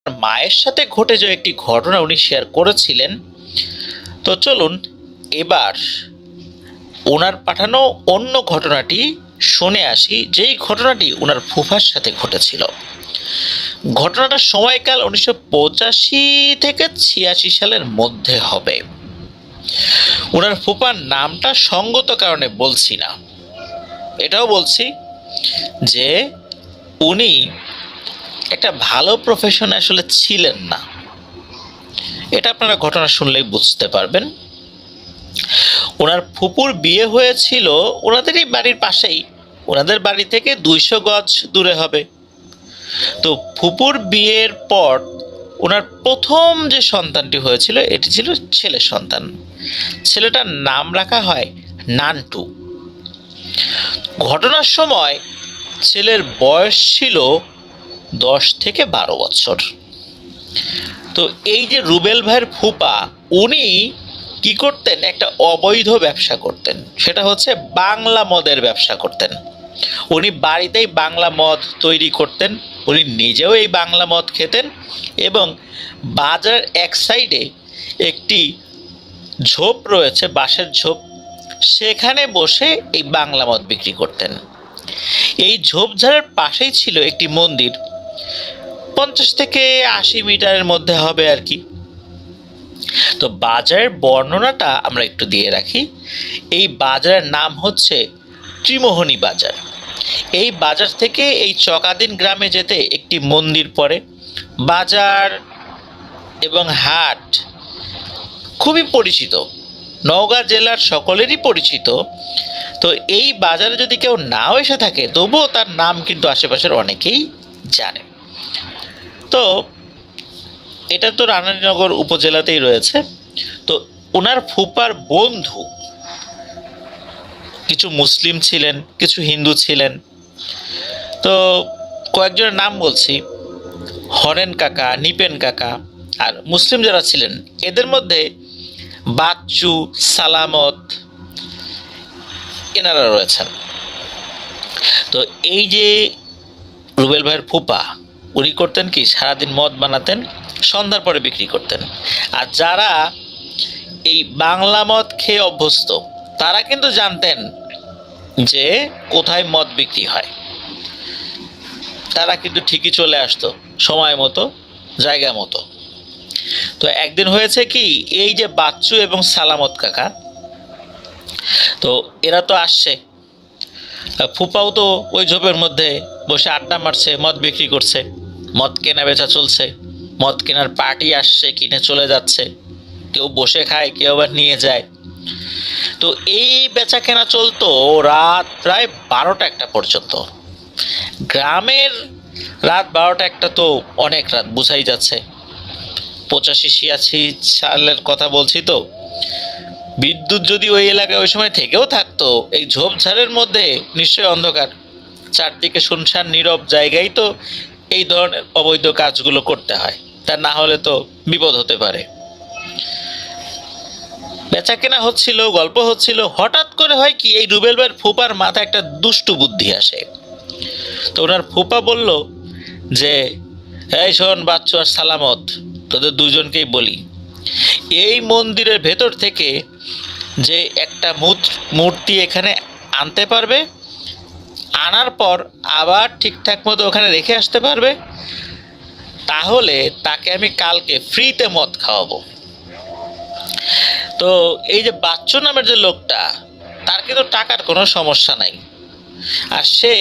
মায়ের সাথে ঘটে যাওয়া একটি ঘটনা উনি শেয়ার করেছিলেন। তো চলুন এবার ওনার পাঠানো অন্য ঘটনাটি শুনে আসি, যেই ঘটনাটি ওনার ফুফার সাথে ঘটেছিল। ঘটনাটার সময়কাল 1985 থেকে 86 সালের মধ্যে হবে। ওনার ফুফার নামটা সঙ্গত কারণে বলছি না, এটাও বলছি যে উনি একটা ভালো প্রফেশন আসলে ছিলেন না। এটা আপনারা ঘটনা শুনলেই বুঝতে পারবেন। ওনার ফুপুর বিয়ে হয়েছিল ওনাদেরই বাড়ির পাশেই, ওনাদের বাড়ি থেকে 200 গজ দূরে হবে। তো ফুপুর বিয়ের পর ওনার প্রথম যে সন্তানটি হয়েছিল এটি ছিল ছেলে সন্তান। ছেলেটার নাম রাখা হয় নান্টু। ঘটনার সময় ছেলের বয়স ছিল 10 থেকে 12 বছর। তো এই যে রুবেল ভাইয়ের ফুপা, উনি কি করতেন, একটা অবৈধ ব্যবসা করতেন, সেটা হচ্ছে বাংলা মদের ব্যবসা করতেন। উনি বাড়িতেই বাংলা মদ তৈরি করতেন, উনি নিজেও এই বাংলা মদ খেতেন এবং বাজার এক সাইডে একটি ঝোপ রয়েছে, বাঁশের ঝোপ, সেখানে বসে এই বাংলা মদ বিক্রি করতেন। এই ঝোপঝাড়ের পাশেই ছিল একটি মন্দির, 50 থেকে 80 মিটারের মধ্যে হবে আর কি। তো বাজারের বর্ণনাটা আমরা একটু দিয়ে রাখি। এই বাজারের নাম হচ্ছে ত্রিমোহনী বাজার। এই বাজার থেকে এই চকাদিন গ্রামে যেতে একটি মন্দির পড়ে। বাজার এবং হাট খুবই পরিচিত, নওগাঁ জেলার সকলেরই পরিচিত। তো এই বাজারে যদি কেউ নাও এসে থাকে তবুও তার নাম কিন্তু আশেপাশের অনেকেই জানে। তো এটা তো রানীনগর উপজেলাতেই রয়েছে। তো ওনার ফুপার বন্ধু কিছু মুসলিম ছিলেন, কিছু হিন্দু ছিলেন। তো কয়েকজনের নাম বলছি, হরেন কাকা, নিপেন কাকা। আর মুসলিম যারা ছিলেন এদের মধ্যে বাচ্চু, সালামত, এনারা রয়েছেন। তো এই যে রুবেল ভাইয়ের ফুপা, উনি করতেন কি, সারাদিন মদ বানাতেন, সন্ধ্যার পরে বিক্রি করতেন। আর যারা এই বাংলা মদ খেয়ে অভ্যস্ত তারা কিন্তু জানতেন যে কোথায় মদ বিক্রি হয়। তারা কিন্তু ঠিকই চলে আসতো সময় মতো, জায়গা মতো। তো একদিন হয়েছে কি, এই যে বাচ্চু এবং সালামত কাকা, তো এরা তো আসছে, ফুপাও তো ওই ঝোপের মধ্যে বসে আড্ডা মারছে, মদ বিক্রি করছে, মদ কেনা বেচা চলছে। মদ কেনার পার্টি আসছে, কিনে চলে যাচ্ছে, কেউ বসে খায়, কেউ আবার নিয়ে যায়। তো এই বেচা কেনা চলতো রাত প্রায় 12টা-1টা পর্যন্ত। গ্রামের রাত 12টা-1টা তো অনেক রাত, বুঝাই যাচ্ছে। 85-86 সালের কথা বলছি। তো বিদ্যুৎ যদি ওই এলাকায় ওই সময় থেকেও থাকতো, এই ঝোপঝাড়ের মধ্যে নিশ্চয়ই অন্ধকার, চারদিকে শুনশান নীরব জায়গায় তো এই ধরনের অবৈধ কাজগুলো করতে হয়, তা না হলে তো বিপদ হতে পারে। বেচা কেনা হচ্ছিল, গল্প হচ্ছিল, হঠাৎ করে হয় কি, এই রুবেল ভাইয়ের ফুপার মাথায় একটা দুষ্টু বুদ্ধি আসে। তো ওনার ফুপা বলল যে, এই শোন বাচ্চু আর সালামত, তোদের দুজনকেই বলি, এই মন্দিরের ভেতর থেকে যে একটা মূর্তি এখানে আনতে পারবে, আনার পর আবার ঠিকঠাক মতো ওখানে রেখে আসতে পারবে, তাহলে তাকে আমি কালকে ফ্রিতে মদ খাওয়াবো। তো এই যে বাচ্চু নামের যে লোকটা, তার কিন্তু টাকার কোনো সমস্যা নাই, আর সে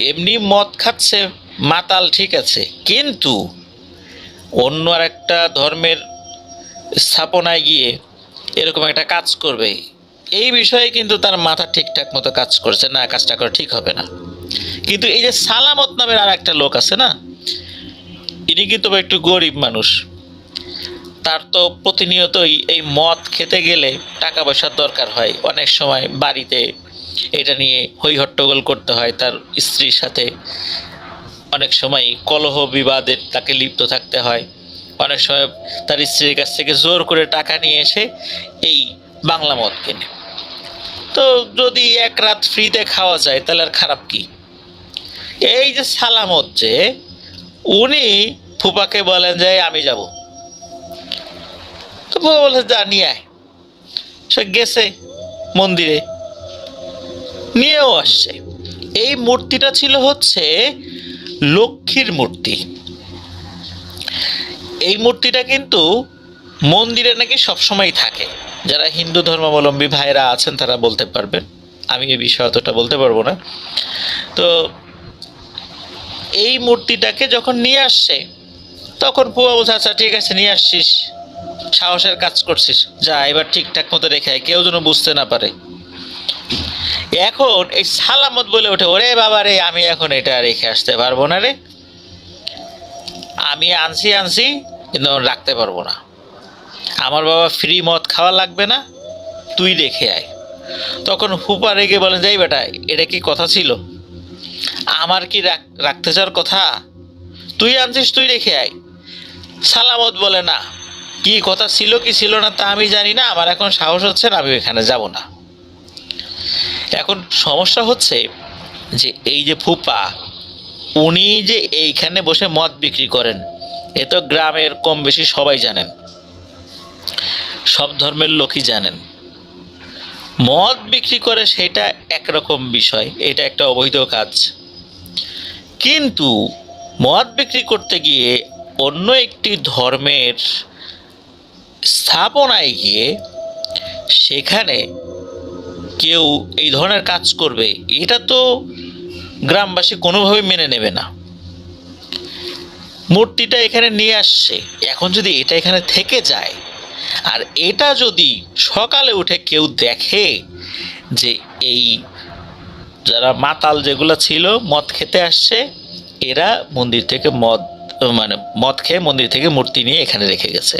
এমনি মদ খাচ্ছে মাতাল, ঠিক আছে, কিন্তু অন্য আর একটা ধর্মের স্থাপনায় গিয়ে এরকম একটা কাজ করবে, এই বিষয়ে কিন্তু তার মাথা ঠিকঠাক মতো কাজ করছে না, কাজটা করা ঠিক হবে না। কিন্তু এই যে সালামত নামের আর একটা লোক আছে না, ইনি কিন্তু একটু গরিব মানুষ, তার তো প্রতিনিয়তই এই মদ খেতে গেলে টাকা পয়সার দরকার হয়, অনেক সময় বাড়িতে এটা নিয়ে হই হট্টগোল করতে হয়, তার স্ত্রীর সাথে অনেক সময় কলহ বিবাদে তাকে লিপ্ত থাকতে হয়, অনেক সময় তার স্ত্রীর কাছ থেকে জোর করে টাকা নিয়ে এসে এই বাংলা মদ কেনে। তো যদি এক রাত ফ্রিতে খাওয়া যায় তাহলে আর খারাপ কি। এই যে সালামত, যে উনি ফুপাকে বলেন যে আমি যাব। তো ফুপা বলে যা নিয়ে আয়। সে গেছে মন্দিরে, নিয়েও আসছে। এই মূর্তিটা ছিল হচ্ছে লক্ষ্মীর মূর্তি। এই মূর্তিটা কিন্তু মন্দিরে নাকি সবসময় থাকে। যারা হিন্দু ধর্মাবলম্বী ভাইরা আছেন তারা বলতে পারবেন, আমি এই বিষয়ে অতটা বলতে পারবো না। তো এই মূর্তিটাকে যখন নিয়ে আসছে তখন ফুয়া বলছে আচ্ছা ঠিক আছে নিয়ে আসছিস, সাহসের কাজ করছিস, যা এবার ঠিকঠাক মতো রেখে আয়, কেউ যেন বুঝতে না পারে। এখন এই সালামত বলে ওঠে, ওরে বাবা রে, আমি এখন এটা রেখে আসতে পারবো না রে, আমি আনছি কিন্তু রাখতে পারবো না। আমার বাবা ফ্রি মদ খাওয়া লাগবে না, তুই রেখে আয়। তখন ফুপা রেগে বলেন, যাই বেটা, এটা কি কথা ছিল? আমার কি রাখতে চাওয়ার কথা? তুই আনছিস, তুই রেখে আয়। সালামত বলে, না, কি কথা ছিল কি ছিল না তা আমি জানি না, আমার এখন সাহস হচ্ছে না, আমি এখানে যাব না। এখন সমস্যা হচ্ছে যে এই যে ফুপা, উনি যে এইখানে বসে মদ বিক্রি করেন, এ তো গ্রামের কম বেশি সবাই জানেন, সব ধর্মের লোকই জানেন। মদ বিক্রি করে সেটা একরকম বিষয়, এটা একটা অবৈধ কাজ। কিন্তু মদ বিক্রি করতে গিয়ে অন্য একটি ধর্মের স্থাপনায় গিয়ে সেখানে কেউ এই ধরনের কাজ করবে, এটা তো গ্রামবাসী কোনোভাবেই মেনে নেবে না। মূর্তিটা এখানে নিয়ে আসছে, এখন যদি এটা এখানে থেকে যায় আর এটা যদি সকালে উঠে কেউ দেখে যে এই যারা মাতাল যেগুলো ছিল মদ খেতে আসছে, এরা মন্দির থেকে মদ খেয়ে মন্দির থেকে মূর্তি নিয়ে এখানে রেখে গেছে,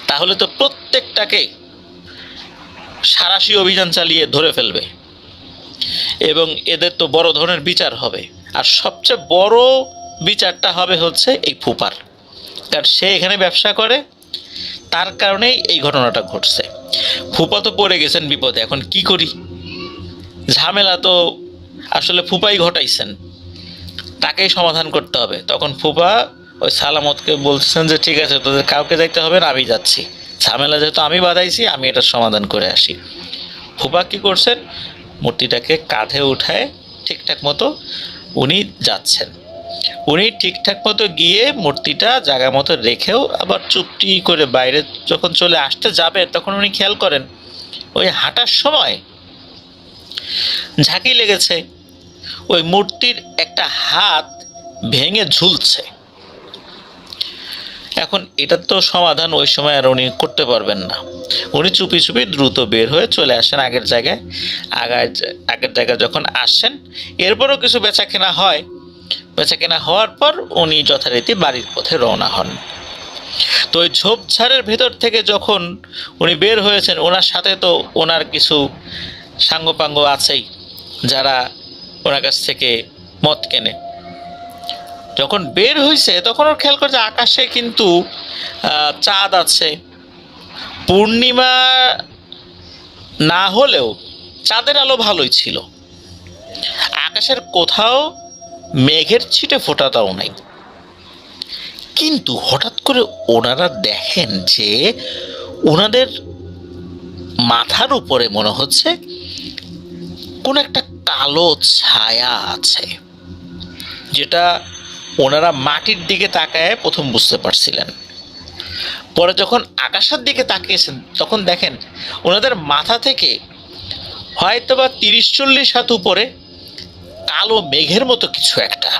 তাহলে তো প্রত্যেকটাকে সাঁড়াশি অভিযান চালিয়ে ধরে ফেলবে এবং এদের তো বড় ধরনের বিচার হবে। আর সবচেয়ে বড় বিচারটা হবে হচ্ছে এই ফুপার, কারণ সে এখানে ব্যবসা করে, তার কারণেই এই ঘটনাটা ঘটছে। ফুপা তো পড়ে গেছেন বিপদে, এখন কি করি? ঝামেলা তো আসলে ফুপাই ঘটাইছেন, তাকেই সমাধান করতে হবে। তখন ফুপা ওই সালামতকে বলছেন যে ঠিক আছে, তোদের কাউকে যাইতে হবে না, আমি যাচ্ছি, ঝামেলা যেহেতু আমি বাধাইছি, আমি এটার সমাধান করে আসি। ফুপা কি করছেন, মূর্তিটাকে কাঁধে উঠায় ঠিকঠাক মতো উনি যাচ্ছেন। উনি ঠিকঠাক মতো গিয়ে মূর্তিটা জায়গা মতো রেখেও আবার চুপটি করে বাইরে যখন চলে আসতে যাবেন, তখন উনি খেয়াল করেন ওই হাঁটার সময় ঝাঁকি লেগেছে, ওই মূর্তির একটা হাত ভেঙে ঝুলছে। এখন এটার তো সমাধান ওই সময় আর উনি করতে পারবেন না। উনি চুপি চুপি দ্রুত বের হয়ে চলে আসেন আগের জায়গায়। আগের জায়গায় যখন আসেন, এরপরও কিছু বেচাকেনা হয়। বেচাকেনা হওয়ার পর উনি যথারীতি বাড়ির পথে রওনা হন। তো ওই ঝোপঝাড়ের ভেতর থেকে যখন উনি বের হয়েছেন, ওনার সাথে তো ওনার কিছু সাঙ্গপাঙ্গ আছেই যারা ওনার কাছ থেকে মদ কেনে। যখন বের হয়েছে তখন ওর খেয়াল করে যে আকাশে কিন্তু চাঁদ আছে, পূর্ণিমা না হলেও চাঁদের আলো ভালোই ছিল, আকাশের কোথাও মেঘের ছিটে ফোটাটাও নাই। কিন্তু হঠাৎ করে ওনারা দেখেন যে ওনাদের মাথার উপরে মনে হচ্ছে কোন একটা কালো ছায়া আছে, যেটা ওনারা মাটির দিকে তাকায় প্রথম বুঝতে পারছিলেন। পরে যখন আকাশের দিকে তাকিয়েছেন তখন দেখেন ওনাদের মাথা থেকে হয়তোবা 30-40 হাত উপরে কালো মেঘের মতো কিছু একটা,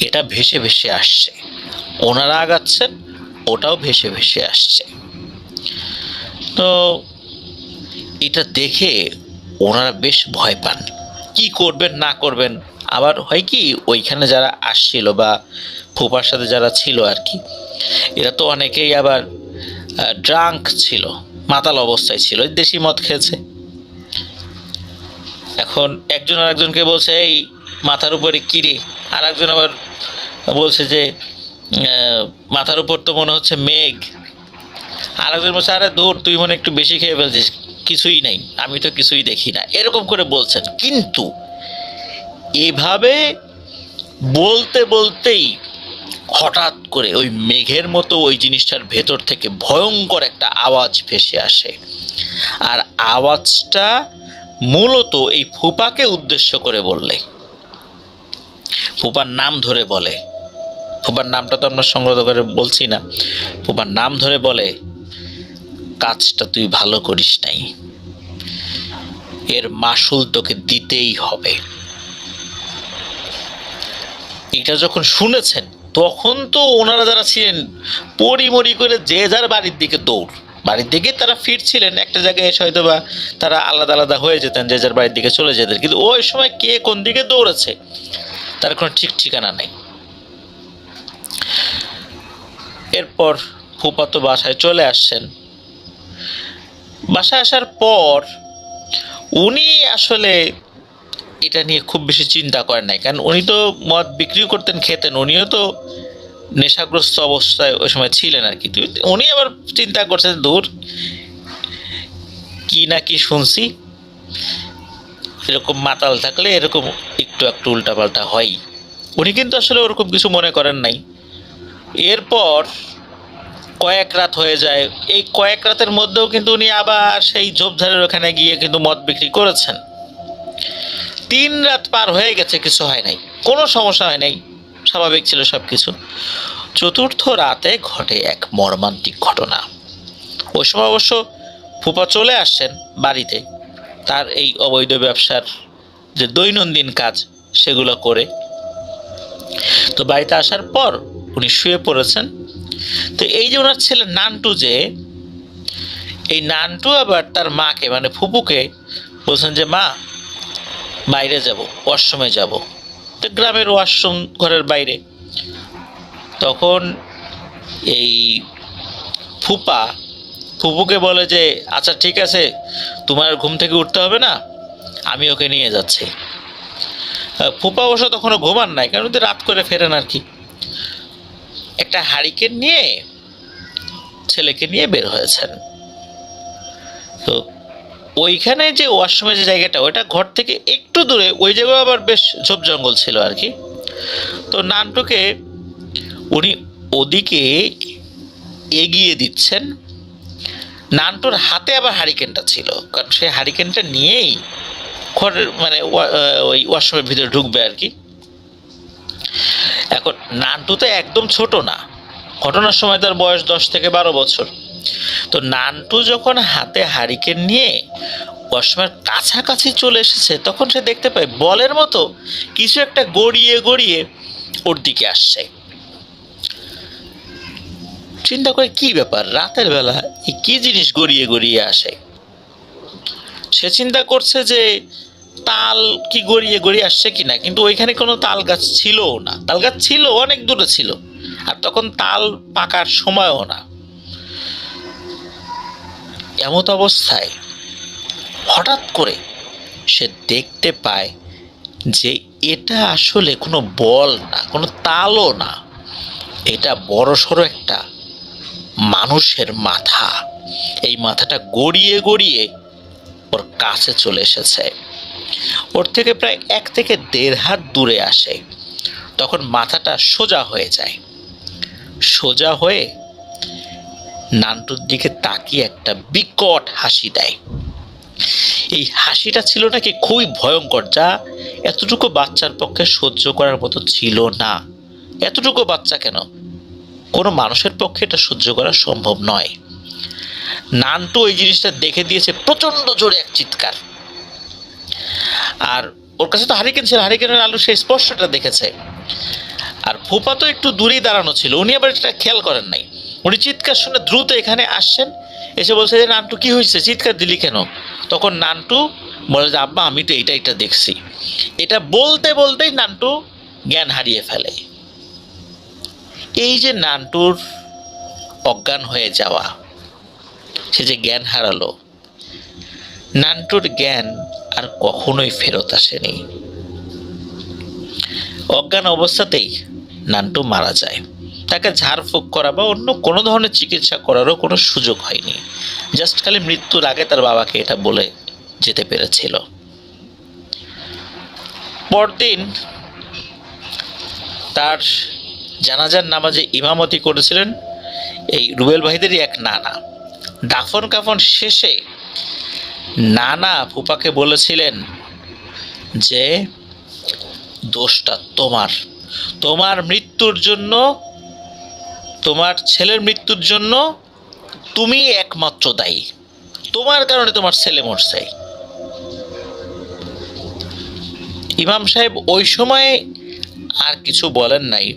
এটা ভেসে ভেসে আসছে। ওনারা আগাচ্ছেন, ওটাও ভেসে ভেসে আসছে। তো এটা দেখে ওনারা বেশ ভয় পান, কি করবেন না করবেন। আবার হয় কি, ওইখানে যারা আসছিল বা ফুপার সাথে যারা ছিল আর কি, এরা তো অনেকেই আবার ড্রাঙ্ক ছিল, মাতাল অবস্থায় ছিল, দেশি মদ খেয়েছে। এখন একজন আর একজনকে বলছে, এই মাথার উপরে কি রে? আর একজন আবার বলছে যে মাথার উপর তো মনে হচ্ছে মেঘ। আর একজন বলছে, আরে দূর, তুই মনে একটু বেশি খেয়ে ফেলছিস, কিছুই নাই, আমি তো কিছুই দেখি না, এরকম করে বলছেন। কিন্তু এভাবে বলতে বলতেই হঠাৎ করে ওই মেঘের মতো ওই জিনিসটার ভেতর থেকে ভয়ঙ্কর একটা আওয়াজ ভেসে আসে। আর আওয়াজটা মূলত এই ফুপাকে উদ্দেশ্য করে বললে, ফুপার নাম ধরে বলে, ফুপার নামটা তো আমরা সংগ্রহ করে বলছি না, ফুপার নাম ধরে বলে, কাজটা তুই ভালো করিস নাই, এর মাসুল তোকে দিতেই হবে। এটা যখন শুনেছেন তখন তো ওনারা যারা ছিলেন পরিমরি করে যে যার বাড়ির দিকে দৌড়, বাড়ির দিকে তারা ফিরছিলেন, একটা জায়গায় এসে হয়তো বা তারা আলাদা আলাদা হয়ে যেতেন, যে যার বাড়ির দিকে চলে যেতেন, কিন্তু ওই সময় কে কোন দিকে দৌড়েছে তার কোনো ঠিক ঠিকানা নেই। এরপর ফুপা তো বাসায় চলে আসছেন। বাসায় আসার পর উনি আসলে এটা নিয়ে খুব বেশি চিন্তা করেন নাই, কারণ উনি তো মদ বিক্রি করতেন, খেতেন, উনিও তো নেশাগ্রস্ত অবস্থায় ওই সময় ছিলেন আর কি। উনি আবার চিন্তা করছেন, দূর কি না কি শুনছি, এরকম মাতাল থাকলে এরকম একটু একটু উল্টাপাল্টা হয়। উনি কিন্তু আসলে ওরকম কিছু মনে করেন নাই। এরপর কয়েক রাত হয়ে যায়, এই কয়েক রাতের মধ্যেও কিন্তু উনি আবার সেই ঝোপঝাড়ের ওখানে গিয়ে কিন্তু মদ বিক্রি করেছেন। 3 রাত পার হয়ে গেছে, কিছু হয় নাই, কোনো সমস্যা হয় নাই, স্বাভাবিক ছিল সব কিছু। 4র্থ রাতে ঘটে এক মর্মান্তিক ঘটনা। ওই সময় অবশ্য ফুপা চলে আসছেন বাড়িতে, তার এই অবৈধ ব্যবসার যে দৈনন্দিন কাজ সেগুলো করে। তো বাড়িতে আসার পর উনি শুয়ে পড়েছেন। তো এই যে ওনার ছেলে নান্টু, যে এই নান্টু আবার তার মাকে মানে ফুপুকে বলছেন যে, মা বাইরে যাব, ওয়াশরুমে যাব। তো গ্রামের ওয়াশরুম ঘরের বাইরে। তখন এই ফুপা ফুপুকে বলে যে, আচ্ছা ঠিক আছে, তোমার ঘুম থেকে উঠতে হবে না, আমি ওকে নিয়ে যাচ্ছি। ফুপা অবশ্য তখনও ঘুমান নাই, কারণ ওদের রাত করে ফেরেন আর কি। একটা হারিকেন নিয়ে ছেলেকে নিয়ে বের হয়েছেন। তো ওইখানে যে ওয়াশরুমের যে জায়গাটা, ওইটা ঘর থেকে একটু দূরে, ওই জায়গায় আবার বেশ ঝোপ জঙ্গল ছিল আর কি। তো নান্টুকে উনি ওদিকে এগিয়ে দিচ্ছেন। নান্টুর হাতে আবার হারিকেনটা ছিল, কারণ সে হারিকেনটা নিয়েই ঘরের মানে ওই ওয়াশরুমের ভিতরে ঢুকবে আর কি। এখন নান্টু তো একদম ছোট না, ঘটনার সময় তার বয়স 10 থেকে 12 বছর। তো নান্টু যখন হাতে হারিকেন নিয়ে ওয়াশরুমের কাছাকাছি চলে এসেছে, তখন সে দেখতে পায় বলের মতো কিছু একটা গড়িয়ে গড়িয়ে ওর দিকে আসছে। চিন্তা করে কি ব্যাপার, রাতের বেলা এই কি জিনিস গড়িয়ে গড়িয়ে আসে। সে চিন্তা করছে যে তাল কি গড়িয়ে গড়িয়ে আসছে কিনা, কিন্তু ওইখানে কোনো তাল গাছ ছিলও না। তাল গাছ ছিল, অনেক দূরে ছিল, আর তখন তাল পাকার সময়ও না। এমত অবস্থায় হঠাৎ করে সে দেখতে পায় যে এটা আসলে কোনো বল না, কোনো তালও না, এটা বড়সড় একটা মানুষের মাথা। এই মাথাটা গড়িয়ে গড়িয়ে ওর কাছে চলে এসেছে, ওর থেকে প্রায় 1 থেকে 1.5 হাত দূরে আসে। তখন মাথাটা সোজা হয়ে যায়, সোজা হয়ে নান্টুর দিকে তাকিয়ে একটা বিকট হাসি দেয়। এই হাসিটা ছিল নাকি খুবই ভয়ঙ্কর, যা এতটুকু বাচ্চার পক্ষে সহ্য করার মতো ছিল না। এতটুকু বাচ্চা কেন, কোনো মানুষের পক্ষে এটা সহ্য করা সম্ভব নয়। নান্টু ওই জিনিসটা দেখে দিয়েছে প্রচন্ড জোরে এক চিৎকার। আর ওর কাছে তো হারিকেন ছিল, হারিকেনের আলো সেই স্পর্শটা দেখেছে। আর ফুপা তো একটু দূরেই দাঁড়ানো ছিল, উনি আবার এটা খেয়াল করেন নাই। উনি চিৎকার শুনে দ্রুত এখানে আসছেন, এসে বলছে যে, নান্টু কি হয়েছে, চিৎকার দিলি কেন? তখন নান্টু বলে যে, আব্বা আমি তো এটা দেখছি। এটা বলতে বলতেই নান্টু জ্ঞান হারিয়ে ফেলে। এই যে নান্টুর অজ্ঞান হয়ে যাওয়া, সে যে জ্ঞান হারালো, নান্টুর জ্ঞান আর কখনোই ফেরত আসেনি। অজ্ঞান অবস্থাতেই নান্টু মারা যায়। তাকে ঝাড়ফুঁক করা বা অন্য কোনো ধরনের চিকিৎসা করারও কোনো সুযোগ হয়নি। জাস্ট খালি মৃত্যুর আগে তার বাবাকে এটা বলে যেতে পেরেছিল। পরদিন তার জানাজার নামাজে ইমামতি করেছিলেন এই রুবেল ভাইদেরই এক নানা। দাফন কাফন শেষে নানা ফুপাকে বলেছিলেন যে দোষটা তোমার, তোমার মৃত্যুর জন্য, তোমার ছেলের মৃত্যুর জন্য তুমি একমাত্র দায়ী, তোমার কারণে তোমার ছেলে মরছে। ইমাম সাহেব ওই সময় আর কিছু বলেন নাই।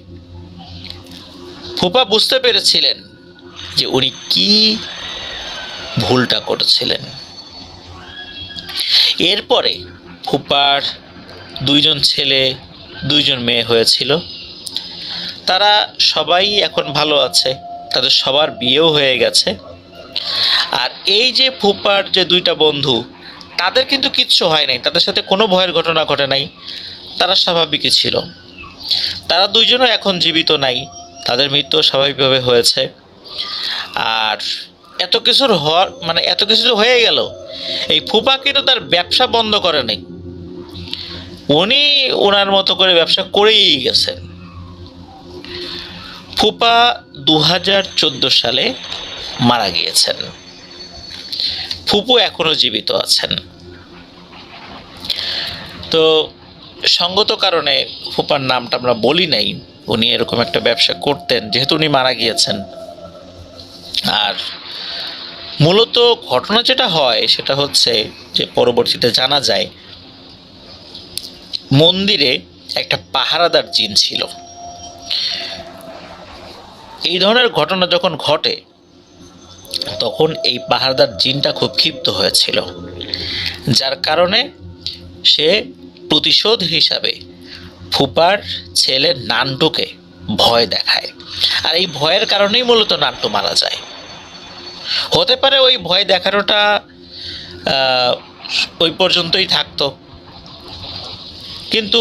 ফুপা বুঝতে পেরেছিলেন যে উনি কি ভুলটা করেছিলেন। এরপরে ফুপার 2জন ছেলে 2জন মেয়ে হয়েছিল। তারা সবাই এখন ভালো আছে, তাদের সবার বিয়েও হয়ে গেছে। আর এই যে ফুপার যে 2টা বন্ধু, তাদের কিন্তু কিচ্ছু হয় নাই, তাদের সাথে কোনো ভয়ের ঘটনা ঘটে নাই, তারা স্বাভাবিকই ছিল। তারা 2জনও এখন জীবিত নাই, তাদের মৃত্যু স্বাভাবিকভাবে হয়েছে। আর এত কিছুর এত কিছু হয়ে গেল, এই ফুপা কিন্তু তার ব্যবসা বন্ধ করে নাই, উনি ওনার মতো করে ব্যবসা করেই গেছেন। ফুপা 2014 সালে মারা গিয়েছেন। ফুপু এখনো জীবিত আছেন। তো সঙ্গত কারণে ফুপার নামটা আমরা বলি নাই, উনি এরকম একটা ব্যবসা করতেন যেহেতু উনি মারা গিয়েছেন। আর মূলত ঘটনা যেটা হয় সেটা হচ্ছে যে পরবর্তীতে জানা যায় মন্দিরে একটা পাহারাদার জিন ছিল। এই ধরনের ঘটনা যখন ঘটে তখন এই পাহারাদার জিনটা খুব ক্ষিপ্ত হয়েছিল, যার কারণে সে প্রতিশোধ হিসাবে ফুপার ছেলে নান্টুকে ভয় দেখায়। আর এই ভয়ের কারণেই মূলত নান্টু মারা যায়। হতে পারে ওই ভয় দেখানোটা ওই পর্যন্তই থাকতো, কিন্তু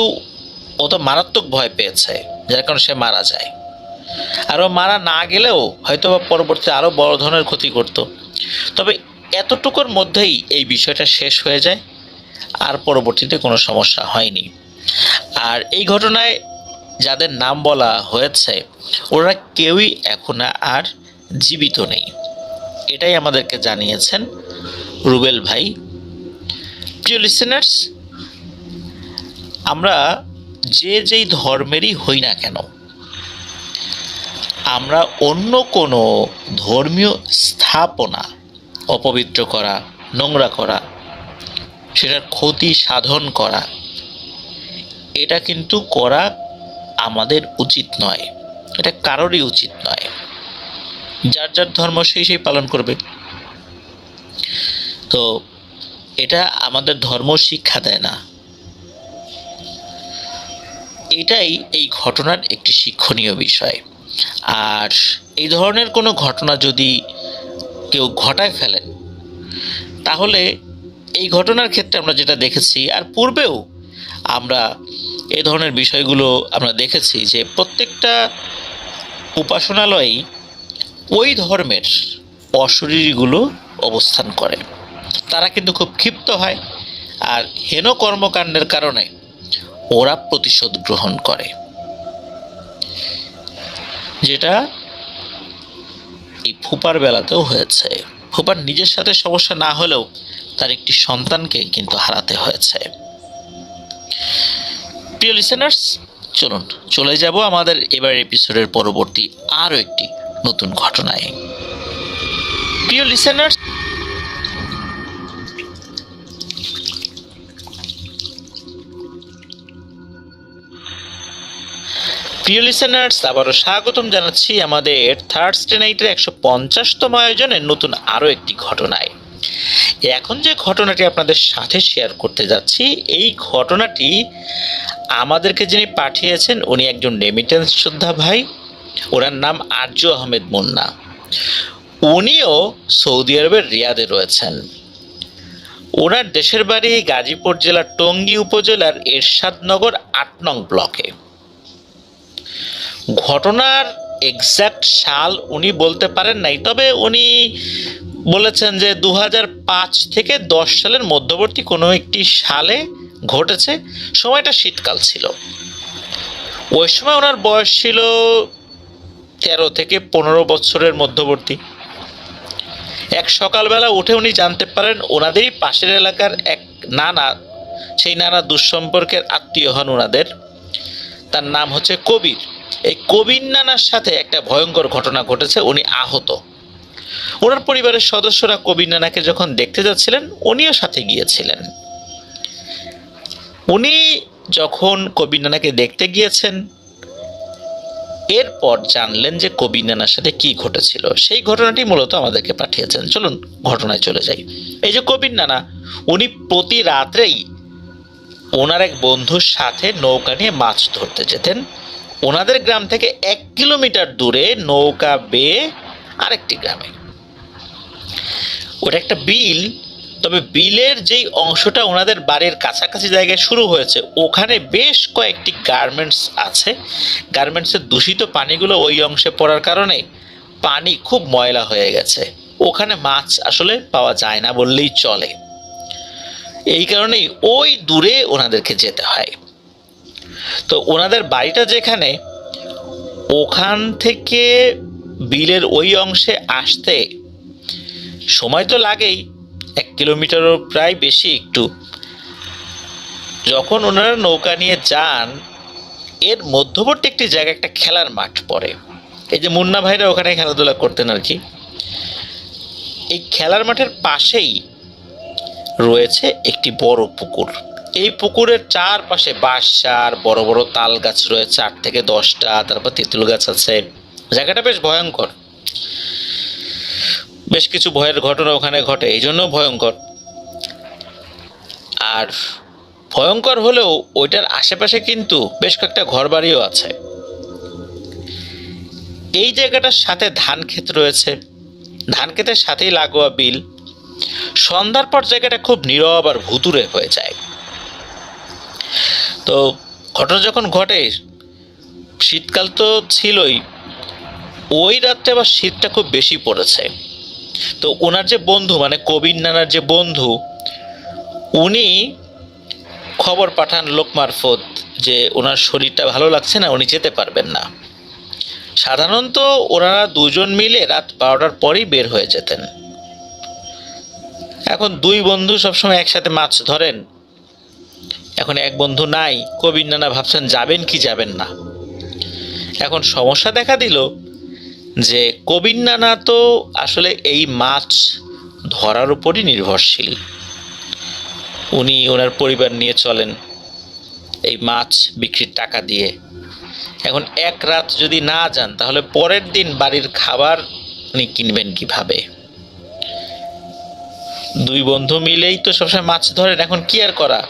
ও তো মারাত্মক ভয় পেয়েছে, যার কারণে সে মারা যায়। আর ও মারা না গেলেও হয়তো পরবর্তীতে আরও বড় ধরনের ক্ষতি করত। তবে এতটুকুর মধ্যেই এই বিষয়টা শেষ হয়ে যায়, আর পরবর্তীতে কোনো সমস্যা হয়নি। আর এই ঘটনায় যাদের নাম বলা হয়েছে ওরা কেউই এখন আর জীবিত নেই, এটাই আমাদেরকে জানিয়েছেন রুবেল ভাই। প্রিয় লিসেনার্স, আমরা যেই ধর্মেরই হই না কেন, আমরা অন্য কোনো ধর্মীয় স্থাপনা অপবিত্র করা, নোংরা করা, সেটার ক্ষতি সাধন করা, এটা কিন্তু করা আমাদের উচিত নয়, এটা কারোরই উচিত নয়। যার যার ধর্ম সেই পালন করবে। তো এটা আমাদের ধর্ম শিক্ষা দেয় না। এটাই এই ঘটনার একটি শিক্ষণীয় বিষয়। আর এই ধরনের কোনো ঘটনা যদি কেউ ঘটায় ফেলেন, তাহলে এই ঘটনার ক্ষেত্রে আমরা যেটা দেখেছি, আর পূর্বেও আমরা এই ধরনের বিষয়গুলো আমরা দেখেছি যে প্রত্যেকটা উপাসনালয়েই ওই ধর্মের অশরীরীগুলো অবস্থান করে। তারা কিন্তু খুব ক্ষিপ্ত হয়, আর হেন কর্মকাণ্ডের কারণে ওরা প্রতিশোধ গ্রহণ করে, যেটা এই ফুপার বেলাতেও হয়েছে। ফুপার নিজের সাথে সমস্যা না হলেও তার একটি সন্তানকে কিন্তু হারাতে হয়েছে। প্রিয় লিসেনার্স, চলুন চলে যাব আমাদের এবার এপিসোডের পরবর্তী আরও একটি নতুন ঘটনায়। প্রিয় লিসেনার্স, আবারও স্বাগতম জানাচ্ছি আমাদের থার্সডে নাইটের 150তম আয়োজনের নতুন আরও একটি ঘটনায়। এখন যে ঘটনাটি আপনাদের সাথে শেয়ার করতে যাচ্ছি, এই ঘটনাটি আমাদেরকে যিনি পাঠিয়েছেন উনি একজন রেমিটেন্স যোদ্ধা ভাই, ওনার নাম আরজু আহমেদ মুন্না। উনিও সৌদি আরবের রিয়াদে রয়েছেন। ওনার দেশের বাড়ি গাজীপুর জেলার টঙ্গী উপজেলার এরশাদনগর 8 নং ব্লকে। ঘটনার এক্সাক্ট সাল উনি বলতে পারেন নাই, তবে উনি বলেছেন যে 2005 থেকে 10 সালের মধ্যবর্তী কোনো একটি সালে ঘটেছে। সময়টা শীতকাল ছিল। ওই সময় ওনার বয়স ছিল 13 থেকে 15 বছরের মধ্যবর্তী। এক সকালবেলা উঠে উনি জানতে পারেন ওনাদেরই পাশের এলাকার এক নানা, সেই নানা দুঃসম্পর্কের আত্মীয় হন ওনাদের, তার নাম হচ্ছে কবির। এই কবির নানার সাথে একটা ভয়ঙ্কর ঘটনা ঘটেছে, উনি আহত। ওনার পরিবারের সদস্যরা কবির নানাকে যখন দেখতে যাচ্ছিলেন উনিও সাথে গিয়েছিলেন। উনি যখন কবির নানাকে দেখতে গিয়েছেন এরপর জানলেন যে কবির নানার সাথে কি ঘটেছিল। সেই ঘটনাটি মূলত আমাদেরকে পাঠিয়েছেন। চলুন ঘটনায় চলে যাই। এই যে কবির নানা, উনি প্রতি রাত্রেই ওনার এক বন্ধুর সাথে নৌকা নিয়ে মাছ ধরতে যেতেন। ওনাদের গ্রাম থেকে 1 কিলোমিটার দূরে নৌকা বেয়ে আরেকটি গ্রামে। ওটা একটা বিল, তবে বিলের যেই অংশটা ওনাদের বাড়ির কাছাকাছি জায়গায় শুরু হয়েছে ওখানে বেশ কয়েকটি গার্মেন্টস আছে। গার্মেন্টসের দূষিত পানিগুলো ওই অংশে পড়ার কারণে পানি খুব ময়লা হয়ে গেছে, ওখানে মাছ আসলে পাওয়া যায় না বললেই চলে। এই কারণেই ওই দূরে ওনাদেরকে যেতে হয়। তো ওনাদের বাড়িটা যেখানে, ওখান থেকে বিলের ওই অংশে আসতে সময় তো লাগেই, 1 কিলোমিটারও প্রায় বেশি একটু। যখন ওনারা নৌকা নিয়ে যান এর মধ্যবর্তী একটি জায়গায় একটা খেলার মাঠ পড়ে। এই যে মুন্না ভাইরা ওখানে খেলাধুলা করতেন আর কি। এই খেলার মাঠের পাশেই রয়েছে একটি বড় পুকুর। এই পুকুরের চারপাশে বাঁশঝাড়, বড় বড় তাল গাছ রয়েছে 8 থেকে 10টা, তারপর তেঁতুল গাছ আছে। জায়গাটা বেশ ভয়ঙ্কর, বেশ কিছু ভয়ের ঘটনা ওখানে ঘটে, এই জন্য ভয়ঙ্কর। আর ভয়ঙ্কর হলেও ওইটার আশেপাশে কিন্তু বেশ কয়েকটা ঘরবাড়িও আছে। এই জায়গাটার সাথে ধান ক্ষেত রয়েছে, ধান ক্ষেতের সাথেই লাগোয়া বিল। সন্ধ্যার পর জায়গাটা খুব নীরব আর ভুতুড়ে হয়ে যায়। তো ঘটনা যখন ঘটে, শীতকাল তো ছিলই, ওই রাত্রে আবার শীতটা খুব বেশি পড়েছে। তো ওনার যে বন্ধু, মানে কবির নানার যে বন্ধু, উনি খবর পাঠান লোক মারফত যে ওনার শরীরটা ভালো লাগছে না, উনি যেতে পারবেন না। সাধারণত ওনারা দুজন মিলে রাত 12টার পরেই বের হয়ে যেতেন। এখন 2 বন্ধু সবসময় একসাথে মাছ ধরেন, এখন এক বন্ধু নাই। কবির নানা ভাবছেন যাবেন কি যাবেন না। এখন সমস্যা দেখা দিল যে কবির নানা তো আসলে এই মাছ ধরার উপরই নির্ভরশীল। উনি ওনার পরিবার নিয়ে চলেন এই মাছ বিক্রির টাকা দিয়ে। এখন এক রাত যদি না যান তাহলে পরের দিন বাড়ির খাবার উনি কিনবেন কিভাবে? 2 বন্ধু মিলেই তো সবসময় মাছ ধরেন, এখন কি আর করা,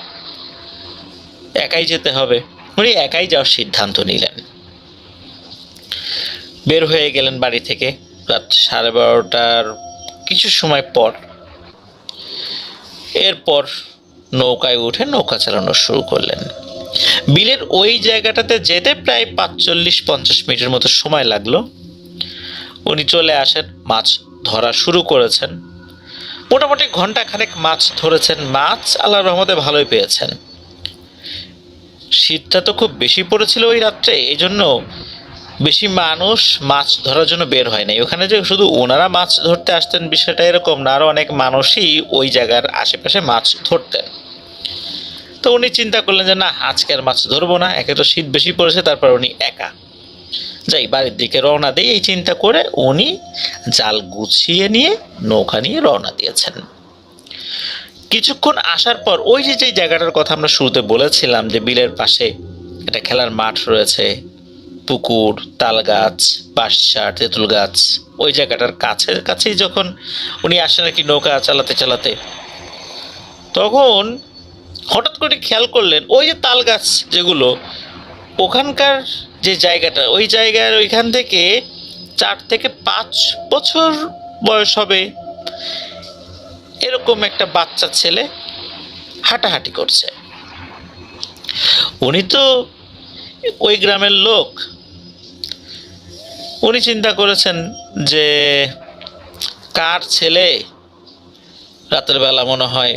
একাই যেতে হবে। উনি একাই যাওয়ার সিদ্ধান্ত নিলেন। বের হয়ে গেলেন বাড়ি থেকে রাত 12:30টার কিছু সময় পর। এরপর নৌকায় উঠে নৌকা চালানো শুরু করলেন। বিলের ওই জায়গাটাতে যেতে প্রায় 45-50 মিনিটের মতো সময় লাগলো। উনি চলে আসেন, মাছ ধরা শুরু করেছেন। মোটামুটি ঘন্টা খানেক মাছ ধরেছেন। মাছ আল্লাহর রহমতে ভালোই পেয়েছেন। শীতটা তো খুব বেশি পড়েছিল ওই রাত্রে, এই জন্য বেশি মানুষ মাছ ধরার জন্য বের হয় নাই। ওখানে যে শুধু ওনারা মাছ ধরতে আসতেন বিষয়টা এরকম না, আরও অনেক মানুষই ওই জায়গার আশেপাশে মাছ ধরতেন। তো উনি চিন্তা করলেন যে না, আজকে আর মাছ ধরবো না, একে তো শীত বেশি পড়েছে, তারপর উনি একা যাই বাড়ির দিকে রওনা দিই, এই চিন্তা করে উনি জাল গুছিয়ে নিয়ে নৌকা নিয়ে রওনা দিয়েছেন। কিছুক্ষণ আসার পর ওই যে যে জায়গাটার কথা আমরা শুরুতে বলেছিলাম যে বিলের পাশে একটা খেলার মাঠ রয়েছে, পুকুর, তাল গাছ, বাঁশঝাড়, তেঁতুল গাছ, ওই জায়গাটার কাছেই যখন উনি আসেন আর কি নৌকা চালাতে চালাতে, তখন হঠাৎ করে খেয়াল করলেন ওই যে তাল গাছ যেগুলো, ওখানকার যে জায়গাটা, ওই জায়গার ওইখান থেকে 4 থেকে 5 বছর বয়স হবে এরকম একটা বাচ্চা ছেলে হাঁটাহাঁটি করছে। উনি তো ওই গ্রামের লোক, উনি চিন্তা করেছেন যে কার ছেলে রাতের বেলা মনে হয়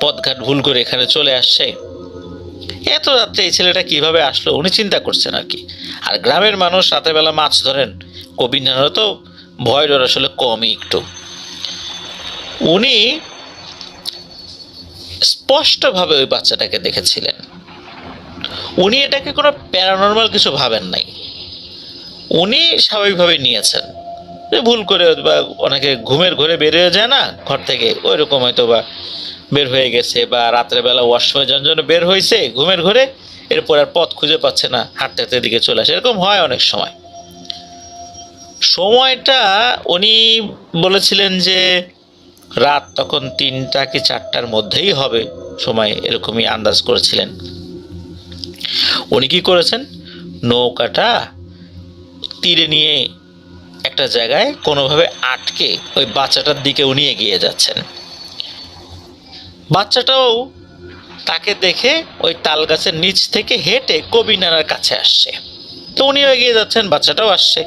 পথঘাট ভুল করে এখানে চলে আসছে, এত রাত্রে এই ছেলেটা কিভাবে আসলো উনি চিন্তা করছেন আর কি। আর গ্রামের মানুষ রাতের বেলা মাছ ধরেন, কবির নানারও তো ভয় ডর আসলে কমই একটু। উনি স্পষ্টভাবে ওই বাচ্চাটাকে দেখেছিলেন। উনি এটাকে কোনো প্যারানর্মাল কিছু ভাবেন নাই, উনি স্বাভাবিকভাবে নিয়েছেন যে ভুল করে বা অনেকে ঘুমের ঘরে বের হয়ে যায় না ঘর থেকে, ওই রকম হয়তো বা বের হয়ে গেছে, বা রাত্রেবেলা ওয়াশরুমে জন্য বের হয়েছে ঘুমের ঘরে, এরপর আর পথ খুঁজে পাচ্ছে না, হাঁটতে হাঁটতে দিকে চলে আসে, এরকম হয় অনেক সময়। সময়টা উনি বলেছিলেন যে রাত তখন 3টা কি 4টার মধ্যেই হবে সময়, এরকমই আন্দাজ করেছিলেন। উনি কি করেছেন, নৌকাটা তীরে নিয়ে একটা জায়গায় কোনোভাবে আটকে ওই বাচ্চাটার দিকে উনি এগিয়ে যাচ্ছেন। বাচ্চাটাও তাকে দেখে ওই তাল গাছের নিচ থেকে হেঁটে কবির নানার কাছে আসছে। তো উনিও এগিয়ে যাচ্ছেন, বাচ্চাটাও আসছে।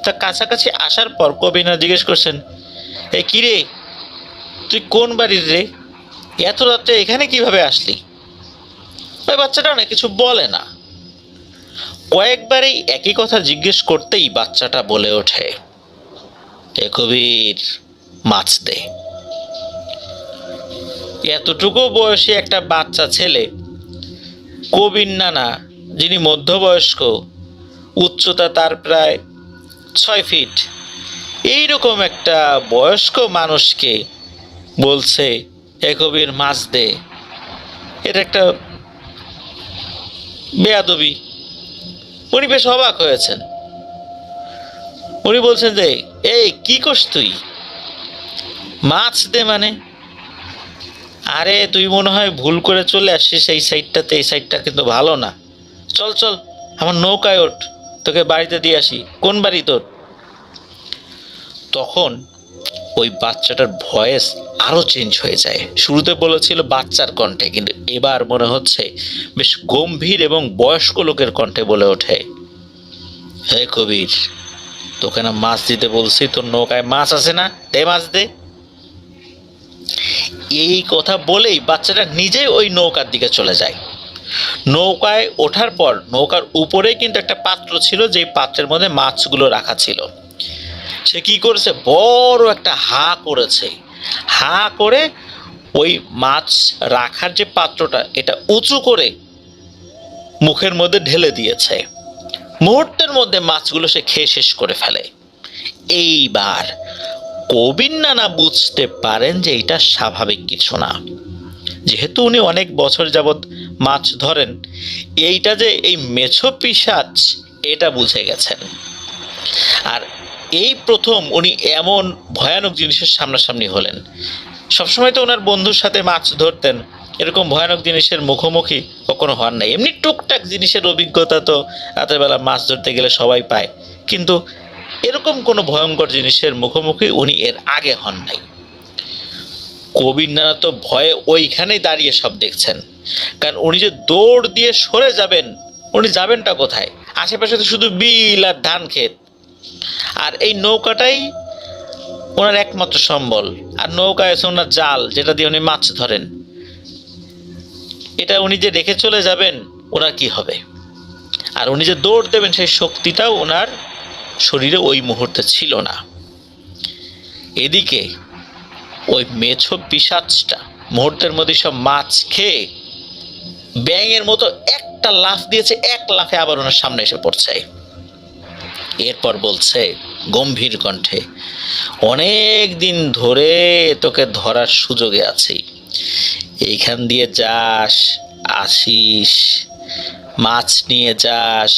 তা কাছাকাছি আসার পর কবির নানা জিজ্ঞেস করছেন, এ কিরে, তুই কোন বাড়ির রে, এত রাত্রে এখানে কিভাবে আসলি? ওই বাচ্চাটা না কিছু বলে না। কয়েকবারই একই কথা জিজ্ঞেস করতেই বাচ্চাটা বলে ওঠে, এ কবির, মাছ দে। এতটুকু বয়সী একটা বাচ্চা ছেলে, কবির নানা যিনি মধ্যবয়স্ক, উচ্চতা তার প্রায় 6 ফিট, এইরকম একটা বয়স্ক মানুষকে বলছে এ কবির, মাছ দে, এটা একটা বেয়াদবি। উনি বেশ অবাক হয়েছেন। উনি বলছেন যে এই কি করছ তুই, মাছ দে মানে? আরে তুই মনে হয় ভুল করে চলে আসছিস এই সাইডটাতে, এই সাইডটা কিন্তু ভালো না, চল চল আমার নৌকায় ওঠ, তোকে বাড়িতে দিয়ে আসি। কোন বাড়ি তোর? তখন ওই বাচ্চাটার ভয়েস আরো চেঞ্জ হয়ে যায়। শুরুতে বলেছিল বাচ্চার কণ্ঠে, কিন্তু এবার মনে হচ্ছে বেশ গম্ভীর এবং বয়স্ক লোকের কণ্ঠে বলে ওঠে, হে কবির, তোকে না মাছ দিতে বলছি, তোর নৌকায় মাছ আছে না, দে মাছ দে। এই কথা বলেই বাচ্চাটা নিজেই ওই নৌকার দিকে চলে যায়। নৌকায় ওঠার পর নৌকার উপরে কিন্তু একটা পাত্র ছিল, যে পাত্রের মধ্যে মাছগুলো রাখা ছিল। সে কি করেছে, বড় একটা হা করেছে, হা করে ওই মাছ রাখার যে পাত্রটা এটা উঁচু করে মুখের মধ্যে ঢেলে দিয়েছে। মুহূর্তের মধ্যে মাছগুলো সে খেয়ে শেষ করে ফেলে। এইবার কবির নানা বুঝতে পারেন যে এটা স্বাভাবিক কিছু না, যেহেতু উনি অনেক বছর যাবৎ মাছ ধরেন, এইটা যে এই মেছো পিশাচ এটা বুঝে গেছেন। আর এই প্রথম উনি এমন ভয়ানক জিনিসের সামনাসামনি হলেন। সবসময় তো ওনার বন্ধুর সাথে মাছ ধরতেন, এরকম ভয়ানক জিনিসের মুখোমুখি কখনো হন নাই। এমনি টুকটাক জিনিসের অভিজ্ঞতা তো রাতের বেলা মাছ ধরতে গেলে সবাই পায়, কিন্তু এরকম কোনো ভয়ঙ্কর জিনিসের মুখোমুখি উনি এর আগে হন নাই। কবির নানা তো ভয়ে ওইখানেই দাঁড়িয়ে সব দেখছেন, কারণ উনি যে দৌড় দিয়ে সরে যাবেন, উনি যাবেনটা কোথায়? আশেপাশে তো শুধু বিল আর ধান ক্ষেত, আর এই নৌকাটাই ওনার একমাত্র সম্বল। আর নৌকায় আছে ওনার জাল, যেটা দিয়ে উনি মাছ ধরেন। এটা উনি যে রেখে চলে যাবেন, ওনার কি হবে? আর উনি যে দৌড় দেবেন সেই শক্তিটাও ওনার শরীরে ওই মুহূর্তে ছিল না। এদিকে ওই মেছো পিশাচটা মুহূর্তের মধ্যে সব মাছ খেয়ে ব্যাঙের মতো একটা লাফ দিয়েছে, এক লাফে আবার ওনার সামনে এসে পড়ছে। এরপর বলছে গম্ভীর কণ্ঠে, অনেক দিন ধরে তোকে ধরার সুযোগে আছি, এইখান দিয়ে যাস আসিস, মাছ নিয়ে যাস,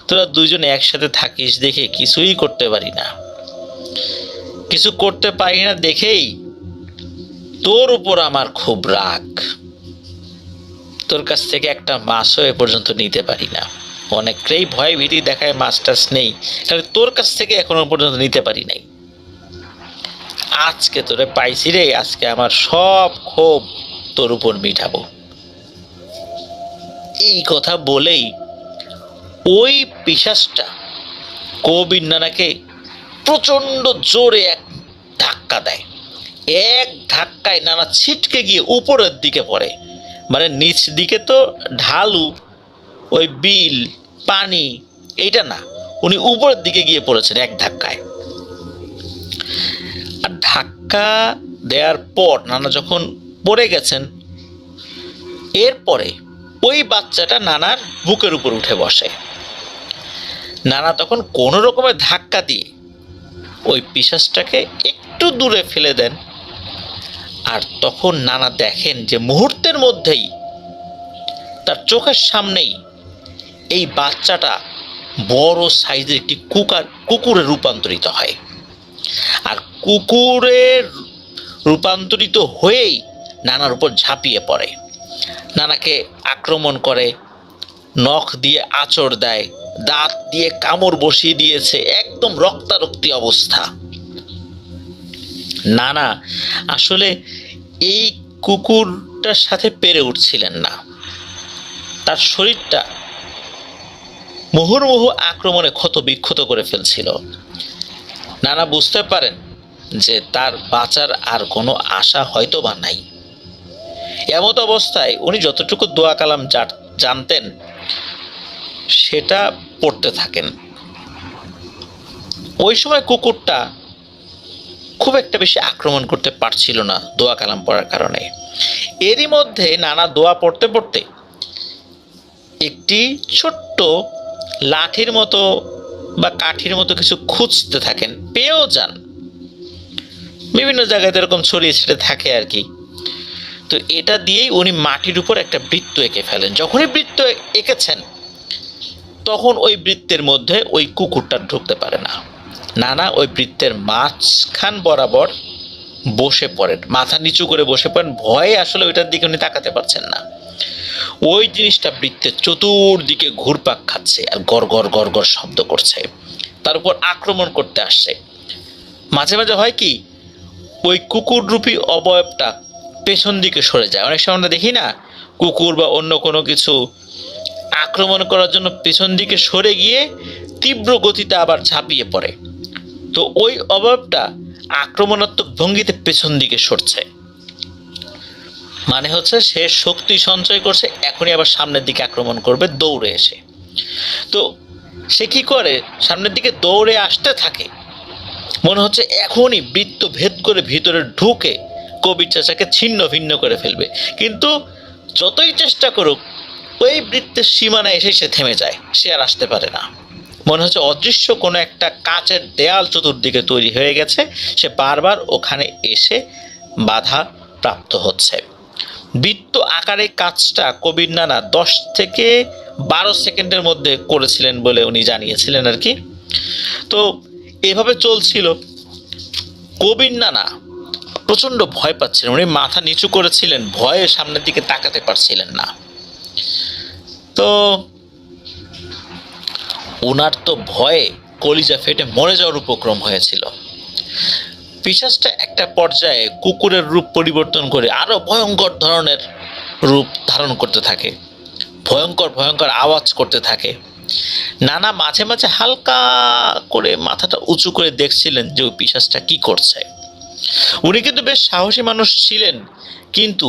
তোরা দুজন একসাথে থাকিস দেখে কিছুই করতে পারি না। কিছু করতে পারি না দেখেই তোর উপর আমার খুব রাগ। তোর কাছ থেকে একটা মাছও এ পর্যন্ত নিতে পারি না। অনেকটাই ভয় ভীতি দেখায় মাছ টাছ নেই, তাহলে তোর কাছ থেকে এখনো পর্যন্ত নিতে পারি নাই। আজকে তোরে পাইছি রে, আজকে আমার সব ক্ষোভ তোর উপর মিটাবো। এই কথা বলেই ওই পিশাচটা কবির নানাকে প্রচন্ড জোরে এক ধাক্কা দেয়। এক ধাক্কায় নানা ছিটকে গিয়ে উপরের দিকে পড়ে। মানে নিচ দিকে তো ঢালু, ওই বিল পানি, এইটা না, উনি উপরের দিকে গিয়ে পড়েছেন এক ধাক্কায়। আর ধাক্কা দেওয়ার পর নানা যখন পড়ে গেছেন, এরপরে ওই বাচ্চাটা নানার বুকের উপর উঠে বসে। নানা তখন কোনো রকমের ধাক্কা দিয়ে ওই পিশাচটাকে একটু দূরে ফেলে দেন। আর তখন নানা দেখেন যে মুহূর্তের মধ্যেই তার চোখের সামনেই এই বাচ্চাটা বড় সাইজের একটি কুকুরে রূপান্তরিত হয়। আর কুকুরের রূপান্তরিত হয়েই নানার উপর ঝাঁপিয়ে পড়ে, নানাকে আক্রমণ করে, নখ দিয়ে আঁচড় দেয়, দাঁত দিয়ে কামড় বসিয়ে দিয়েছে, একদম রক্তারক্তি অবস্থা। নানা আসলে এই কুকুরটার সাথে পেরে উঠছিলেন না। তার শরীরটা মুহুর্মুহু আক্রমণে ক্ষত বিক্ষত করে ফেলছিল। নানা বুঝতে পারেন যে তার বাঁচার আর কোনো আশা হয়তো বা নাই। এমত অবস্থায় উনি যতটুকু দোয়া কালাম জানতেন সেটা পড়তে থাকেন। ওই সময় কুকুরটা খুব একটা বেশি আক্রমণ করতে পারছিল না দোয়া কালাম পড়ার কারণে। এরই মধ্যে নানা দোয়া পড়তে পড়তে একটি ছোট্ট লাঠির মতো বা কাঠির মতো কিছু খুঁজতে থাকেন, পেয়েও যান। বিভিন্ন জায়গায় এরকম ছড়িয়ে ছিটে থাকে আর কি। তো এটা দিয়েই উনি মাটির উপর একটা বৃত্ত এঁকে ফেলেন। যখনই বৃত্ত এঁকেছেন তখন ওই বৃত্তের মধ্যে ওই কুকুরটা ঢুকতে পারে না। নানা ওই বৃত্তের মাঝখান বরাবর বসে পড়েন, মাথা নিচু করে বসে পড়েন। ভয়ে আসলে ওইটার দিকে উনি তাকাতে পারছেন না। ওই জিনিসটা বৃত্তের চতুর্দিকে ঘুরপাক খাচ্ছে আর গড় গড় গড় গড় শব্দ করছে, তার উপর আক্রমণ করতে আসছে। মাঝে মাঝে হয় কি, ওই কুকুররূপী অবয়বটা পেছন দিকে সরে যায়। অনেক সময় আমরা দেখি না, কুকুর বা অন্য কোনো কিছু আক্রমণ করার জন্য পেছন দিকে সরে গিয়ে তীব্র গতিতে আবার ঝাঁপিয়ে পড়ে। তো ওই অবয়বটা আক্রমণাত্মক ভঙ্গিতে পেছন দিকে সরছে, মানে হচ্ছে সে শক্তি সঞ্চয় করছে, এখনই আবার সামনের দিকে আক্রমণ করবে দৌড়ে এসে। তো সে কি করে, সামনের দিকে দৌড়ে আসতে থাকে, মনে হচ্ছে এখনই বৃত্ত ভেদ করে ভিতরে ঢুকে কবির চাচাকে ছিন্ন ভিন্ন করে ফেলবে। কিন্তু যতই চেষ্টা করুক ওই বৃত্তের সীমানা এসে সে থেমে যায়, সে আর আসতে পারে না। মনে হচ্ছে অদৃশ্য কোনো একটা কাচের দেয়াল চতুর্দিকে তৈরি হয়ে গেছে, সে বারবার ওখানে এসে বাধা প্রাপ্ত হচ্ছে। বৃত্ত আকারে কাজটা কবির নানা 10 থেকে 12 সেকেন্ডের মধ্যে করেছিলেন বলে উনি জানিয়েছিলেন আর কি। তো এভাবে চলছিল। কবির নানা প্রচণ্ড ভয় পাচ্ছিলেন, উনি মাথা নিচু করেছিলেন, ভয়ে সামনের দিকে তাকাতে পারছিলেন না। তো ওনার তো ভয়ে কলিজা ফেটে মরে যাওয়ার উপক্রম হয়েছিল। পিশাচটা একটা পর্যায়ে কুকুরের রূপ পরিবর্তন করে আরো ভয়ঙ্কর ধরনের রূপ ধারণ করতে থাকে, ভয়ঙ্কর ভয়ঙ্কর আওয়াজ করতে থাকে। নানা মাঝে মাঝে হালকা করে মাথাটা উঁচু করে দেখছিলেন যে ওই পিশাচটা কি করছে। উনি কিন্তু বেশ সাহসী মানুষ ছিলেন, কিন্তু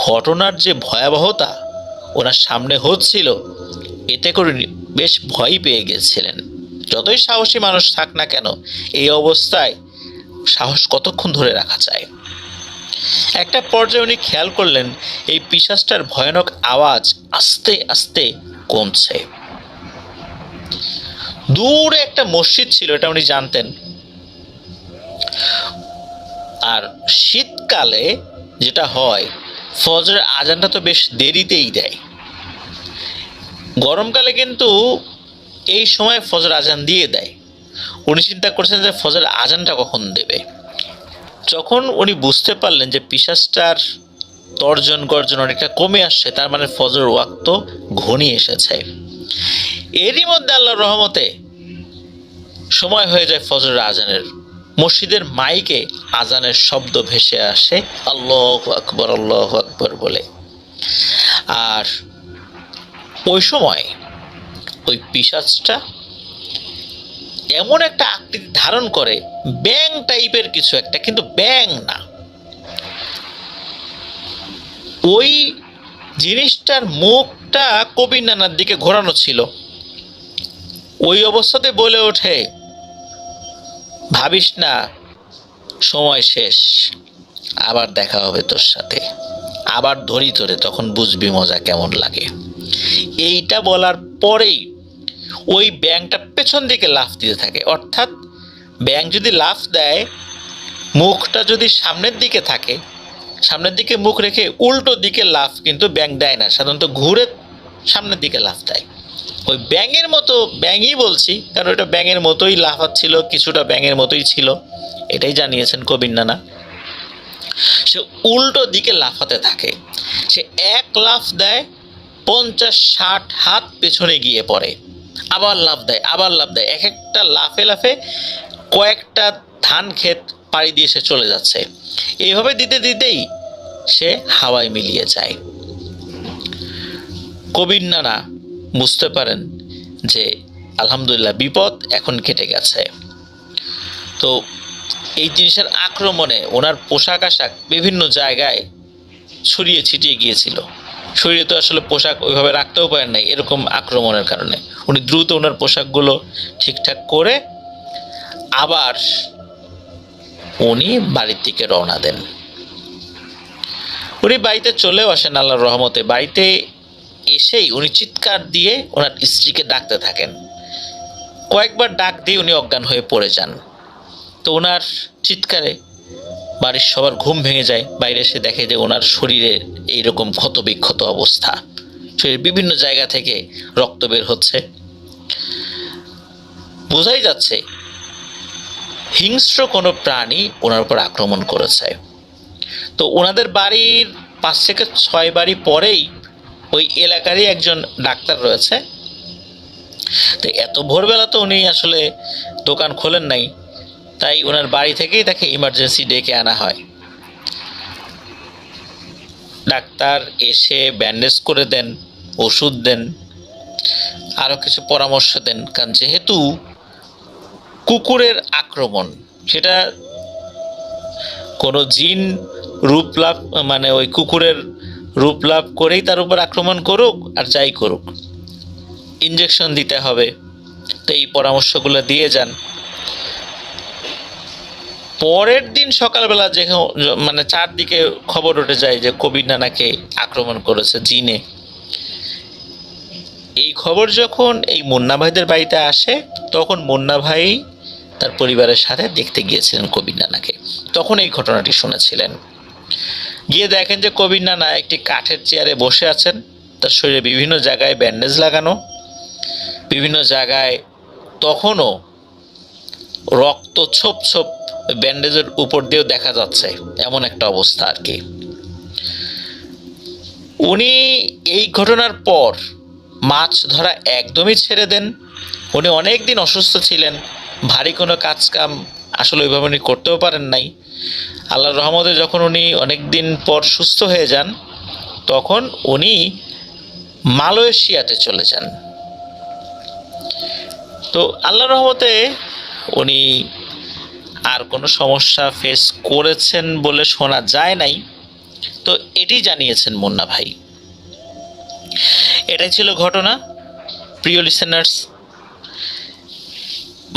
ঘটনার যে ভয়াবহতা ওনার সামনে হচ্ছিল এতে করে বেশ ভয় পেয়ে গেছিলেন। যতই সাহসী মানুষ থাক না কেন, এই অবস্থায় সাহস কতক্ষণ ধরে রাখা যায়। একটা পর্যায়ে উনি খেয়াল করলেন এই পিশাচটার ভয়ানক আওয়াজ আস্তে আস্তে কমছে। দূরে একটা মসজিদ ছিল, এটা উনি জানতেন। আর শীতকালে যেটা হয়, ফজরের আজানটা তো বেশ দেরিতেই দেয়। গরমকালে কিন্তু এই সময় ফজর আজান দিয়ে দেয়। উনি চিন্তা করছেন যে ফজর আজানটা কখন দেবে। যখন উনি বুঝতে পারলেন যে পিশাচটার তর্জন গর্জন অনেকটা কমে আসছে, তার মানে ফজর ওয়াক্ত ঘনিয়ে এসেছে। এরই মধ্যে আল্লাহর রহমতে সময় হয়ে যায় ফজরের আজানের। মসজিদের মাইকে আজানের শব্দ ভেসে আসে আল্লাহু আকবার বলে। আর ওই সময় ওই পিশাচটা এমন একটা আকৃতি ধারণ করে, ব্যাং টাইপের কিছু একটা, কিন্তু ব্যাং না। ওই জিনিসটার মুখটা কবির নানার দিকে ঘোরানো ছিল। ওই অবস্থাতে বলে ওঠে, ভাবিস না, সময় শেষ, আবার দেখা হবে তোর সাথে, আবার ধরি তোরে, তখন বুঝবি মজা কেমন লাগে। এইটা বলার পরেই ওই ব্যাঙটা পেছন দিকে লাফ দিতে থাকে। অর্থাৎ ব্যাঙ যদি লাফ দেয়, মুখটা যদি সামনের দিকে থাকে, সামনের দিকে মুখ রেখে উল্টো দিকে লাফ কিন্তু ব্যাঙ দেয় না, সাধারণত ঘুরে সামনের দিকে লাফ দেয়। ওই ব্যাঙের মতো, ব্যাঙই বলছি কারণ ওটা ব্যাঙের মতোই লাফাচ্ছিল, কিছুটা ব্যাঙের মতোই ছিল, এটাই জানিয়েছেন কবির নানা। সে উল্টো দিকে লাফাতে থাকে। সে এক লাফ দেয়, 50-60 হাত পেছনে গিয়ে পড়ে, আবার লাফ দেয়, আবার লাফ দেয়, এক একটা লাফে লাফে কয়েকটা ধান ক্ষেত পাড়ি দিয়ে সে চলে যাচ্ছে। এইভাবে দিতে দিতেই সে হাওয়ায় মিলিয়ে যায়। কবির নানা বুঝতে পারেন যে আলহামদুলিল্লাহ বিপদ এখন কেটে গেছে। তো এই জিনিসের আক্রমণে ওনার পোশাক আশাক বিভিন্ন জায়গায় ছড়িয়ে ছিটিয়ে গিয়েছিল। শরীরে তো আসলে পোশাক ওইভাবে রাখতেও পারেন নাই এরকম আক্রমণের কারণে। উনি দ্রুত ওনার পোশাকগুলো ঠিকঠাক করে আবার উনি বাড়ির দিকে রওনা দেন। উনি বাড়িতে চলেও আসেন আল্লাহর রহমতে। বাড়িতে এসেই উনি চিৎকার দিয়ে ওনার স্ত্রীকে ডাকতে থাকেন। কয়েকবার ডাক দিয়ে উনি অজ্ঞান হয়ে পড়ে যান। তো ওনার চিৎকারে বাড়ির সবার ঘুম ভেঙে যায়। বাইরে এসে দেখে যে ওনার শরীরে এইরকম ক্ষতবিক্ষত অবস্থা, শরীরের বিভিন্ন জায়গা থেকে রক্ত বের হচ্ছে। বোঝাই যাচ্ছে হিংস্র কোনো প্রাণী ওনার উপর আক্রমণ করেছে। তো ওনাদের বাড়ির 5 থেকে 6 বাড়ি পরেই ওই এলাকারই একজন ডাক্তার রয়েছে। তো এত ভোরবেলা তো উনি আসলে দোকান খোলেন নাই, তাই ওনার বাড়ি থেকেই তাকে ইমার্জেন্সি ডেকে আনা হয়। ডাক্তার এসে ব্যান্ডেজ করে দেন, ওষুধ দেন, আরও কিছু পরামর্শ দেন। কারণ যেহেতু কুকুরের আক্রমণ, সেটা কোনো জিন রূপ লাভ, মানে ওই কুকুরের রূপ লাভ করেই তার উপর আক্রমণ করুক আর যাই করুক, ইঞ্জেকশন দিতে হবে। তো এই পরামর্শগুলো দিয়ে যান। পরের দিন সকালবেলা যে মানে চারদিকে খবর উঠে যায় যে কবির নানাকে আক্রমণ করেছে জিনে। এই খবর যখন এই মুন্না ভাইদের বাড়িতে আসে, তখন মুন্না ভাই তার পরিবারের সাথে দেখতে গিয়েছিলেন কবির নানাকে। তখন এই ঘটনাটি শুনেছিলেন। গিয়ে দেখেন যে কবির নানা একটি কাঠের চেয়ারে বসে আছেন, তার শরীরে বিভিন্ন জায়গায় ব্যান্ডেজ লাগানো, বিভিন্ন জায়গায় তখনও রক্ত ছোপ ছোপ ব্যান্ডেজের উপর দিয়েও দেখা যাচ্ছে, এমন একটা অবস্থা আর কি। উনি এই ঘটনার পর মাছ ধরা একদমই ছেড়ে দেন। উনি অনেক দিন অসুস্থ ছিলেন, ভারী কোনো কাজ কাম আসলে ওইভাবে উনি করতেও পারেন নাই। আল্লাহর রহমতে যখন উনি অনেক দিন পর সুস্থ হয়ে যান, তখন উনি মালয়েশিয়াতে চলে যান। তো আল্লাহর রহমতে উনি আর কোনো সমস্যা ফেস করেছেন বলে শোনা যায় নাই। তো এটি জানিয়েছেন মুন্না ভাই। এটাই ছিল ঘটনা। প্রিয় লিসেনার্স,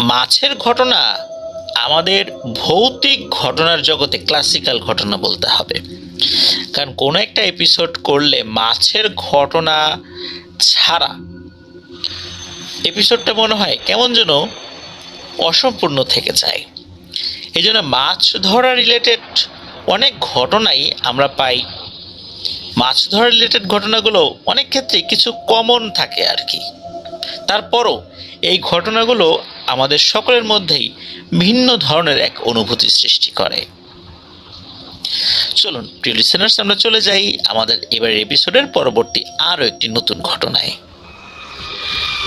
মাছের ঘটনা আমাদের ভৌতিক ঘটনার জগতে ক্লাসিক্যাল ঘটনা বলতে হবে। কারণ কোনো একটা এপিসোড করলে মাছের ঘটনা ছাড়া এপিসোডটা মনে হয় কেমন যেন অসম্পূর্ণ থেকে যায়। এই জন্য মাছ ধরা রিলেটেড অনেক ঘটনাই আমরা পাই। মাছ ধরা রিলেটেড ঘটনাগুলো অনেক ক্ষেত্রে কিছু কমন থাকে আর কি। তারপরও এই ঘটনাগুলো আমাদের সকলের মধ্যেই ভিন্ন ধরনের এক অনুভূতি সৃষ্টি করে। চলুন প্রিয় লিসেনার্স, আমরা চলে যাই আমাদের এবারের এপিসোডের পরবর্তী আরও একটি নতুন ঘটনায়।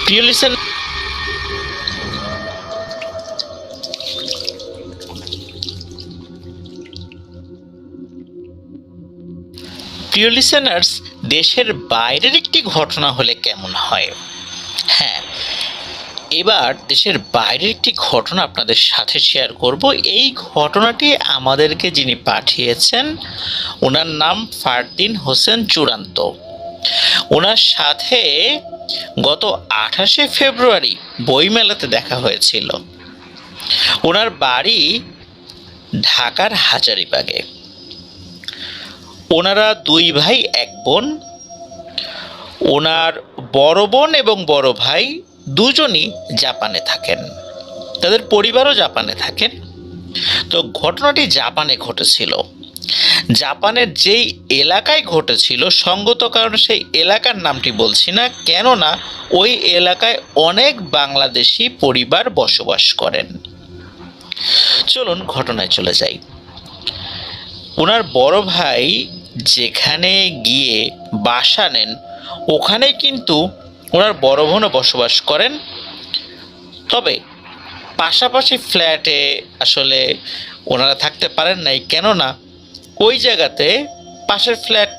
প্রিয় লিসেনার্স, দেশের বাইরের একটি ঘটনা হলে কেমন হয়? হ্যাঁ, এবার দেশের বাইরের একটি ঘটনা আপনাদের সাথে শেয়ার করব। এই ঘটনাটি আমাদেরকে যিনি পাঠিয়েছেন, ওনার নাম ফারদিন হোসেন চূড়ান্ত। ওনার সাথে গত 28শে ফেব্রুয়ারি বইমেলাতে দেখা হয়েছিল। ওনার বাড়ি ঢাকার হাজারীবাগে। ওনারা 2 ভাই 1 বোন। ওনার বড় বোন এবং বড় ভাই দুজনই জাপানে থাকেন, তাদের পরিবারও জাপানে থাকেন। তো ঘটনাটি জাপানে ঘটেছিল। জাপানের যেই এলাকায় ঘটেছিল, সঙ্গত কারণে সেই এলাকার নামটি বলছি না, কেননা ওই এলাকায় অনেক বাংলাদেশি পরিবার বসবাস করেন। চলুন ঘটনায় চলে যাই। ওনার বড় ভাই যেখানে গিয়ে বাসা নেন ওখানে কিন্তু ওনার বড় বোনও বসবাস করেন, তবে পাশাপাশি ফ্ল্যাটে আসলে ওনারা থাকতে পারেন নাই, কেননা ওই জায়গাতে পাশের ফ্ল্যাট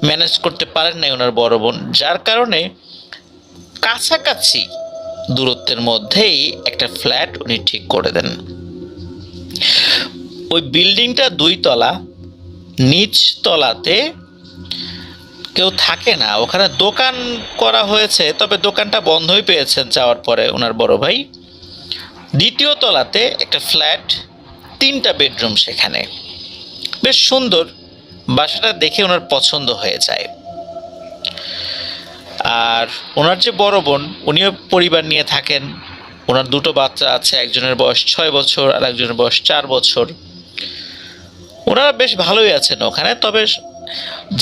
ম্যানেজ করতে পারেন নাই ওনার বড় বোন, যার কারণে কাছাকাছি দূরত্বের মধ্যেই একটা ফ্ল্যাট উনি ঠিক করে দেন। ওই বিল্ডিংটা 2 তলা, নিচ তলাতে কেউ থাকে না, ওখানে দোকান করা হয়েছে, তবে দোকানটা বন্ধই পেয়েছেন যাওয়ার পরে ওনার বড় ভাই। 2য় তলাতে একটা ফ্ল্যাট, 3টা বেডরুম সেখানে। বেশ সুন্দর, বাসাটা দেখে ওনার পছন্দ হয়ে যায়। আর ওনার যে বড় বোন উনিও পরিবার নিয়ে থাকেন। ওনার 2টো বাচ্চা আছে, একজনের বয়স 6 বছর আর একজনের বয়স 4 বছর। ওনারা বেশ ভালোই আছেন ওখানে, তবে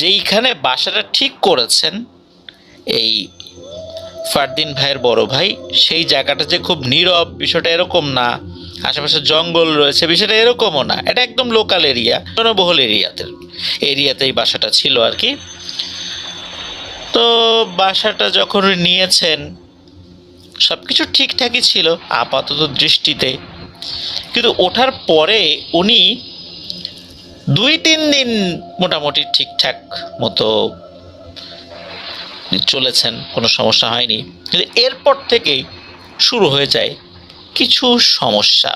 যেইখানে বাসাটা ঠিক করেছেন এই ফারদিন ভাইয়ের বড় ভাই, সেই জায়গাটা যে খুব নীরব বিষয়টা এরকম না, আশেপাশে জঙ্গল রয়েছে বিষয়টা এরকমও না, এটা একদম লোকাল এরিয়া, জনবহুল এরিয়াতেই বাসাটা ছিল আর কি। তো বাসাটা যখন নিয়েছেন সব কিছু ঠিকঠাকই ছিল আপাতত দৃষ্টিতে, কিন্তু ওঠার পরে উনি 2-3 দিন মোটামুটি ঠিকঠাক মতো চলেছেন, কোনো সমস্যা হয়নি। কিন্তু এরপর থেকেই শুরু হয়ে যায় কিছু সমস্যা।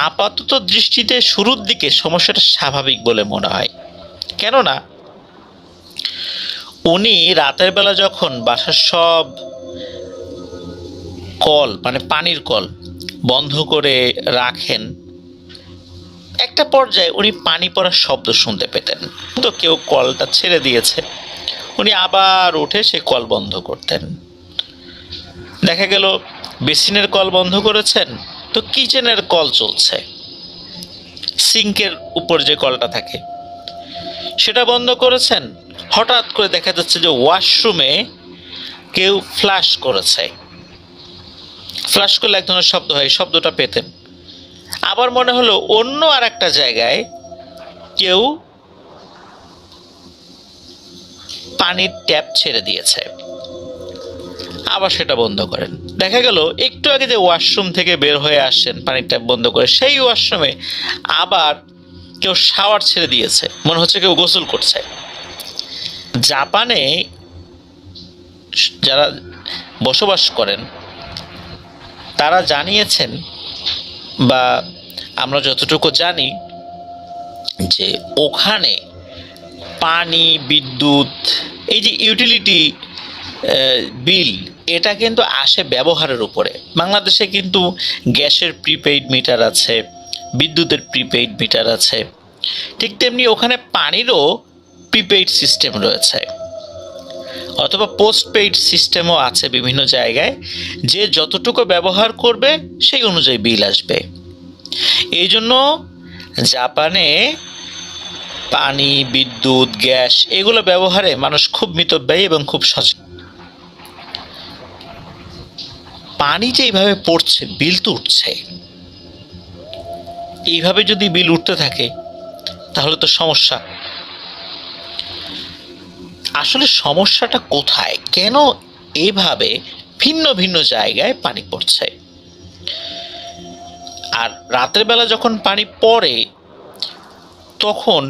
আপাতত দৃষ্টিতে শুরুর দিকে সমস্যাটা স্বাভাবিক বলে মনে হয়, কেননা উনি রাতের বেলা যখন বাসার সব কল মানে পানির কল বন্ধ করে রাখেন, একটা পর্যায়ে উনি পানি পড়ার শব্দ শুনতে পেতেন। তো কেউ কলটা ছেড়ে দিয়েছে, উনি আবার উঠে সে কল বন্ধ করতেন। দেখা গেল বেসিনের কল বন্ধ করেছেন, তো কিচেনের কল চলছে, সিঙ্কের উপর যে কলটা থাকে সেটা বন্ধ করেছেন। হঠাৎ করে দেখা যাচ্ছে যে ওয়াশরুমে কেউ ফ্লাশ করেছে, ফ্লাশ করলে এক ধরনের শব্দ হয়, শব্দটা পেতেন। আবার মনে হলো অন্য আর একটা জায়গায় কেউ পানির ট্যাপ ছেড়ে দিয়েছে, আবার সেটা বন্ধ করেন। দেখা গেল একটু আগে যে ওয়াশরুম থেকে বের হয়ে আসছেন পানির ট্যাপ বন্ধ করে, সেই ওয়াশরুমে আবার কেউ শাওয়ার ছেড়ে দিয়েছে, মনে হচ্ছে কেউ গোসল করছে। জাপানে যারা বসবাস করেন তারা জানিয়েছেন, বা আমরা যতটুকু জানি, যে ওখানে পানি, বিদ্যুৎ, এই যে ইউটিলিটি বিল, এটা কিন্তু আসে ব্যবহারের উপরে। বাংলাদেশে কিন্তু গ্যাসের প্রিপেইড মিটার আছে, বিদ্যুতের প্রিপেইড মিটার আছে, ঠিক তেমনি ওখানে পানিরও প্রিপেইড সিস্টেম রয়েছে, অথবা পোস্টপেইড সিস্টেমও আছে বিভিন্ন জায়গায়। যে যতটুকু ব্যবহার করবে সেই অনুযায়ী বিল আসবে। এই জন্য জাপানে পানি, বিদ্যুৎ, গ্যাস এগুলো ব্যবহারে মানুষ খুব মিতব্যয়ী এবং খুব সচেতন। পানি যে এইভাবে পড়ছে, বিল তো উঠছে। এইভাবে যদি বিল উঠতে থাকে তাহলে তো সমস্যা। আসলে সমস্যাটা কোথায়, কেন এইভাবে ভিন্ন ভিন্ন জায়গায় পানি পড়ছে? আর রাতের বেলা যখন পানি পড়ে তখন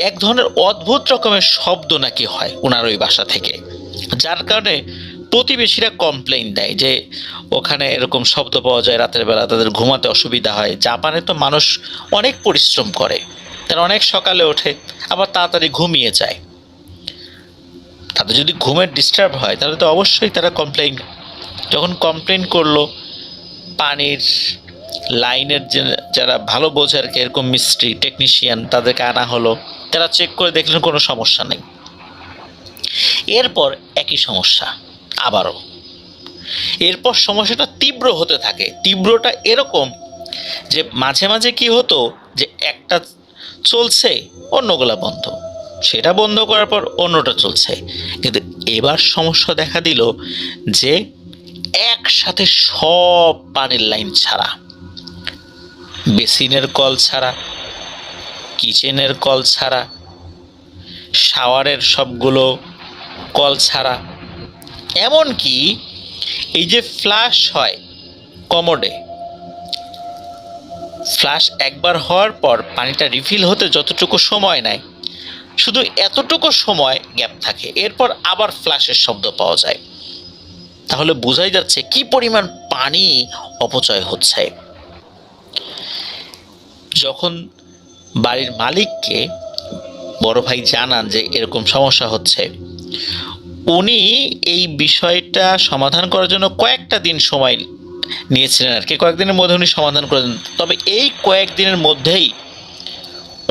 এক ধরনের অদ্ভুত রকমের শব্দ নাকি হয় ওনার ওই বাসা থেকে, যার কারণে প্রতিবেশীরা কমপ্লেইন দেয় যে ওখানে এরকম শব্দ পাওয়া যায় রাতের বেলা, তাদের ঘুমাতে অসুবিধা হয়। জাপানে তো মানুষ অনেক পরিশ্রম করে, তারা অনেক সকালে ওঠে আবার তাড়াতাড়ি ঘুমিয়ে যায়, তাদের যদি ঘুমের ডিস্টার্ব হয় তাহলে তো অবশ্যই তারা যখন কমপ্লেন করলো, পানির লাইনের যারা ভালো বোঝে আর কি, এরকম মিস্ত্রি টেকনিশিয়ান, তাদেরকে আনা হলো। তারা চেক করে দেখলেন কোনো সমস্যা নেই। এরপর একই সমস্যা আবারও। এরপর সমস্যাটা তীব্র হতে থাকে। তীব্রটা এরকম যে মাঝে মাঝে কি হতো যে একটা চলছে, অন্যগুলা বন্ধ, সেটা বন্ধ করার পর অন্যটা চলছে। কিন্তু এবার সমস্যা দেখা দিল যে একসাথে সব পানির লাইন ছাড়া, বেসিনের কল ছাড়া, কিচেনের কল ছাড়া, শাওয়ারের সবগুলো কল ছাড়া, এমনকি এই যে ফ্লাশ হয় কমোডে, ফ্লাশ একবার হওয়ার পর পানিটা রিফিল হতে যতটুকু সময় নেয়, শুধু এতটুকু সময় গ্যাপ থাকে, এরপর আবার ফ্লাশের শব্দ পাওয়া যায়। তাহলে বোঝাই যাচ্ছে কি পরিমাণ পানি অপচয় হচ্ছে। যখন বাড়ির মালিককে বড় ভাই জানান যে এরকম সমস্যা হচ্ছে, উনি এই বিষয়টা সমাধান করার জন্য কয়েকটা দিন সময় নিয়েছিলেন আর কি। কয়েকদিনের মধ্যে উনি সমাধান করেন। তবে এই কয়েকদিনের মধ্যেই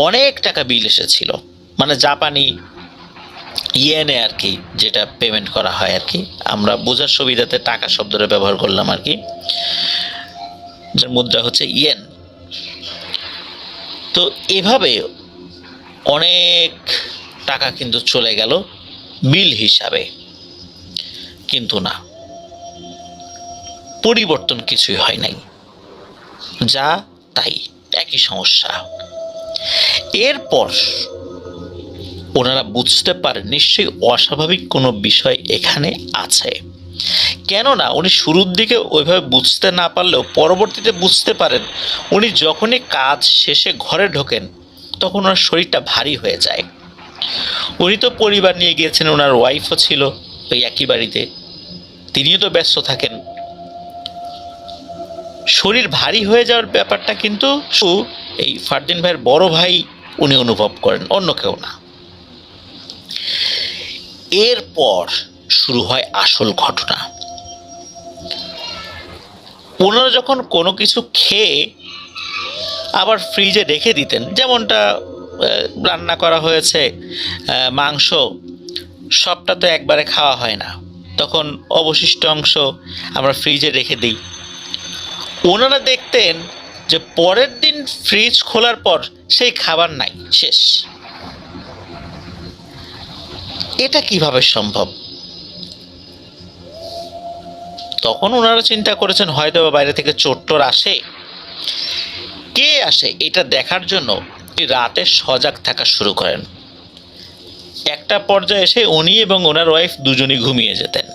অনেক টাকা বিল এসেছিল, মানে জাপানি ইয়েনে আর কি, যেটা পেমেন্ট করা হয় আর কি। আমরা বোঝার সুবিধাতে টাকা শব্দটা ব্যবহার করলাম আর কি, যার মুদ্রা হচ্ছে ইয়েন। তো এভাবে অনেক টাকা কিন্তু চলে গেল বিল হিসাবে। কিন্তু না, পরিবর্তন কিছুই হয় নাই, যা তাই একই সমস্যা। এরপর ওনারা বুঝতে পারেন নিশ্চয়ই অস্বাভাবিক কোনো বিষয় এখানে আছে। কেননা উনি শুরুর দিকে ওইভাবে বুঝতে না পারলেও পরবর্তীতে বুঝতে পারেন। উনি যখনই কাজ শেষে ঘরে ঢোকেন তখন ওনার শরীরটা ভারী হয়ে যায়। উনি তো পরিবার নিয়ে গিয়েছেন, ওনার ওয়াইফও ছিল ওই একই বাড়িতে, তিনিও তো ব্যস্ত থাকেন। শরীর ভারী হয়ে যাওয়ার ব্যাপারটা কিন্তু এই ফারদিন ভাইয়ের বড় ভাই উনি অনুভব করেন, অন্য কেউ না। এরপর শুরু হয় আসল ঘটনা। ওনারা যখন কোনো কিছু খেয়ে আবার ফ্রিজে রেখে দিতেন, যেমনটা রান্না করা হয়েছে মাংস, সবটা তো একবারে খাওয়া হয় না, তখন অবশিষ্ট অংশ আমরা ফ্রিজে রেখে দিই। ওনারা দেখতেন যে পরের দিন ফ্রিজ খোলার পর সেই খাবার নাই, শেষ। এটা কিভাবে সম্ভব? তখন ওনারা চিন্তা করেছেন হয়তো বাইরে থেকে চোর আসে। কে আসে এটা দেখার জন্য রাতে সজাগ থাকা শুরু করেন। একটা পর্যায়ে এসে উনি এবং ওনার ওয়াইফ দুজনই ঘুমিয়ে যেতেন।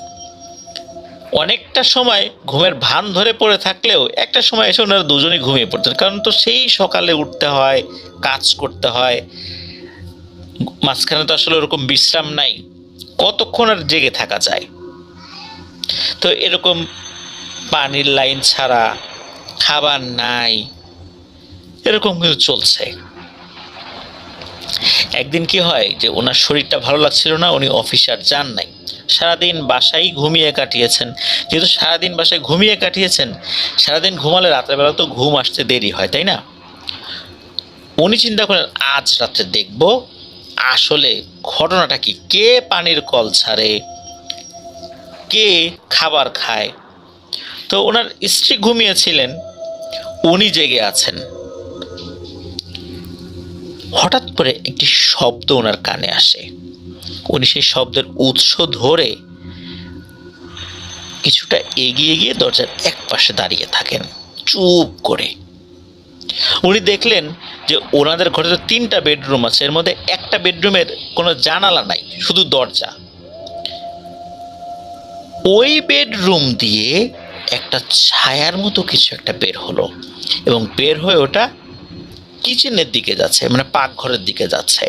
অনেকটা সময় ঘুমের ভান ধরে পড়ে থাকলেও একটা সময় এসে ওনারা দুজনই ঘুমিয়ে পড়তেন, কারণ তো সেই সকালে উঠতে হয়, কাজ করতে হয়, মাঝখানে তো আসলে ওরকম বিশ্রাম নাই, কতক্ষণ আর জেগে থাকা যায়। তো এরকম পানির লাইন ছাড়া, খাবার নাই, এরকম কিছু চলছে। একদিন কি হয় যে ওনার শরীরটা ভালো লাগছিল না, উনি অফিসে আর যান নাই, সারাদিন বাসায় ঘুমিয়ে কাটিয়েছেন। যেহেতু সারাদিন বাসায় ঘুমিয়ে কাটিয়েছেন, সারাদিন ঘুমালে রাত্রেবেলা তো ঘুম আসতে দেরি হয়, তাই না? উনি চিন্তা করেন আজ রাত্রে দেখব আসলে ঘটনাটা কি, কে পানির কল ছাড়ে, কে খাবার খায়। তো ওনার স্ত্রী ঘুমিয়েছিলেন, উনি জেগে আছেন। হঠাৎ করে একটি শব্দ ওনার কানে আসে। উনি সেই শব্দের উৎস ধরে কিছুটা এগিয়ে গিয়ে দরজার এক পাশে দাঁড়িয়ে থাকেন চুপ করে। উনি দেখলেন যে ওনাদের ঘরে তো 3টা বেডরুম আছে, এর মধ্যে একটা বেডরুমের কোনো জানালা নাই, শুধু দরজা। ওই বেডরুম দিয়ে একটা ছায়ার মতো কিছু একটা বের হলো এবং বের হয়ে ওটা কিচেনের দিকে যাচ্ছে, মানে পাকঘরের দিকে যাচ্ছে।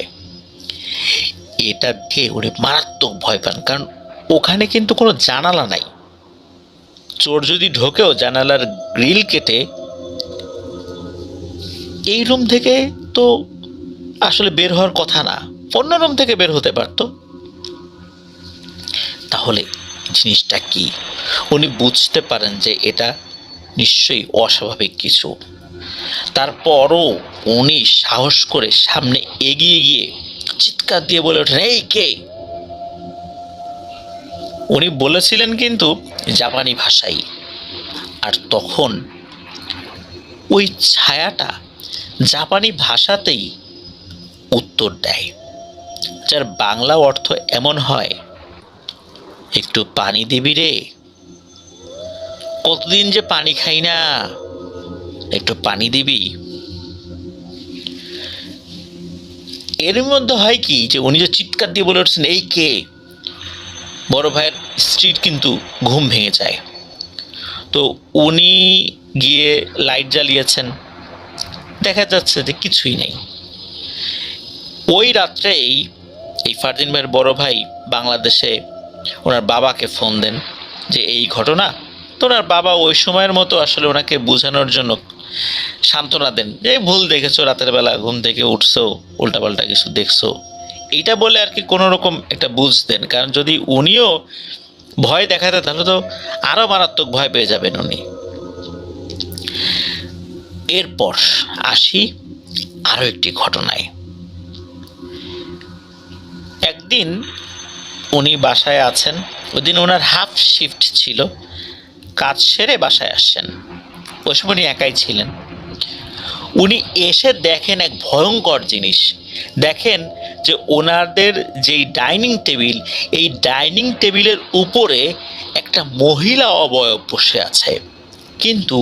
এটা দেখে উনি মারাত্মক ভয় পান, কারণ ওখানে কিন্তু কোনো জানালা নাই। চোর যদি ঢোকেও জানালার গ্রিল কেটে এই রুম থেকে তো আসলে বের হওয়ার কথা না, অন্য রুম থেকে বের হতে পারতো। তাহলে জিনিসটা কি? উনি বুঝতে পারেন যে এটা নিশ্চয়ই অস্বাভাবিক কিছু। তারপরও উনি সাহস করে সামনে এগিয়ে গিয়ে চিৎকার দিয়ে বলে ওঠেন, এই কে? উনি বলেছিলেন কিন্তু জাপানি ভাষায়। আর তখন ওই ছায়াটা জাপানি ভাষাতেই উত্তর দেয়, যার বাংলা অর্থ এমন হয়, একটু পানি দিবি রে, কতদিন যে পানি খাই না, একটু পানি দিবি। এর মধ্যে হয় কি, যে উনি যে চিৎকার দিয়ে বলে উঠছেন এই কে, বড় ভাইয়ের স্ত্রীর কিন্তু ঘুম ভেঙে যায়। তো উনি গিয়ে লাইট জ্বালিয়েছেন, দেখা যাচ্ছে যে কিছুই নেই। ওই রাত্রেই এই ফারদিন ভাইয়ের বড় ভাই বাংলাদেশে ওনার বাবাকে ফোন দেন যে এই ঘটনা। তো ওনার বাবা ওই সময়ের মতো আসলে ওনাকে বোঝানোর জন্য সান্ত্বনা দেন যে ভুল দেখেছো, রাতের বেলা ঘুম থেকে উঠছো, উল্টাপাল্টা কিছু দেখছো, এইটা বলে আর কি কোনো রকম একটা বুঝ দেন। কারণ যদি উনিও ভয় দেখাতে তাহলে তো আরো মারাত্মক ভয় পেয়ে যাবেন উনি। এরপর আসি আরো একটি ঘটনায়। একদিন উনি বাসায় আছেন, ওই দিন ওনার হাফ শিফট ছিল, কাজ সেরে বাসায় আসছেন। ওই সময় উনি একাই ছিলেন। উনি এসে দেখেন এক ভয়ঙ্কর জিনিস। দেখেন যে ওনাদের যেই ডাইনিং টেবিল, এই ডাইনিং টেবিলের উপরে একটা মহিলা অবয়ব বসে আছে, কিন্তু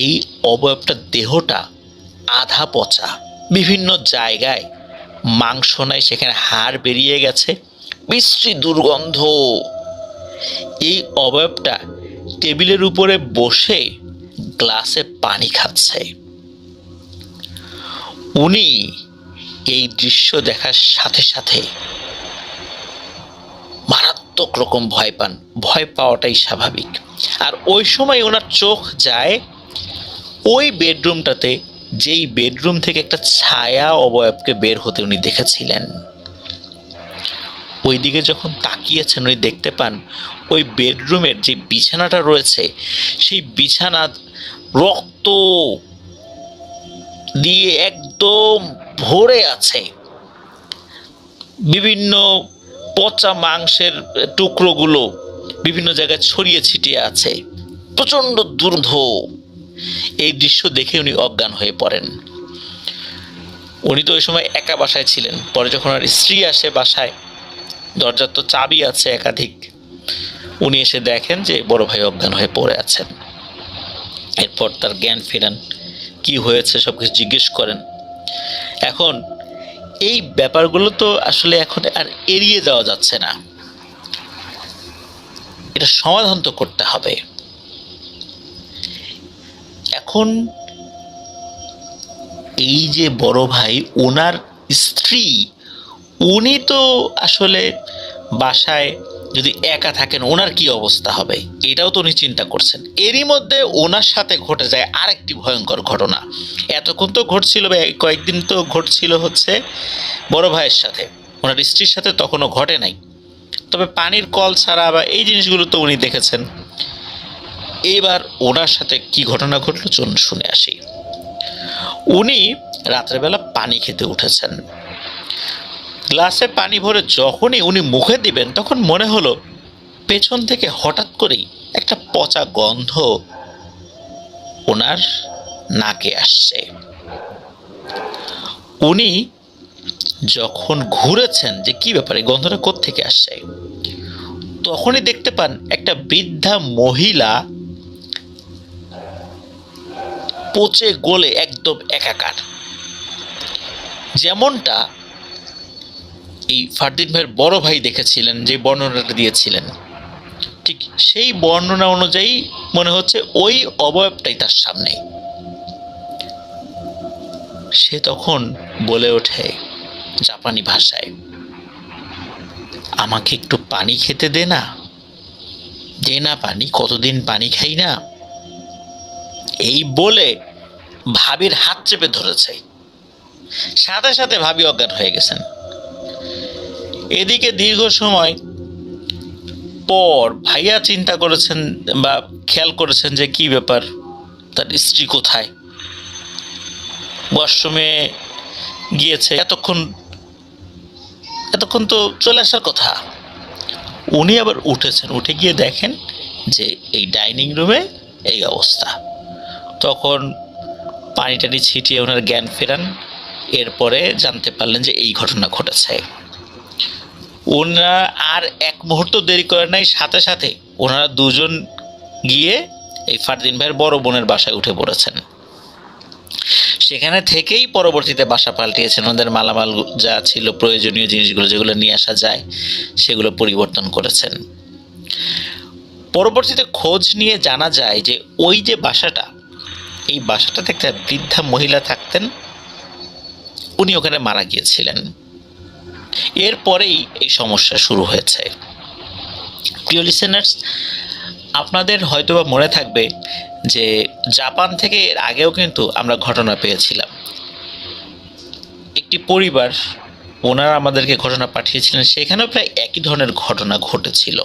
এই অবয়বটা দেহটা আধা পচা, বিভিন্ন জায়গায় মাংস নাই, সেখানে হাড় বেরিয়ে গেছে, বিশ্রী দুর্গন্ধ। এই অবয়বটা টেবিলের উপরে বসে গ্লাসে পানি খাচ্ছে। উনি এই দৃশ্য দেখার সাথে সাথে মারাত্মক রকম ভয় পান। ভয় পাওয়াটাই স্বাভাবিক। আর ওই সময় ওনার চোখ যায় ওই বেডরুমটাতে, যেই বেডরুম থেকে একটা ছায়া অবয়বকে বের হতে উনি দেখেছিলেন। ওই দিকে যখন তাকিয়েছেন, উনি দেখতে পান ওই বেডরুমের যে বিছানাটা রয়েছে, সেই বিছানা রক্ত দিয়ে একদম ভরে আছে। বিভিন্ন পচা মাংসের টুকরোগুলো বিভিন্ন জায়গায় ছড়িয়ে ছিটিয়ে আছে, প্রচণ্ড দুর্গন্ধ। এই দৃশ্য দেখে উনি অজ্ঞান হয়ে পড়েন। উনি তো ওই সময় একা বাসায় ছিলেন। পরে যখন ওনার স্ত্রী আসে বাসায়, দরজার তো চাবি আছে একাধিক, উনি এসে দেখেন যে বড় ভাই অজ্ঞান হয়ে পড়ে আছেন। এরপর তার জ্ঞান ফেরান, কি হয়েছে সবকিছু জিজ্ঞেস করেন। এখন এই ব্যাপারগুলো তো আসলে এখন আর এড়িয়ে যাওয়া যাচ্ছে না, এটা সমাধান তো করতে হবে। এখন এই যে বড় ভাই, ওনার স্ত্রী, উনি তো আসলে বাসায় যদি একা থাকেন ওনার কি অবস্থা হবে, এটাও তো উনি চিন্তা করছেন। এরই মধ্যে ওনার সাথে ঘটে যায় আরেকটি ভয়ঙ্কর ঘটনা। এতক্ষণ তো ঘটছিল, কয়েকদিন তো ঘটছিল হচ্ছে বড় ভাইয়ের সাথে, ওনার স্ত্রীর সাথে তখনও ঘটে নাই। তবে পানির কল ছাড়া বা এই জিনিসগুলো তো উনি দেখেছেন। এবার ওনার সাথে কি ঘটনা ঘটলো চলুন শুনে আসি। উনি রাত্রেবেলা পানি খেতে উঠেছেন। গ্লাসে পানি ভরে যখনই উনি মুখে দিবেন, তখন মনে হলো পেছন থেকে হঠাৎ করেই একটা পচা গন্ধ ওনার নাকে আসছে। উনি যখন ঘুরেছেন যে কি ব্যাপারে, গন্ধটা কোত্থেকে আসছে, তখনই দেখতে পান একটা বৃদ্ধা মহিলা পচে গলে একদম একাকার। যেমনটা এই ফারদিন ভাইয়ের বড় ভাই দেখেছিলেন, যে বর্ণনাটা দিয়েছিলেন, ঠিক সেই বর্ণনা অনুযায়ী মনে হচ্ছে ওই অবয়বটাই তার সামনে। সে তখন বলে ওঠে জাপানি ভাষায়, আমাকে একটু পানি খেতে দে না, দে না পানি, কতদিন পানি খাই না। এই বলে ভাবির হাত চেপে ধরেছে, সাথে সাথে ভাবি অজ্ঞান হয়ে গেছেন। এদিকে দীর্ঘ সময় পর ভাইয়া চিন্তা করেছেন বা খেয়াল করেছেন যে কি ব্যাপার, তার স্ত্রী কোথায়, ওয়াশরুমে গিয়েছে, এতক্ষণ এতক্ষণ তো চলে আসার কথা। উনি আবার উঠেছেন, উঠে গিয়ে দেখেন যে এই ডাইনিং রুমে এই অবস্থা। তখন পানি টানি ছিটিয়ে ওনার জ্ঞান ফেরান। এরপরে জানতে পারলেন যে এই ঘটনা ঘটেছে। ওনারা আর এক মুহূর্ত দেরি করে নাই, সাথে সাথে ওনারা দুজন গিয়ে এই ফারদিন ভাইয়ের বড় বোনের বাসায় উঠে পড়েছেন। সেখানে থেকেই পরবর্তীতে বাসা পাল্টিয়েছেন, ওদের মালামাল যা ছিল প্রয়োজনীয় জিনিসগুলো যেগুলো নিয়ে আসা যায় সেগুলো পরিবর্তন করেছেন। পরবর্তীতে খোঁজ নিয়ে জানা যায় যে ওই যে বাসাটা, এই বাসাটাতে একটা বৃদ্ধা মহিলা থাকতেন, উনি ওখানে মারা গিয়েছিলেন। এরপরেই এই সমস্যা শুরু হয়েছে। প্রিয় লিসেনার্স, আপনাদের হয়তোবা মনে থাকবে যে জাপান থেকে এর আগেও কিন্তু আমরা ঘটনা পেয়েছিলাম। একটি পরিবার, ওনারা আমাদেরকে ঘটনা পাঠিয়েছিলেন, সেখানেও প্রায় একই ধরনের ঘটনা ঘটেছিল।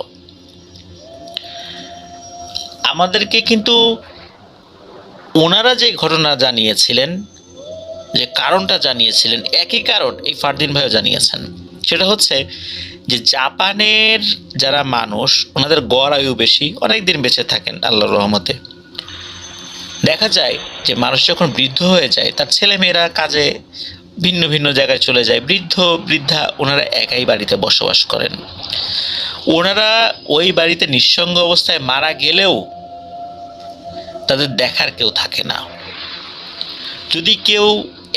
আমাদেরকে কিন্তু ওনারা যে ঘটনা জানিয়েছিলেন, যে কারণটা জানিয়েছিলেন, একই কারণ এই ফারদিন ভাইও জানিয়েছেন। সেটা হচ্ছে যে জাপানের যারা মানুষ, ওনাদের গড় আয়ু বেশি, অনেক দিন বেঁচে থাকেন আল্লাহর রহমতে। দেখা যায় যে মানুষ যখন বৃদ্ধ হয়ে যায়, তার ছেলে মেয়েরা কাজে ভিন্ন ভিন্ন জায়গায় চলে যায়, বৃদ্ধ বৃদ্ধা ওনারা একাই বাড়িতে বসবাস করেন। ওনারা ওই বাড়িতে নিঃসঙ্গ অবস্থায় মারা গেলেও তাদের দেখার কেউ থাকে না। যদি কেউ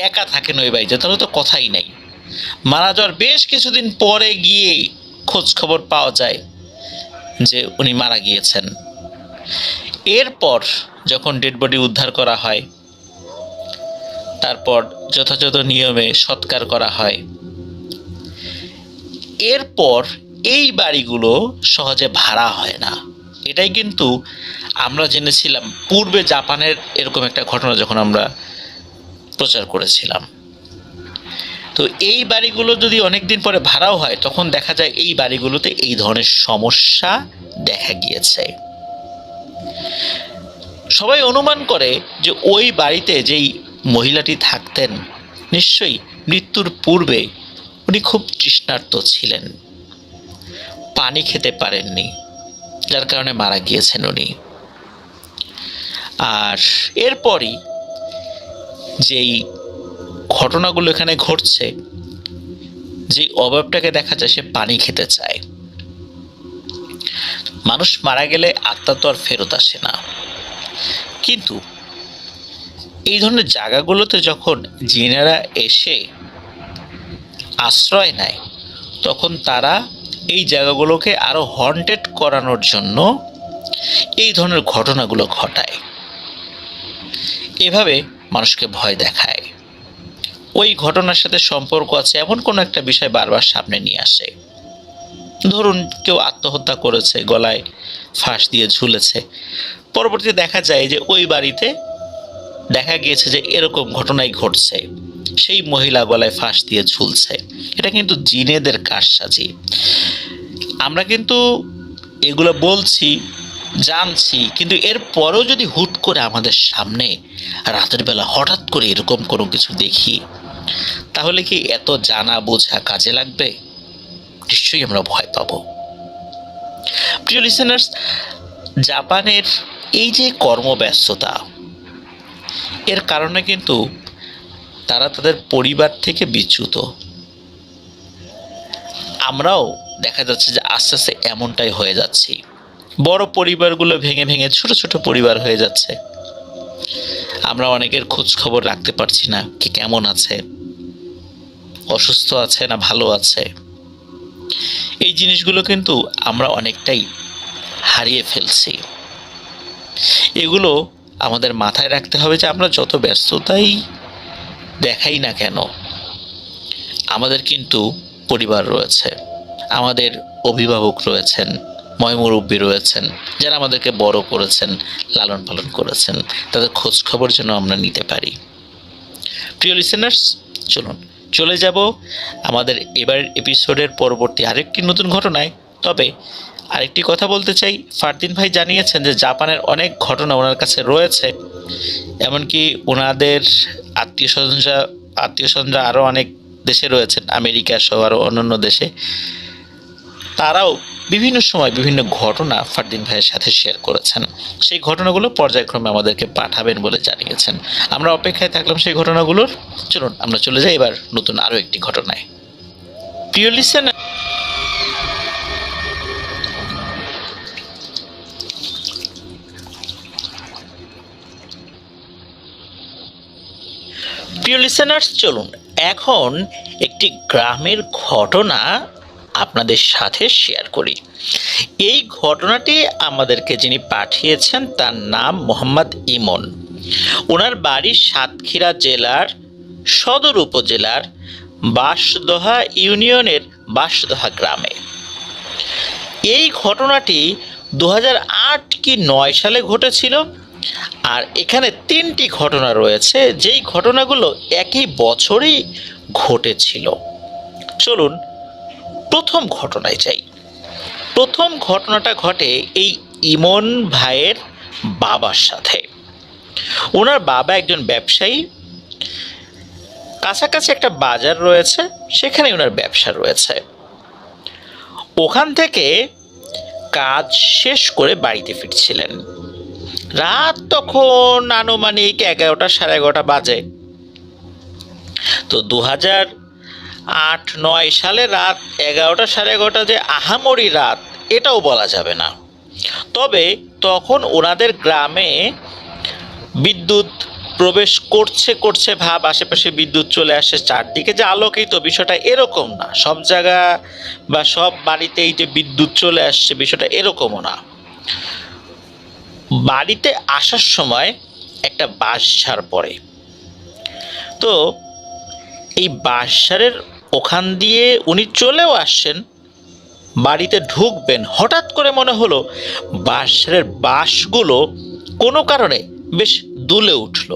একা থাকেন ওই বাড়িতে, তাহলে তো কথাই নাই। মারা যাওয়ার বেশ কিছুদিন পরে গিয়ে খোঁজ খবর পাওয়া যায় যে উনি মারা গিয়েছেন। এরপর যখন ডেড বডি উদ্ধার করা হয়, তারপর যথাযথ নিয়মে সৎকার করা হয়, এরপর এই বাড়িগুলো সহজে ভাড়া হয় না। এটাই কিন্তু আমরা জেনেছিলাম পূর্বে জাপানের এরকম একটা ঘটনা যখন আমরা প্রচার করেছিলাম। তো এই বাড়িগুলো যদি অনেক দিন পরে ভাড়াও হয়, তখন দেখা যায় এই বাড়িগুলোতে এই ধরনের সমস্যা দেখা গিয়েছে। সবাই অনুমান করে যে ওই বাড়িতে যেই মহিলাটি থাকতেন, নিশ্চয়ই মৃত্যুর পূর্বে উনি খুব তৃষ্ণার্ত ছিলেন, পানি খেতে পারেননি, যার কারণে মারা গিয়েছেন উনি। আর এরপরই যেই ঘটনাগুলো এখানে ঘটছে, যে অভাবটাকে দেখা যায়, সে পানি খেতে চায়। মানুষ মারা গেলে আত্মা তো আর ফেরত আসে না, কিন্তু এই ধরনের জায়গাগুলোতে যখন জিনেরা এসে আশ্রয় নেয়, তখন তারা এই জায়গাগুলোকে আরো হন্টেড করানোর জন্য এই ধরনের ঘটনাগুলো ঘটায়, এভাবে মানুষকে ভয় দেখায়। ওই ঘটনার সাথে সম্পর্ক আছে এমন কোনো একটা বিষয় বারবার সামনে নিয়ে আসে। ধরুন কেউ আত্মহত্যা করেছে, গলায় ফাঁস দিয়ে ঝুলেছে, পরবর্তীতে দেখা যায় যে ওই বাড়িতে দেখা গিয়েছে যে এরকম ঘটনাই ঘটছে, সেই মহিলা গলায় ফাঁস দিয়ে ঝুলছে। এটা কিন্তু জিনেদের কারসাজি। আমরা কিন্তু এগুলো বলছি, জানছি, কিন্তু এর পরেও যদি হুট করে আমাদের সামনে রাতের বেলা হঠাৎ করে এরকম কোনো কিছু দেখি, তাহলে কি এত জানা বোঝা কাজে লাগবে? নিশ্চয়ই আমরা ভয় পাবো। প্রিয় লিসেনার্স, জাপানের এই যে কর্মব্যস্ততা, এর কারণে কিন্তু তারা তাদের পরিবার থেকে বিচ্যুত। আমরাও দেখা যাচ্ছে যে আস্তে আস্তে এমনটাই হয়ে যাচ্ছি। বড় পরিবারগুলো ভেঙে ভেঙে ছোট ছোট পরিবার হয়ে যাচ্ছে। আমরা অনেকের খোঁজ খবর রাখতে পারছি না, কে কেমন আছে, অসুস্থ আছে না ভালো আছে। এই জিনিসগুলো কিন্তু আমরা অনেকটাই হারিয়ে ফেলছি। এগুলো আমাদের মাথায় রাখতে হবে যে আমরা যত ব্যস্ততাই দেখাই না কেন, আমাদের কিন্তু পরিবার রয়েছে, আমাদের অভিভাবক রয়েছেন, ময়মুরব্বী রয়েছেন, যারা আমাদেরকে বড় করেছেন, লালন পালন করেছেন, তাদের খোঁজ খবর যেন আমরা নিতে পারি। প্রিয় লিসেনার্স, চলুন চলে যাব আমাদের এবার এপিসোডের পরবর্তী আরেকটি নতুন ঘটনায়। তবে আরেকটি কথা বলতে চাই, ফারদিন ভাই জানিয়েছেন যে জাপানের অনেক ঘটনা ওনার কাছে রয়েছে, এমনকি ওনাদের আত্মীয় স্বজনরা আরও অনেক দেশে রয়েছেন, আমেরিকা সহ আরও অন্যান্য দেশে। তারাও বিভিন্ন সময় বিভিন্ন ঘটনা ফারদিন ভাইয়ের সাথে শেয়ার করেছেন। সেই ঘটনাগুলো পর্যায়ক্রমে আমাদেরকে পাঠাবেন বলে জানিয়েছেন। আমরা অপেক্ষায় থাকলাম সেই ঘটনাগুলোর। চলুন আমরা চলে যাই এবার নতুন আরও একটি ঘটনায়। প্রিয় লিসেনার, চলুন এখন একটি গ্রামের ঘটনা আপনাদের সাথে শেয়ার করি। এই ঘটনাটি আমাদেরকে যিনি পাঠিয়েছেন তার নাম মোহাম্মদ ইমন। ওনার বাড়ি সাতক্ষীরা জেলার সদর উপজেলার বাঁশদোহা ইউনিয়নের বাঁশদোহা গ্রামে। এই ঘটনাটি 2008 কি 9 সালে ঘটেছিল। আর এখানে 3টি ঘটনা রয়েছে, যেই ঘটনাগুলো একই বছরেই ঘটেছিল। চলুন প্রথম ঘটনায় যাই। প্রথম ঘটনাটা ঘটে এই ইমন ভাইয়ের বাবার সাথে। ওনার বাবা একজন ব্যবসায়ী, কাছাকাছি একটা বাজার রয়েছে, সেখানে ওনার ব্যবসা রয়েছে। ওখান থেকে কাজ শেষ করে বাড়িতে ফিরছিলেন। রাত তখন আনুমানিক 11টা 11:30 বাজে। তো 2008-9 সালে রাত 11টা 11:30 যে আহামরি রাত এটাও বলা যাবে না। তবে তখন ওনাদের গ্রামে বিদ্যুৎ প্রবেশ করছে ভাব, আশেপাশে বিদ্যুৎ চলে আসে, চারদিকে যে আলোকিত বিষয়টা এরকম না, সব জায়গা বা সব বাড়িতেই যে বিদ্যুৎ চলে আসছে বিষয়টা এরকমও না। বাড়িতে আসার সময় একটা বাঁশঝাড় পড়ে। তো এই বাঁশঝাড়ের ওখান দিয়ে উনি চলেও আসছেন, বাড়িতে ঢুকবেন, হঠাৎ করে মনে হলো বাঁশঝাড়ের বাঁশগুলো কোনো কারণে বেশ দুলে উঠল।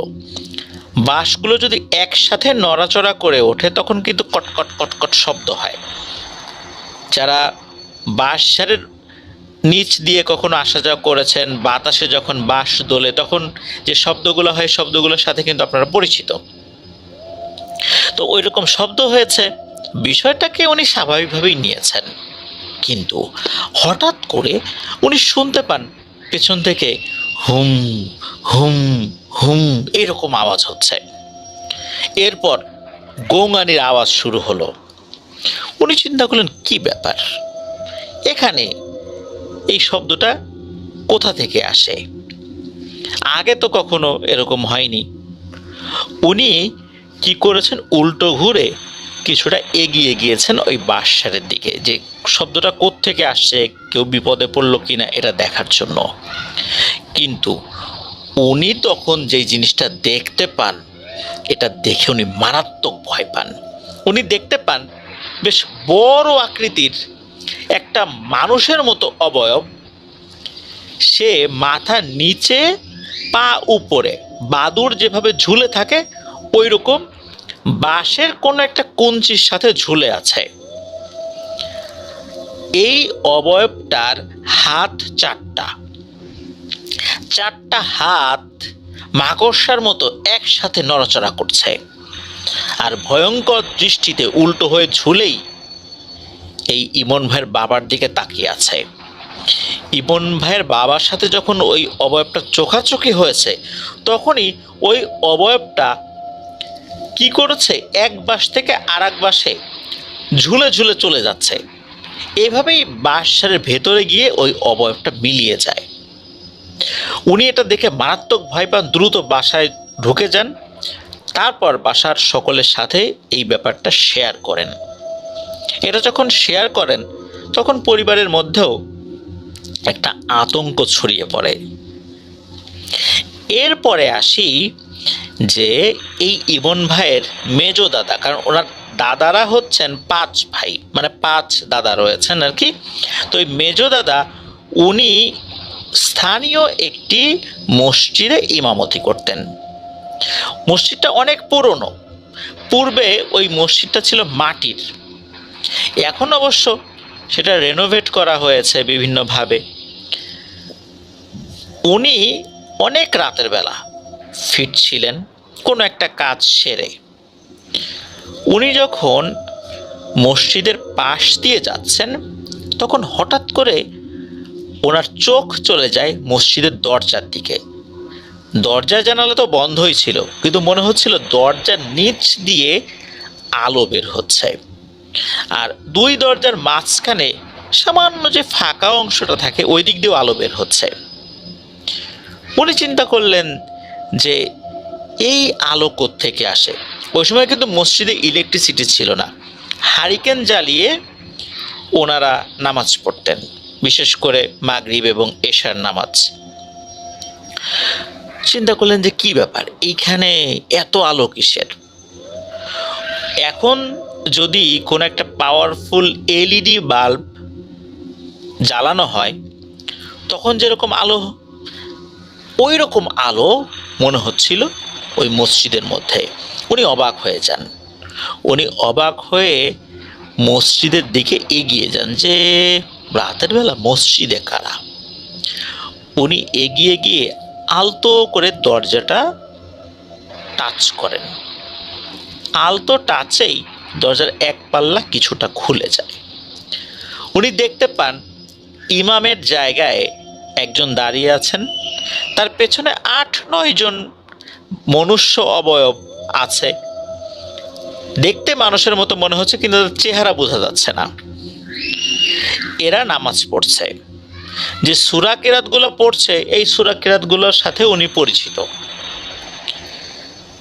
বাঁশগুলো যদি একসাথে নড়াচড়া করে ওঠে তখন কিন্তু কটকট কটকট শব্দ হয়। যারা বাঁশঝাড়ের নিচ দিয়ে কখনো আসা যাওয়া করেছেন, বাতাসে যখন বাঁশ দোলে তখন যে শব্দগুলো হয় শব্দগুলোর সাথে কিন্তু আপনারা পরিচিত। তো ওই রকম শব্দ হয়েছে, বিষয়টাকে উনি স্বাভাবিকভাবেই নিয়েছেন। কিন্তু হঠাৎ করে উনি শুনতে পান পেছন থেকে হুম হুম হুম এরকম আওয়াজ হচ্ছে। এরপর গোঙানির আওয়াজ শুরু হলো। উনি চিন্তা করলেন কি ব্যাপার, এখানে এই শব্দটা কোথা থেকে আসে, আগে তো কখনো এরকম হয়নি। উনি কি করেছেন, উল্টো ঘুরে কিছুটা এগিয়ে গিয়েছেন ওই বাঁশঝাড়ের দিকে, যে শব্দটা কোত্থেকে আসছে, কেউ বিপদে পড়লো কিনা এটা দেখার জন্য। কিন্তু উনি তখন যেই জিনিসটা দেখতে পান, এটা দেখে উনি মারাত্মক ভয় পান। উনি দেখতে পান বেশ বড় আকৃতির একটা মানুষের মতো অবয়ব, সে মাথা নিচে পা উপরে বাদুড় যেভাবে ঝুলে থাকে ওই রকম বাঁশের কোনো একটা কঞ্চির সাথে ঝুলে আছে। এই অবয়বটার হাত চারটা হাত মাকড়সার মতো একসাথে নড়াচড়া করছে, আর ভয়ঙ্কর দৃষ্টিতে উল্টো হয়ে ঝুলেই এই ইমন ভাইয়ের বাবার দিকে তাকিয়ে আছে। ইমন ভাইয়ের বাবার সাথে যখন ওই অবয়বটা চোখাচোখি হয়েছে তখনই ওই অবয়বটা কি করেছে, এক বাঁশ থেকে আর এক বাঁশে ঝুলে ঝুলে চলে যাচ্ছে। এভাবেই বাঁশঝাড়ের ভেতরে গিয়ে ওই অবয়বটা মিলিয়ে যায়। উনি এটা দেখে মারাত্মক ভয় পান, দ্রুত বাসায় ঢুকে যান। তারপর বাসার সকলের সাথে এই ব্যাপারটা শেয়ার করেন। এটা যখন শেয়ার করেন তখন পরিবারের মধ্যেও একটা আতঙ্ক ছড়িয়ে পড়ে। এরপরে আসি যে এই ইমন ভাইয়ের মেজ দাদা, কারণ ওনার দাদারা হচ্ছেন 5 ভাই, মানে 5 দাদা রয়েছেন আর কি। তো এই মেজ দাদা উনি স্থানীয় একটি মসজিদে ইমামতি করতেন। মসজিদটা অনেক পুরনো, পূর্বে ওই মসজিদটা ছিল মাটির, এখন অবশ্য সেটা রেনোভেট করা হয়েছে বিভিন্নভাবে। উনি অনেক রাতের বেলা ফিরছিলেন কোনো একটা কাজ সেরে। উনি যখন মসজিদের পাশ দিয়ে যাচ্ছেন তখন হঠাৎ করে ওনার চোখ চলে যায় মসজিদের দরজার দিকে। দরজা জানালা তো বন্ধই ছিল, কিন্তু মনে হচ্ছিল দরজার নিচ দিয়ে আলো বের হচ্ছে, আর দুই দরজার মাঝখানে সামান্য যে ফাঁকা অংশটা থাকে ওই দিক দিয়েও আলো বের হচ্ছে। উনি চিন্তা করলেন যে এই আলো কোত্থেকে আসে। ওই সময় কিন্তু মসজিদে ইলেকট্রিসিটি ছিল না, হারিকেন জ্বালিয়ে ওনারা নামাজ পড়তেন, বিশেষ করে মাগরিব এবং এশার নামাজ। চিন্তা করলেন যে কি ব্যাপার, এইখানে এত আলো কিসের। এখন যদি কোনো একটা পাওয়ারফুল এলইডি বাল্ব জ্বালানো হয় তখন যেরকম আলো, ওই রকম আলো মনে হচ্ছিল ওই মসজিদের মধ্যে। উনি অবাক হয়ে যান। উনি অবাক হয়ে মসজিদের দিকে এগিয়ে যান যে রাতের বেলা মসজিদে কারা। উনি এগিয়ে গিয়ে আলতো করে দরজাটা টাচ করেন। আলতো টাচেই দরজার এক পাল্লা কিছুটা খুলে যায়। উনি দেখতে পান ইমামের জায়গায় একজন দাঁড়িয়ে আছেন, তার পেছনে ৮-৯ জন মনুষ্য অবয়ব আছে। দেখতে মানুষের মতো মনে হচ্ছে, কিন্তু চেহারা বোঝা যাচ্ছে না। এরা নামাজ পড়ছে। যে সূরা কিরাতগুলো পড়ছে এই সূরা কিরাতগুলোর সাথে উনি পরিচিত।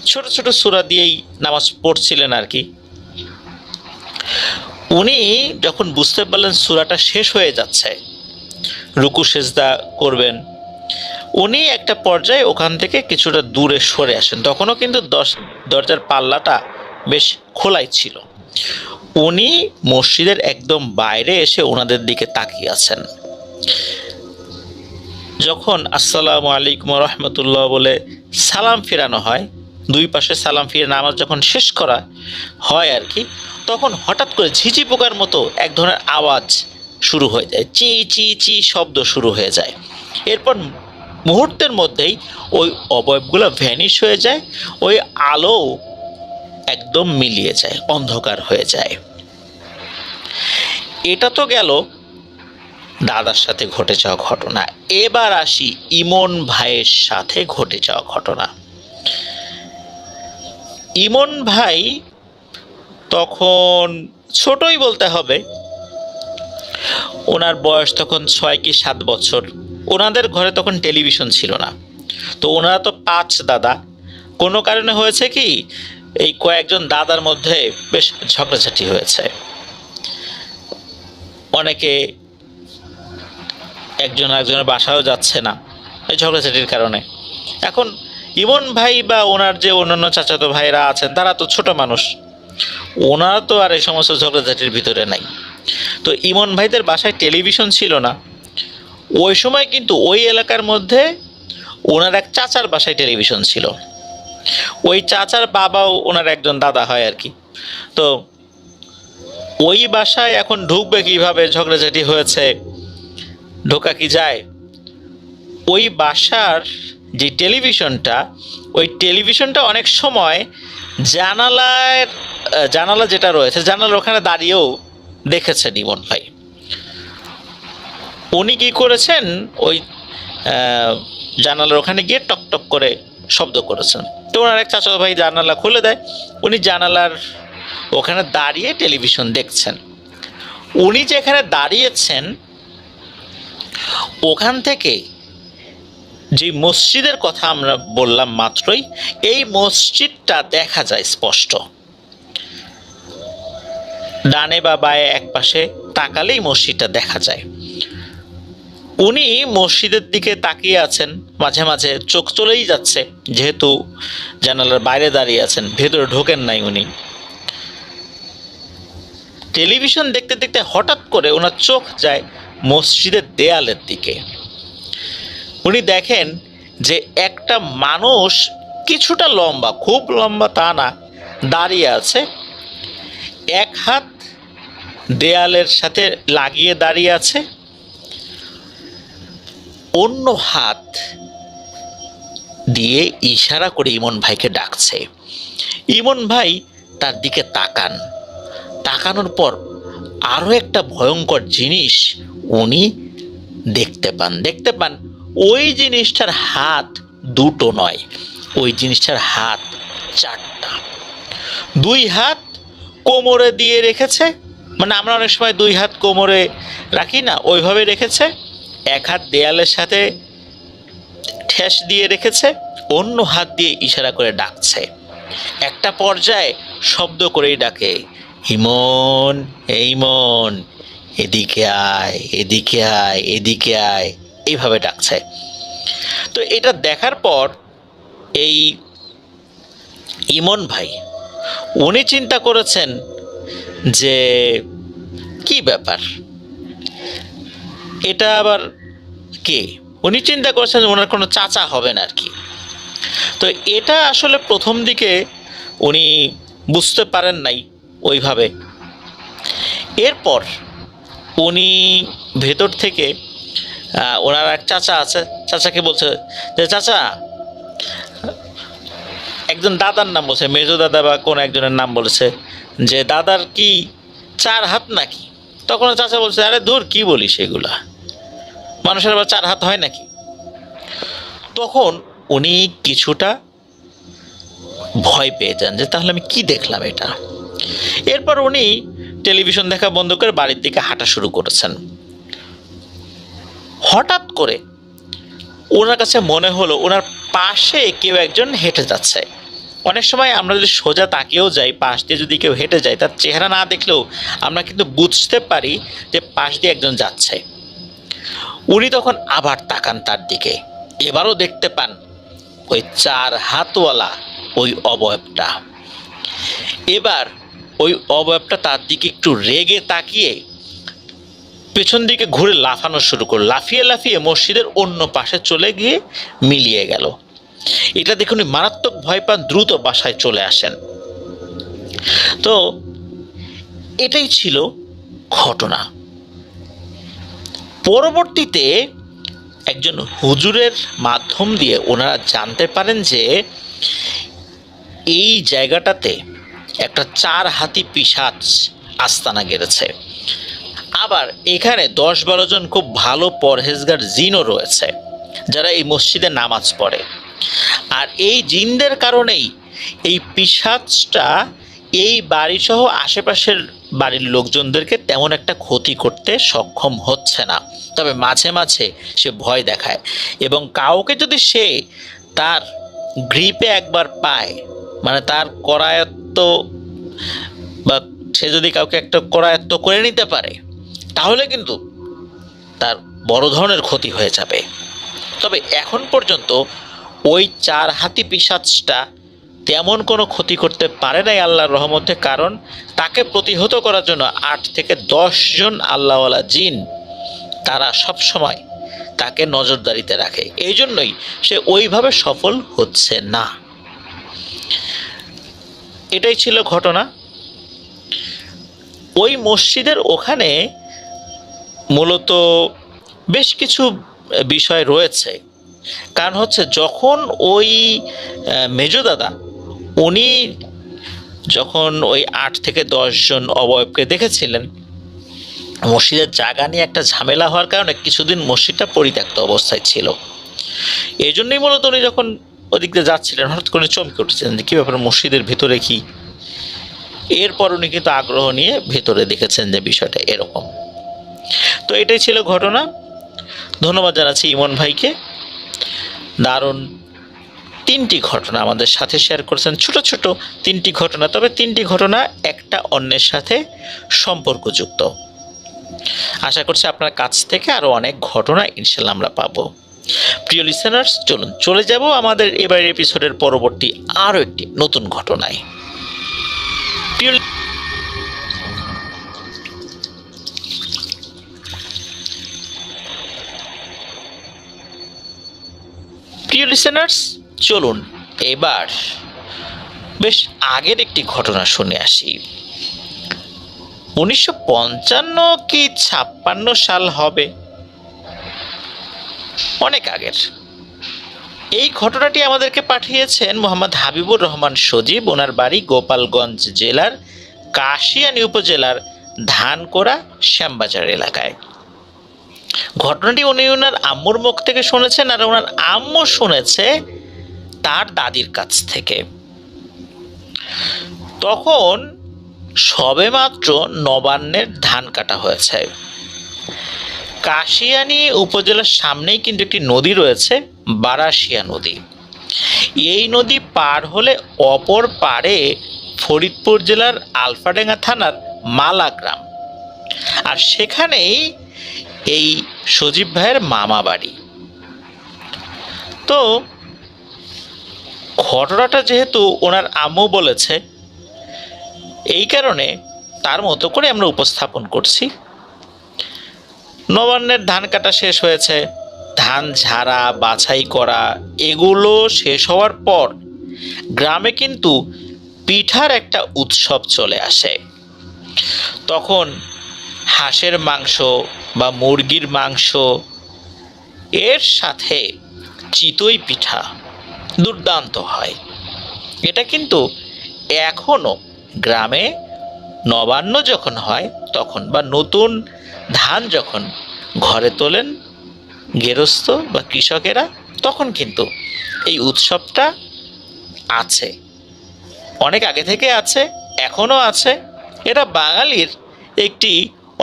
ছোট ছোট সূরা দিয়েই নামাজ পড়ছিলেন আর কি। উনি যখন বুঝতে পারলেন সূরাটা শেষ হয়ে যাচ্ছে, রুকু সেজদা করবেন, উনি একটা পর্যায়ে ওখান থেকে কিছুটা দূরে সরে আসেন। তখনও কিন্তু দরজার পাল্লাটা বেশ খোলাই ছিল। উনি মসজিদের একদম বাইরে এসে ওনাদের দিকে তাকিয়ে আছেন। যখন আসসালামু আলাইকুম রহমতুল্লাহ বলে সালাম ফেরানো হয়, দুই পাশে সালাম ফিরে নামাজ যখন শেষ করা হয় আর কি, তখন হঠাৎ করে ঝিঝি পোকার মতো এক ধরনের আওয়াজ শুরু হয়ে যায়, চি চি চি শব্দ শুরু হয়ে যায়। এরপর মুহূর্তের মধ্যেই ওই অবয়বগুলো ভ্যানিশ হয়ে যায়, ওই আলো একদম মিলিয়ে যায়, অন্ধকার হয়ে যায়। এটা তো গেল দাদার সাথে ঘটে যাওয়া ঘটনা। এবার আসি ইমন ভাইয়ের সাথে ঘটে যাওয়া ঘটনা। ইমন ভাই তখন ছোটই বলতে হবে, ওনার বয়স তখন 6 কি 7 বছর। ওনাদের ঘরে তখন টেলিভিশন ছিল না। তো ওনারা তো 5 দাদা। কোনো কারণে হয়েছে কি, এই কয়েকজন দাদার মধ্যে বেশ ঝগড়াঝাটি হয়েছে। অনেকে একজন একজনের বাসায়ও যাচ্ছে না এই ঝগড়াঝাটির কারণে। এখন ইমন ভাই বা ওনার যে অন্যান্য চাচাতো ভাইরা আছেন তারা তো ছোট মানুষ, ওনারা তো আর এই সমস্ত ঝগড়াঝাটির ভিতরে নাই। তো ইমন ভাইদের বাসায় টেলিভিশন ছিল না। ওই সময় কিন্তু ওই এলাকার মধ্যে ওনার এক চাচার বাসায় টেলিভিশন ছিল। ওই চাচার বাবাও ওনার একজন দাদা হয় আর কি। তো ওই বাসায় এখন ঢুকবে কিভাবে, ঝগড়াঝাটি হয়েছে, ঢোকা কি যায়? ওই বাসার যে টেলিভিশনটা, ওই টেলিভিশনটা অনেক সময় জানালা যেটা রয়েছে জানালার ওখানে দাঁড়িয়েও দেখেছেন ইমন ভাই। উনি কি করেছেন, ওই জানালার ওখানে গিয়ে টকটক করে শব্দ করেছেন। তো ওনার এক চাচা ভাই জানালা খুলে দেয়, উনি জানালার ওখানে দাঁড়িয়ে টেলিভিশন দেখছেন। উনি যেখানে দাঁড়িয়েছেন ওখান থেকে যে মসজিদের কথা আমরা বললাম মাত্রই, এই মসজিদটা দেখা যায় স্পষ্ট। ডানে বা বায়ে এক পাশে তাকালেই মসজিদটা দেখা যায়। উনি মসজিদের দিকে তাকিয়ে আছেন, মাঝে মাঝে চোখ চলেই যাচ্ছে, যেহেতু জানালার বাইরে দাঁড়িয়ে আছেন, ভেতরে ঢোকেন নাই উনি। টেলিভিশন দেখতে দেখতে হঠাৎ করে ওনার চোখ যায় মসজিদের দেয়ালের দিকে। উনি দেখেন যে একটা মানুষ কিছুটা লম্বা, খুব লম্বা তা না, দাঁড়িয়ে আছে, এক হাত দেয়ালের সাথে লাগিয়ে দাঁড়িয়ে আছে, অন্য হাত দিয়ে ইশারা করে ইমন ভাইকে ডাকছে। ইমন ভাই তার দিকে তাকান, তাকানোর পর আরো একটা ভয়ঙ্কর জিনিস উনি দেখতে পান। ওই জিনিসটার হাত দুটো নয়, ওই জিনিসটার হাত চারটা। দুই হাত কোমরে দিয়ে রেখেছে, মানে আমরা অনেক সময় দুই হাত কোমরে রাখি না, ওইভাবে রেখেছে। এক হাত দেয়ালের সাথে ঠেস দিয়ে রেখেছে, অন্য হাত দিয়ে ইশারা করে ডাকছে। একটা পর্যায়ে শব্দ করেই ডাকে, ইমন, ইমন, এদিকে আয়, এদিকে আয়, এদিকে আয়, এইভাবে ডাকছে। তো এটা দেখার পর এই ইমন ভাই উনি চিন্তা করেছেন যে কি ব্যাপার, এটা আবার কে। উনি চিন্তা করছেন ওনার কোনো চাচা হবেন আর কি। তো এটা আসলে প্রথম দিকে উনি বুঝতে পারেন নাই ওইভাবে। এরপর উনি ভেতর থেকে ওনার এক চাচা আছে, চাচাকে বলছে যে চাচা, একজন দাদার নাম বলছে, মেজো দাদা বা কোন একজনের নাম বলেছে যে দাদার কি 4 হাত নাকি? তখন চাচা বলছে, আরে দূর, কি বলিস এগুলা, মানুষের আবার 4 হাত হয় নাকি? তখন উনি কিছুটা ভয় পেয়ে যান যে তাহলে আমি কি দেখলাম এটা। এরপর উনি টেলিভিশন দেখা বন্ধ করে বাড়ির দিকে হাঁটা শুরু করেছেন। হঠাৎ করে ওনার কাছে মনে হলো ওনার পাশে কেউ একজন হেঁটে যাচ্ছে। অনেক সময় আমরা যদি সোজা তাকিয়েও যাই, পাশ দিয়ে যদি কেউ হেঁটে যায়, তার চেহারা না দেখলেও আমরা কিন্তু বুঝতে পারি যে পাশ দিয়ে একজন যাচ্ছে। উনি তখন আবার তাকান তার দিকে, এবারও দেখতে পান ওই 4 হাতওয়ালা ওই অবয়বটা। এবার ওই অবয়বটা তার দিকে একটু রেগে তাকিয়ে পেছন দিকে ঘুরে লাফানো শুরু করল, লাফিয়ে লাফিয়ে মসজিদের অন্য পাশে চলে গিয়ে মিলিয়ে গেল। এটা দেখুন মারাত্মক ভয় পান, দ্রুত বাসায় চলে আসেন। তো এটাই ছিল ঘটনা। পরবর্তীতে একজন হুজুরের মাধ্যম দিয়ে ওনারা জানতে পারেন যে এই জায়গাটাতে একটা 4 হাতি পিশাচ আস্তানা গেড়েছে। আবার এখানে 10-12 জন খুব ভালো পরহেজগার জিনও রয়েছে যারা এই মসজিদে নামাজ পড়ে। আর এই জিনদের কারণেই এই পিশাচটা এই বাড়িসহ আশেপাশের বাড়ির লোকজনদেরকে তেমন একটা ক্ষতি করতে সক্ষম হচ্ছে না, তবে মাঝে মাঝে সে ভয় দেখায়। এবং কাউকে যদি সে তার গ্রিপে একবার পায়, মানে তার করায়ত্ত, বা সে যদি কাউকে একটা করায়ত্ত করে নিতে পারে, তাহলে কিন্তু তার বড় ধরনের ক্ষতি হয়ে যাবে। তবে এখন পর্যন্ত ওই 4 হাতি পিশাচটা তেমন কোনো ক্ষতি করতে পারে নাই আল্লাহর রহমতে, কারণ তাকে প্রতিহত করার জন্য 8 থেকে 10 জন আল্লাহওয়ালা জিন তারা সব সময় তাকে নজরদারিতে রাখে। এই জন্যই সে ওইভাবে সফল হচ্ছে না। এটাই ছিল ঘটনা। ওই মসজিদের ওখানে মূলত বেশ কিছু বিষয় রয়েছে। কারণ হচ্ছে যখন ওই মেজো দাদা উনি যখন ওই 8 থেকে 10 জন অবয়বকে দেখেছিলেন, মসজিদের জায়গা নিয়ে একটা ঝামেলা হওয়ার কারণে কিছুদিন মসজিদটা পরিত্যক্ত অবস্থায় ছিল। এই জন্যই মূলত উনি যখন ওদিক দিয়ে যাচ্ছিলেন হঠাৎ করে চমকে উঠেছিলেন যে কী ব্যাপার, মসজিদের ভিতরে কি। এরপর উনি কিন্তু আগ্রহ নিয়ে ভেতরে দেখেছেন যে বিষয়টা এরকম। তো এটাই ছিল ঘটনা। ধন্যবাদ জানাচ্ছি ইমন ভাইকে, দারুণ 3টি ঘটনা আমাদের সাথে শেয়ার করেছেন। ছোট ছোট 3টি ঘটনা, তবে 3টি ঘটনা একটা অন্যের সাথে সম্পর্কযুক্ত। আশা করছি আপনার কাছ থেকে আরও অনেক ঘটনা ইনশাল্লাহ আমরা পাবো। প্রিয় লিসেনার্স, চলুন চলে যাব আমাদের এবারের এপিসোডের পরবর্তী আরও একটি নতুন ঘটনায়। প্রিয় লিসেনার্স, চলুন এবার বেশ আগের একটি ঘটনা শুনে আসি। 1955 কি 56 সাল হবে, অনেক আগের। এই ঘটনাটি আমাদেরকে পাঠিয়েছেন মোহাম্মদ হাবিবুর রহমান সজীব। ওনার বাড়ি গোপালগঞ্জ জেলার কাশিয়ানী উপজেলার ধানকোড়া শ্যামবাজার এলাকায়। ঘটনাটি উনি ওনার আম্মুর মুখ থেকে শুনেছেন, আর ওনার আম্মু শুনেছে তার দাদির কাছ থেকে। তখন সবেমাত্র নবান্নের ধান কাটা হয়েছে। কাশিয়ানী উপজেলার সামনেই কিন্তু একটি নদী রয়েছে, বারাশিয়া নদী। এই নদী পার হলে অপর পারে ফরিদপুর জেলার আলফাডাঙ্গা থানার মালা গ্রাম, আর সেখানেই এই সজীব ভাইয়ের মামা বাড়ি। তো ঘটনাটা যেহেতু ওনার আম্মু বলেছে, এই কারণে তার মতো করে আমরা উপস্থাপন করছি। নবান্নের ধান কাটা শেষ হয়েছে, ধান ঝাড়া বাছাই করা এগুলো শেষ হওয়ার পর গ্রামে কিন্তু পিঠার একটা উৎসব চলে আসে। তখন হাঁসের মাংস বা মুরগির মাংস এর সাথে চিতই পিঠা দুর্দান্ত হয়। এটা কিন্তু এখনও গ্রামে নবান্ন যখন হয় তখন, বা নতুন ধান যখন ঘরে তোলেন গেরস্থ বা কৃষকেরা, তখন কিন্তু এই উৎসবটা আছে, অনেক আগে থেকে আছে, এখনও আছে। এটা বাঙালির একটি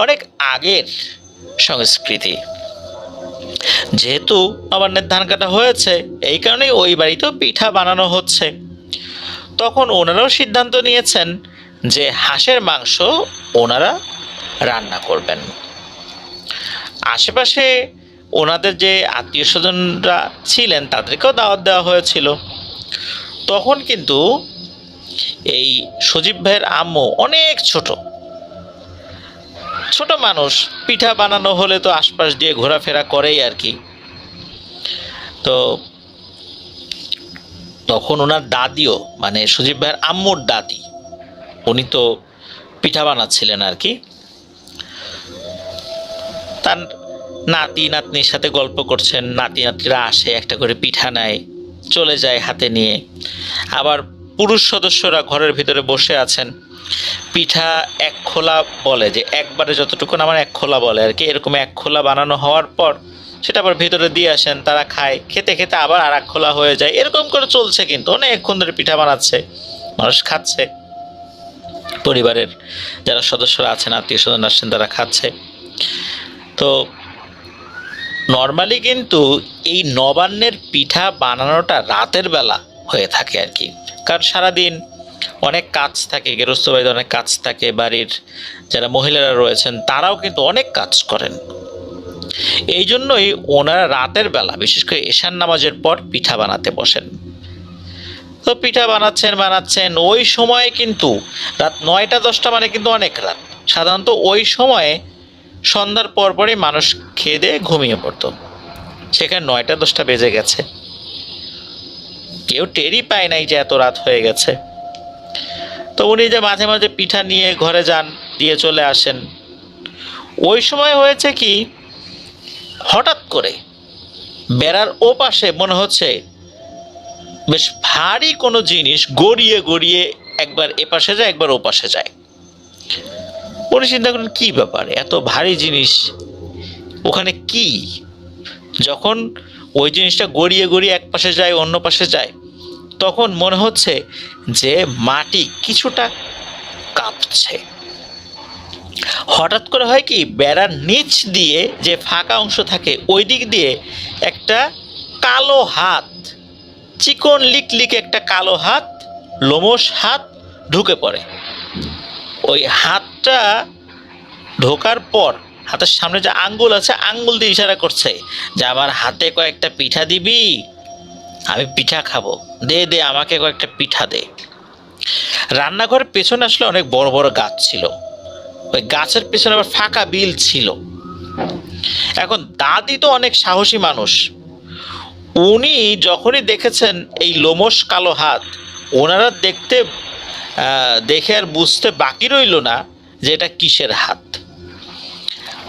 অনেক আগের সংস্কৃতি। যেহেতু নবান্নের ধান কাটা হয়েছে, এই কারণেই ওই বাড়িতেও পিঠা বানানো হচ্ছে। তখন ওনারাও সিদ্ধান্ত নিয়েছেন যে হাঁসের মাংস ওনারা রান্না করবেন। আশেপাশে ওনাদের যে আত্মীয় স্বজনরা ছিলেন তাদেরকেও দাওয়াত দেওয়া হয়েছিল। তখন কিন্তু এই সজীব ভাইয়ের আম্মু অনেক ছোট মানুষ, পিঠা বানানো হলে তো আশপাশ দিয়ে ঘোরাফেরা করেই আর কি। তো তখন ওনার দাদিও, মানে সজীব ভাইয়ের আম্মুর দাদি, উনি তো পিঠা বানাচ্ছিলেন আর কি। তার নাতি নাতনির সাথে গল্প করছেন, নাতি নাতনিরা আসে, একটা করে পিঠা নেয়, চলে যায় হাতে নিয়ে। আবার পুরুষ সদস্যরা ঘরের ভিতরে বসে আছেন। পিঠা এক খোলা বলে, যে একবারে যতটুকু আমার এক খোলা বলে আর কি, এরকম এক খোলা বানানো হওয়ার পর সেটা আবার ভিতরে দিয়ে আসেন, তারা খায়, খেতে খেতে আবার আর এক খোলা হয়ে যায়, এরকম করে চলছে। কিন্তু অনেকক্ষণ ধরে পিঠা বানাচ্ছে, মানুষ খাচ্ছে, পরিবারের যারা সদস্যরা আছেন, আত্মীয় স্বজন আসছেন, তারা খাচ্ছে। তো নর্মালি কিন্তু এই নবান্নের পিঠা বানানোটা রাতের বেলা হয়ে থাকে আর কি, কারণ সারাদিন অনেক কাজ থাকে, গৃহস্থ বাড়িতে অনেক কাজ থাকে, বাড়ির যারা মহিলারা রয়েছেন তারাও কিন্তু অনেক কাজ করেন। এই জন্যই ওনারা রাতের বেলা, বিশেষ করে এশার নামাজের পর পিঠা বানাতে বসেন। তো পিঠা বানাচ্ছেন ওই সময়ে কিন্তু রাত 9টা 10টা মানে কিন্তু অনেক রাত। সাধারণত ওই সময়ে সন্ধ্যার পরপরই মানুষ খেয়ে দিয়ে ঘুমিয়ে পড়তো, সেখানে 9টা 10টা বেজে গেছে, কেউ টেরই পায় নাই যে এত রাত হয়ে গেছে। তো উনি যে মাঝে মাঝে পিঠা নিয়ে ঘরে যান, দিয়ে চলে আসেন। ওই সময় হয়েছে কি, হঠাৎ করে বেড়ার ওপাশে মনে হচ্ছে বেশ ভারী কোনো জিনিস গড়িয়ে গড়িয়ে একবার এপাশে যায় একবার ওপাশে যায়। উনি চিন্তা করেন কী ব্যাপার, এত ভারী জিনিস ওখানে কি? যখন ওই জিনিসটা গড়িয়ে গড়িয়ে এক পাশে যায় অন্য পাশে যায়, তখন মনে হচ্ছে যে মাটি কিছুটা কাঁপছে। হঠাৎ করে হয় কি, বেড়ার নিচ দিয়ে যে ফাঁকা অংশ থাকে ওই দিক দিয়ে একটা কালো হাত, চিকন লিক একটা কালো হাত, লোমশ হাত ঢুকে পড়ে। ওই হাতটা ঢোকার পর হাতের সামনে যে আঙ্গুল আছে, আঙ্গুল দিয়ে ইশারা করছে যে আমার হাতে কয়েকটা পিঠা দিবি, আমি পিঠা খাবো, দে আমাকে কয়েকটা পিঠা দে। রান্নাঘরের পেছনে আসলে অনেক বড় বড় গাছ ছিল, ওই গাছের পেছনে আবার ফাঁকা বিল ছিল। এখন দাদি তো অনেক সাহসী মানুষ, উনি যখনই দেখেছেন এই লোমশ কালো হাত, ওনারা দেখে আর বুঝতে বাকি রইল না যে এটা কিসের হাত।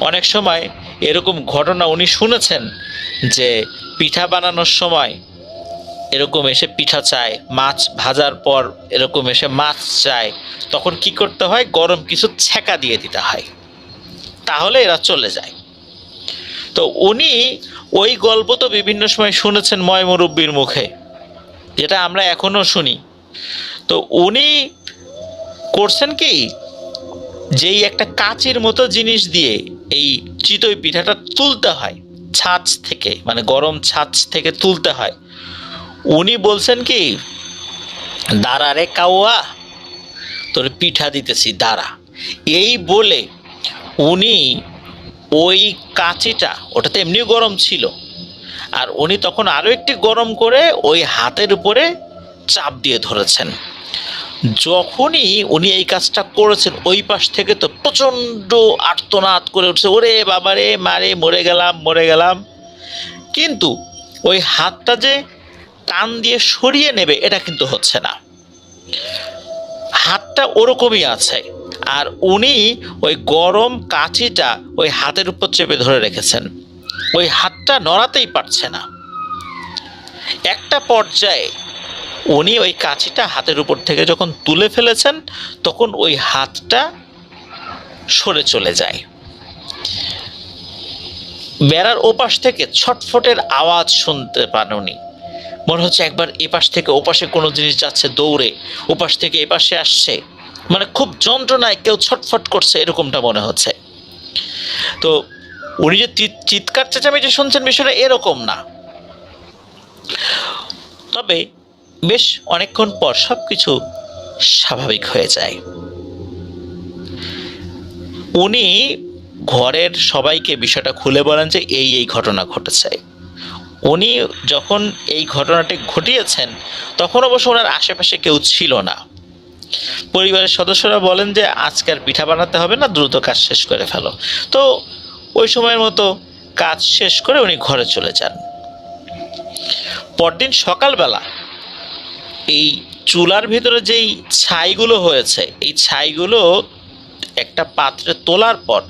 অনেক সময় এরকম ঘটনা উনি শুনেছেন যে পিঠা বানানোর সময় এরকম এসে পিঠা চায়, মাছ ভাজার পর এরকম এসে মাছ চায়, তখন কি করতে হয়, গরম কিছু ছ্যাঁকা দিয়ে দিতে হয়, তাহলে এরা চলে যায়। তো উনি ওই গল্প তো বিভিন্ন সময় শুনেছেন ময় মুরব্বির মুখে, যেটা আমরা এখনো শুনি। তো উনি করছেন কি, যেই একটা কাঁচির মতো জিনিস দিয়ে এই চিতই পিঠাটা তুলতে হয় ছাঁচ থেকে, মানে গরম ছাঁচ থেকে তুলতে হয়, উনি বলছেন কি, দাঁড়া রে কাউয়া, তোর পিঠা দিতেছি দাঁড়া। এই বলে উনি ওই কাঁচিটা, ওটা তো এমনিও গরম ছিল, আর উনি তখন আরও একটি গরম করে ওই হাতের উপরে চাপ দিয়ে ধরেছেন। যখনই উনি এই কাজটা করেছেন, ওই পাশ থেকে তো প্রচণ্ড আর্তনাদ করে উঠছে, ওরে বাবারে, মারে, মরে গেলাম মরে গেলাম। কিন্তু ওই হাতটা যে টান দিয়ে সরিয়ে নেবে এটা কিন্তু হচ্ছে না, হাতটা ওরকমই আছে। আর উনি ওই গরম কাঁচিটা ওই হাতের উপর চেপে ধরে রেখেছেন, ওই হাতটা নড়াতেই পারছে না। একটা পর্যায়ে উনি ওই কাঁচিটা হাতের উপর থেকে যখন তুলে ফেলেছেন, তখন ওই হাতটা সরে চলে যায়। বেড়ার ওপাশ থেকে ছটফটের আওয়াজ শুনতে পান উনি, মনে হচ্ছে একবার এপাশ থেকে ওপাশে কোনো জিনিস যাচ্ছে দৌড়ে, ওপাশ থেকে এপাশে আসছে, মানে খুব যন্ত্রণায় কেউ ছটফট করছে এরকমটা মনে হচ্ছে। তো উনি যে চিৎকার চেঁচামেচি শুনছেন, বিষয়টা এরকম না। তবে বেশ অনেকক্ষণ পর সব কিছু স্বাভাবিক হয়ে যায়। উনি ঘরের সবাইকে বিষয়টা খুলে বলেন যে এই এই ঘটনা ঘটেছে। উনি যখন এই ঘটনাটি ঘটিয়েছেন, তখন অবশ্য ওনার আশেপাশে কেউ ছিল না। পরিবারের সদস্যরা বলেন যে আজকের পিঠা বানাতে হবে না, দ্রুত কাজ শেষ করে ফেলো। তো ওই সময়ের মতো কাজ শেষ করে উনি ঘরে চলে যান। পরদিন সকালবেলা এই চুলার ভিতরে যেই ছাইগুলো হয়েছে, এই ছাইগুলো একটা পাত্রে তোলার পর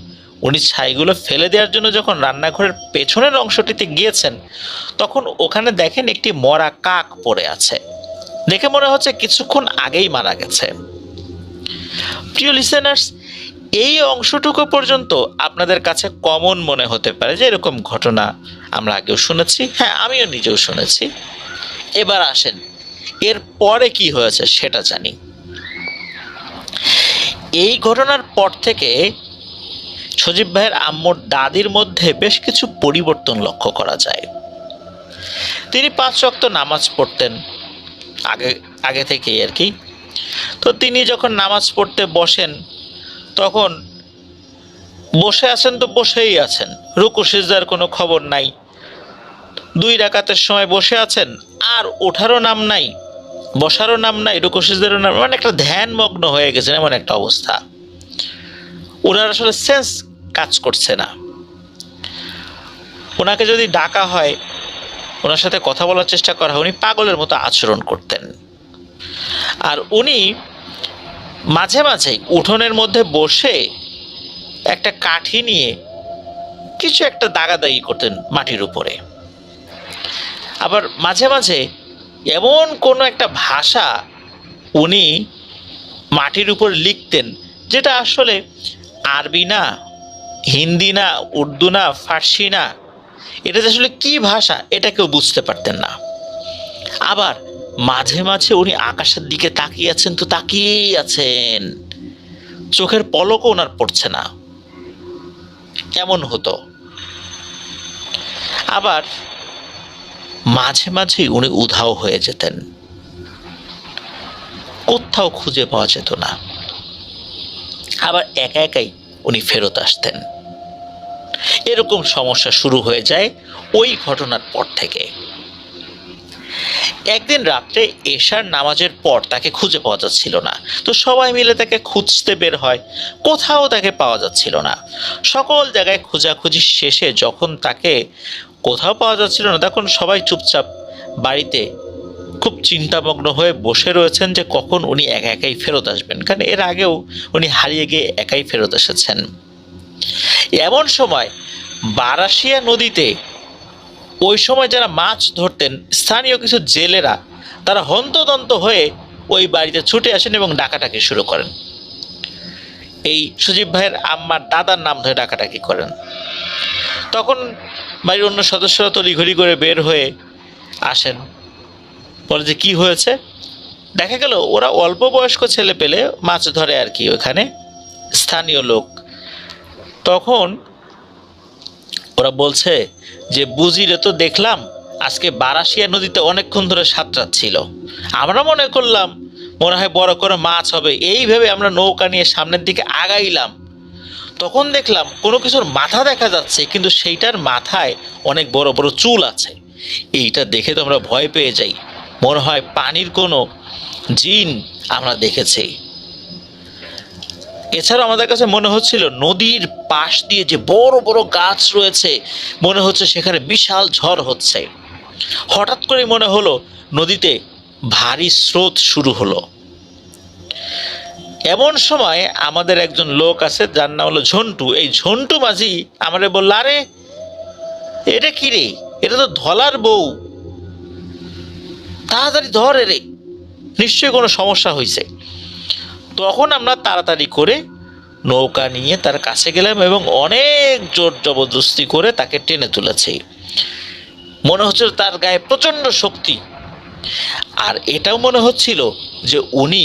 উনি ছাইগুলো ফেলে দেওয়ার জন্য যখন রান্নাঘরের পেছনের অংশটিতে গিয়েছেন, তখন ওখানে দেখেন একটি মরা কাক পড়ে আছে। দেখে মনে হচ্ছে কিছুক্ষণ আগেই মারা গেছে। প্রিয় লিসেনার্স, এই অংশটুকু পর্যন্ত আপনাদের কাছে কমন মনে হতে পারে যে এরকম ঘটনা আমরা আগেও শুনেছি, হ্যাঁ আমিও নিজেও শুনেছি। এবার আসেন এর পরে কি হয়েছে সেটা জানি। এই ঘটনার পর থেকে সজীব ভাইয়ের আম্মুর দাদির মধ্যে বেশ কিছু পরিবর্তন লক্ষ্য করা যায়। তিনি 5 ওয়াক্ত নামাজ পড়তেন আগে থেকেই আর কি। তো তিনি যখন নামাজ পড়তে বসেন, তখন বসে আছেন তো বসেই আছেন, রুকু সিজদার কোনো খবর নাই। 2 রাকাতের সময় বসে আছেন, আর ওঠারও নাম নাই, বসারও নাম নাই, রুকু সিজদারও নাম, মানে একটা ধ্যানমগ্ন হয়ে গেছেন, এমন একটা অবস্থা। ওনার আসলে সেন্স কাজ করছে না। ওনাকে যদি ডাকা হয়, ওনার সাথে কথা বলার চেষ্টা করা হয়, উনি পাগলের মতো আচরণ করতেন। আর উনি মাঝে মাঝে উঠোনের মধ্যে বসে একটা কাঠি নিয়ে কিছু একটা দাগাদাগি করতেন মাটির উপরে। আবার মাঝে মাঝে এমন কোনো একটা ভাষা উনি মাটির উপর লিখতেন, যেটা আসলে আরবি না, হিন্দি না, উর্দু না, ফার্সি না, এটা যে আসলে কী ভাষা এটা কেউ বুঝতে পারতেন না। আবার মাঝে মাঝে উনি আকাশের দিকে তাকিয়ে আছেন তো তাকিয়েই আছেন, চোখের পলকও ওনার পড়ছে না, এমন হতো। আবার মাঝে মাঝেই উনি উধাও হয়ে যেতেন, কোথাও খুঁজে পাওয়া যেত না। আবার একা একাই উনি ফেরত আসতেন। এরকম সমস্যা শুরু হয়ে যায় ওই ঘটনার পর থেকে। একদিন রাত্রে এশার নামাজের পর তাকে খুঁজে পাওয়া যাচ্ছিল না। তো সবাই মিলে তাকে খুঁজতে বের হয়, কোথাও তাকে পাওয়া যাচ্ছিল না। সকল জায়গায় খোঁজাখুঁজি শেষে যখন তাকে কোথাও পাওয়া যাচ্ছিল না, তখন সবাই চুপচাপ বাড়িতে খুব চিন্তামগ্ন হয়ে বসে রয়েছেন যে কখন উনি একা একাই ফেরত আসবেন, কারণ এর আগেও উনি হারিয়ে গিয়ে একাই ফেরত এসেছেন। এমন সময় বারাশিয়া নদীতে ওই সময় যারা মাছ ধরতেন স্থানীয় কিছু জেলেরা, তারা হন্তদন্ত হয়ে ওই বাড়িতে ছুটে আসেন এবং ডাকাডাকি শুরু করেন। এই সজীব ভাইয়ের আম্মার দাদার নাম ধরে ডাকাডাকি করেন। তখন বাড়ির অন্য সদস্যরা তড়িঘড়ি করে বের হয়ে আসেন, বলে যে কী হয়েছে। দেখা গেল ওরা অল্প বয়স্ক ছেলে পেলে মাছ ধরে আর কি, ওখানে স্থানীয় লোক। তখন ওরা বলছে যে বুঝিরে তো দেখলাম আজকে বারাশিয়া নদীতে অনেকক্ষণ ধরে সাঁতরাচ্ছিল, আমরা মনে করলাম মনে হয় বড় করে মাছ হবে, এই ভেবে আমরা নৌকা নিয়ে সামনের দিকে আগাইলাম। তখন দেখলাম কোনো কিছুর মাথা দেখা যাচ্ছে, কিন্তু সেইটার মাথায় অনেক বড় বড় চুল আছে। এইটা দেখে তো আমরা ভয় পেয়ে যাই, মনে হয় পানির কোনো জিন আমরা দেখেছি। এছাড়াও আমাদের কাছে মনে হচ্ছিল নদীর পাশ দিয়ে যে বড় বড় গাছ রয়েছে, মনে হচ্ছে সেখানে বিশাল ঝড় হচ্ছে। হঠাৎ করে মনে হলো নদীতে ভারী স্রোত শুরু হলো। এমন সময় আমাদের একজন লোক আছে যার নাম হলো ঝন্টু। এই ঝন্টু মাঝি আমারে বলল, আরে এটা কি রে, এটা তো ধলার বউ, তাড়াতাড়ি ধরে রে, নিশ্চয়ই কোনো সমস্যা হয়েছে। তখন আমরা তাড়াতাড়ি করে নৌকা নিয়ে তার কাছে গেলাম এবং অনেক জোর জবরদস্তি করে তাকে টেনে তুলেছি। মনে হচ্ছিল তার গায়ে প্রচণ্ড শক্তি, আর এটাও মনে হচ্ছিল যে উনি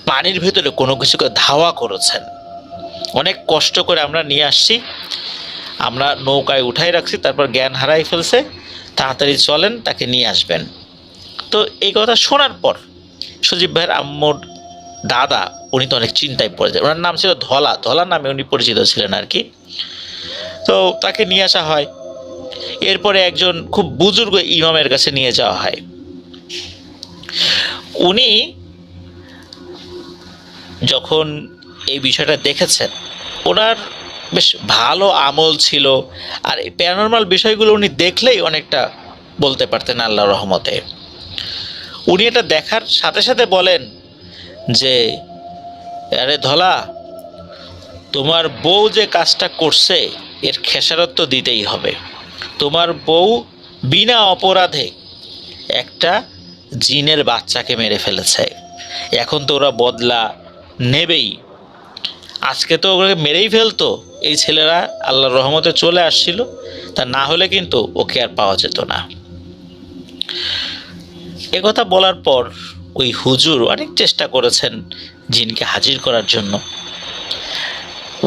পানির ভেতরে কোনো কিছুকে ধাওয়া করেছেন। অনেক কষ্ট করে আমরা নিয়ে আসছি, আমরা নৌকায় উঠাই রাখছি, তারপর জ্ঞান হারাই ফেলছে, তাড়াতাড়ি চলেন তাকে নিয়ে আসবেন। তো এই কথা শোনার পর সজীব ভাইয়ের আম্মুর দাদা উনি তো অনেক চিন্তায় পড়ে যায়। ওনার নাম ছিল ধলা, ধলা নামে উনি পরিচিত ছিলেন আর কি। তো তাকে নিয়ে আসা হয়, এরপরে একজন খুব বুজুর্গ ইমামের কাছে নিয়ে যাওয়া হয়। উনি যখন এই বিষয়টা দেখেছেন, ওনার বেশ ভালো আমল ছিল, আর এই প্যারানরমাল বিষয়গুলো উনি দেখলেই অনেকটা বলতে পারতেন আল্লাহর রহমতে। উনি এটা দেখার সাথে সাথে বলেন যে, আরে ধলা, তোমার বউ যে কাজটা করছে এর খেসারত তো দিতেই হবে। তোমার বউ বিনা অপরাধে একটা জিনের বাচ্চাকে মেরে ফেলেছে, এখন তো ওরা বদলা নেবেই। আজকে তো ওকে মেরেই ফেলতো, এই ছেলেরা আল্লাহর রহমতে চলে আসছিল, তা না হলে কিন্তু ওকে আর পাওয়া যেত না। একথা বলার পর ওই হুজুর অনেক চেষ্টা করেছেন জিনকে হাজির করার জন্য,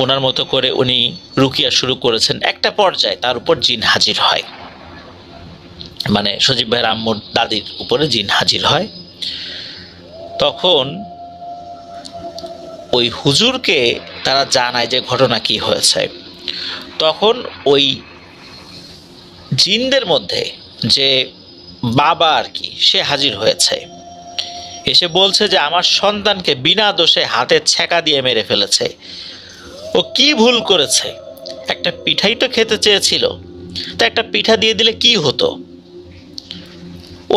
ওনার মতো করে উনি রুকিয়া শুরু করেছেন। একটা পর্যায়ে তার উপর জিন হাজির হয়, মানে সজীব ভাইয়ের আম্মুর দাদির উপরে জিন হাজির হয়। তখন ওই হুজুরকে তারা জানায় যে ঘটনা কি হয়েছে। তখন ওই জিনদের মধ্যে যে বাবা আর কি, সে হাজির হয়েছে, এসে বলছে যে আমার সন্তানকে বিনা দোষে হাতে ছ্যাঁকা দিয়ে মেরে ফেলেছে। ও কি ভুল করেছে, একটা পিঠাই তো খেতে চেয়েছিল, তা একটা পিঠা দিয়ে দিলে কি হতো?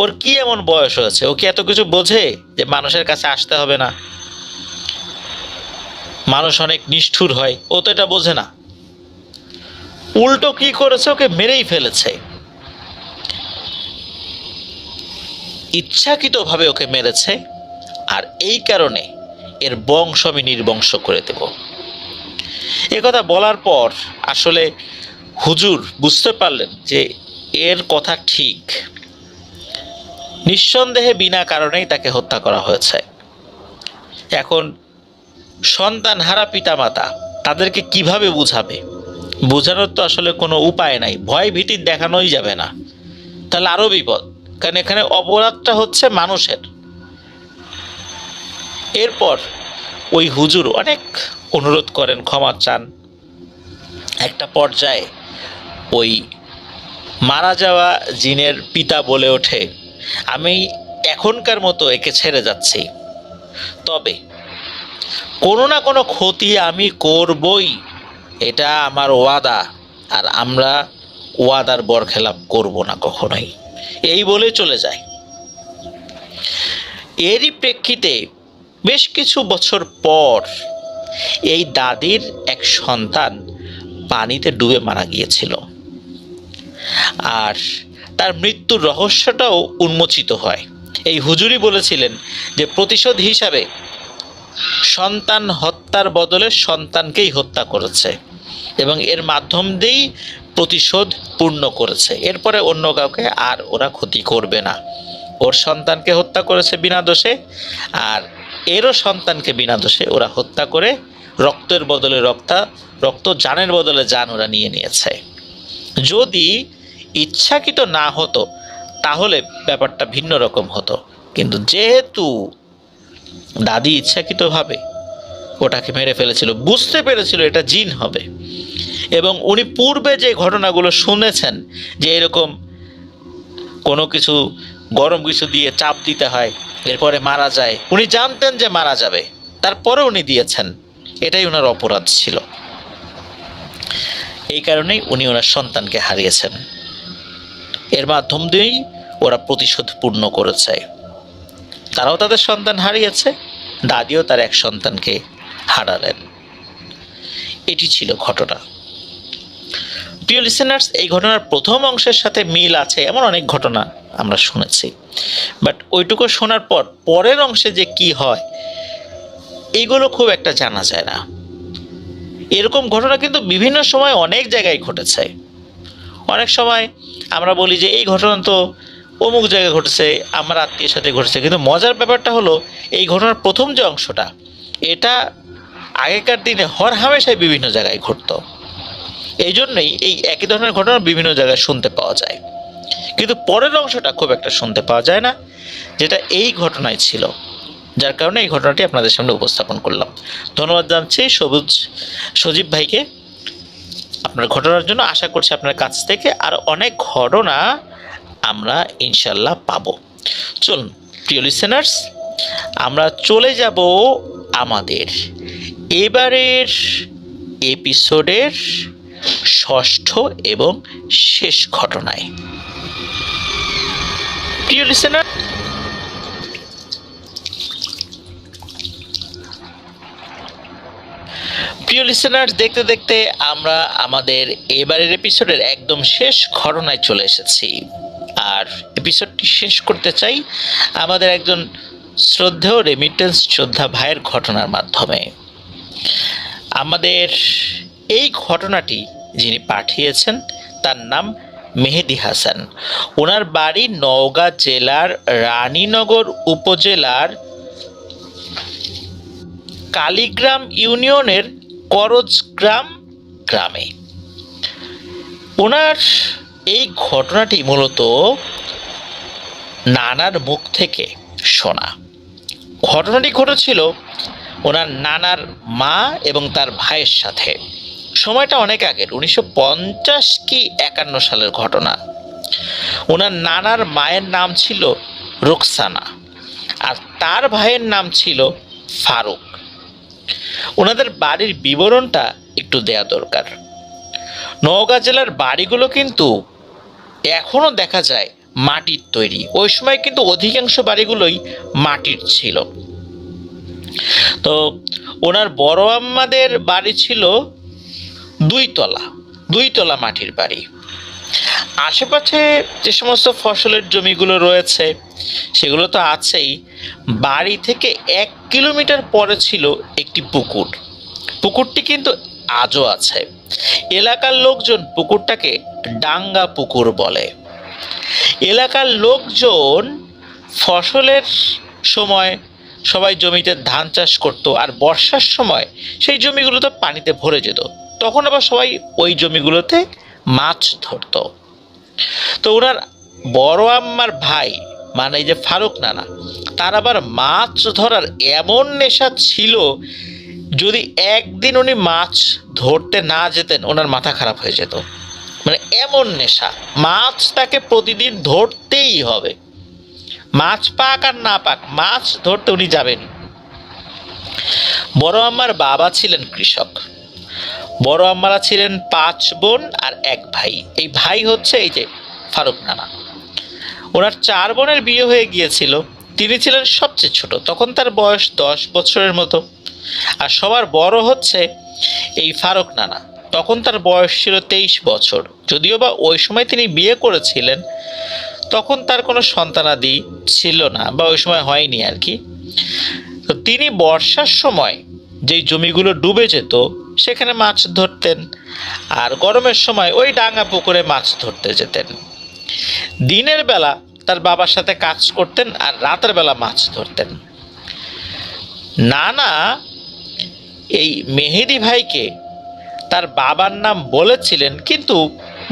ওর কি এমন বয়স হয়েছে, ও কি এত কিছু বোঝে যে মানুষের কাছে আসতে হবে না, মানুষ অনেক নিষ্ঠুর হয়, ও তো এটা বোঝে না। উল্টো কি করেছে, ওকে মেরেই ফেলেছে, ইচ্ছাকৃতভাবে ওকে মেরেছে, আর এই কারণে এর বংশ আমি নির্বংশ করে দেব। কথা বলার পর আসলে হুজুর বুঝতে পারলেন যে এর কথা ঠিক, নিঃসন্দেহে বিনা কারণেই তাকে হত্যা করা হয়েছে। এখন সন্তান হারা পিতামাতা তাদেরকে কিভাবে বুঝাবে, বোঝানোর তো আসলে কোনো উপায় নাই, ভয় ভীতি দেখানোই যাবে না, তাহলে আরও বিপদ, কারণ এখানে অপরাধটা হচ্ছে মানুষের। এরপর ওই হুজুর অনেক অনুরোধ করেন, ক্ষমা চান। একটা পর্যায়ে ওই মারা যাওয়া জিনের পিতা বলে ওঠে, আমি এখনকার মতো একে ছেড়ে যাচ্ছি, তবে কোনো না কোনো ক্ষতি আমি করবই, এটা আমার ওয়াদা, আর আমরা ওয়াদার বরখেলাপ করব না কখনোই। এই বলে চলে যায়। এরই প্রেক্ষিতে বেশ কিছু বছর পর এই দাদির এক সন্তান পানিতে ডুবে মারা গিয়েছিল, আর তার মৃত্যুর রহস্যটাও উন্মোচিত হয়। এই হুজুরই বলেছিলেন যে প্রতিশোধ হিসাবে সন্তান হত্যার বদলে সন্তানকেই হত্যা করেছে এবং এর মাধ্যম দিয়েই প্রতিশোধ পূর্ণ করেছে। এরপরে অন্য কাউকে আর ওরা ক্ষতি করবে না। ওর সন্তানকে হত্যা করেছে বিনা দোষে, আর এরও সন্তানকে বিনা দোষে ওরা হত্যা করে রক্তের বদলে রক্ত, জানের বদলে জান ওরা নিয়ে নিয়েছে। যদি ইচ্ছাকৃত না হতো তাহলে ব্যাপারটা ভিন্ন রকম হতো, কিন্তু যেহেতু দাদি ইচ্ছাকৃতভাবে ওটাকে মেরে ফেলেছিল, বুঝতে পেরেছিল এটা জিন হবে, এবং উনি পূর্বে যে ঘটনাগুলো শুনেছেন যে এরকম কোনো কিছু গরম কিছু দিয়ে চাপ দিতে হয় এরপরে মারা যায়, উনি জানতেন যে মারা যাবে, তারপরে উনি দিয়েছেন। এটাই ওনার অপরাধ ছিল। এই কারণেই উনি ওনার সন্তানকে হারিয়েছেন। এর মাধ্যম দিয়েই ওরা প্রতিশোধ পূর্ণ করেছে। তারাও তাদের সন্তান হারিয়েছে, দাদিও তার এক সন্তানকে হারালেন। এটি ছিল ঘটনা। প্রিয় লিসেনার্স, এই ঘটনার প্রথম অংশের সাথে মিল আছে এমন অনেক ঘটনা আমরা শুনেছি, বাট ওইটুকু শোনার পর পরের অংশে যে কি হয় এইগুলো খুব একটা জানা যায় না। এরকম ঘটনা কিন্তু বিভিন্ন সময় অনেক জায়গায় ঘটেছে। অনেক সময় আমরা বলি যে এই ঘটনা তো অমুক জায়গায় ঘটেছে, আমার আত্মীয়ের সাথে ঘটেছে, কিন্তু মজার ব্যাপারটা হলো এই ঘটনার প্রথম যে অংশটা এটা আগেকার দিনে হরহামেশাই বিভিন্ন জায়গায় ঘটতো। এই জন্যই এই একই ধরনের ঘটনা বিভিন্ন জায়গায় শুনতে পাওয়া যায়, কিন্তু পরের অংশটা খুব একটা শুনতে পাওয়া যায় না, যেটা এই ঘটনায় ছিল, যার কারণে এই ঘটনাটি আপনাদের সামনে উপস্থাপন করলাম। ধন্যবাদ জানাচ্ছি সজীব ভাইকে আপনার ঘটনার জন্য। আশা করছি আপনার কাছ থেকে আর অনেক ঘটনা আমরা ইনশাল্লাহ পাবো। চলুন প্রিয় লিসেনার্স, আমরা চলে যাব আমাদের এবারের এপিসোডের ষষ্ঠ এবং শেষ ঘটনায়। প্রিয় লিসেনার, দেখতে দেখতে আমরা আমাদের এবারের এপিসোডের একদম শেষ ঘটনায় চলে এসেছি। আর এপিসোডটি শেষ করতে চাই আমাদের একজন শ্রদ্ধেয় রেমিটেন্স যোদ্ধা ভাইয়ের ঘটনার মাধ্যমে। আমাদের এই ঘটনাটি যিনি পাঠিয়েছেন তার নাম মেহেদি হাসান। ওনার বাড়ি নওগাঁ জেলার রানীনগর উপজেলার কালীগ্রাম ইউনিয়নের করজগ্রাম গ্রামে। ওনার এই ঘটনাটি মূলত নানার মুখ থেকে শোনা। ঘটনাটি ঘটেছিল ওনার নানার মা এবং তার ভাইয়ের সাথে। সময়টা অনেক আগের, 1950 কি 51 সালের ঘটনা। ওনার নানার মায়ের নাম ছিল রুকসানা আর তার ভাইয়ের নাম ছিল ফারুক। ওনাদের বাড়ির বিবরণটা একটু দেয়া দরকার। নওগাঁ জেলার বাড়িগুলো কিন্তু এখনও দেখা যায় মাটির তৈরি। ওই সময় কিন্তু অধিকাংশ বাড়িগুলোই মাটির ছিল। তো ওনার বড় আম্মাদের বাড়ি ছিল দুই তলা মাটির বাড়ি। আশেপাশে যে সমস্ত ফসলের জমিগুলো রয়েছে সেগুলো তো আছেই, বাড়ি থেকে 1 কিলোমিটার পরে ছিল একটি পুকুর। পুকুরটি কিন্তু আজও আছে। এলাকার লোকজন পুকুরটাকে ডাঙ্গা পুকুর বলে। এলাকার লোকজন ফসলের সময় সবাই জমিতে ধান চাষ করত, আর বর্ষার সময় সেই জমিগুলোতে পানিতে ভরে যেত। তখন আবার সবাই ওই জমিগুলোতে মাছ ধরত। তো ওনার বড় আম্মার ভাই মানে এই যে ফারুক নানা, তার আবার মাছ ধরার এমন নেশা ছিল, যদি একদিন উনি মাছ ধরতে না যেতেন ওনার মাথা খারাপ হয়ে যেত। মানে এমন নেশা, মাছ তাকে প্রতিদিন ধরতেই হবে। মাছ পাক আর না পাক, মাছ ধরতে উনি যাবেন। বড় আম্মার বাবা ছিলেন কৃষক। বড় আম্মারা ছিলেন 5 বোন আর 1 ভাই। এই ভাই হচ্ছে এই যে ফারুক নানা। ওনার 4 বোনের বিয়ে হয়ে গিয়েছিল, তিনি ছিলেন সবচেয়ে ছোট, তখন তার বয়স 10 বছরের মতো। আর সবার বড় হচ্ছে এই ফারুক নানা, তখন তার বয়স ছিল 23 বছর। যদিও বা ওই সময় তিনি বিয়ে করেছিলেন, তখন তার কোনো সন্তানাদি ছিল না, বা ওই সময় হয়নি আর কি। তো তিনি বর্ষার সময় যেই জমিগুলো ডুবে যেত সেখানে মাছ ধরতেন, আর গরমের সময় ওই ডাঙা পুকুরে মাছ ধরতে যেতেন। দিনের বেলা তার বাবার সাথে কাজ করতেন, আর রাতের বেলা মাছ ধরতেন। নানা এই মেহেদি ভাইকে তার বাবার নাম বলেছিলেন, কিন্তু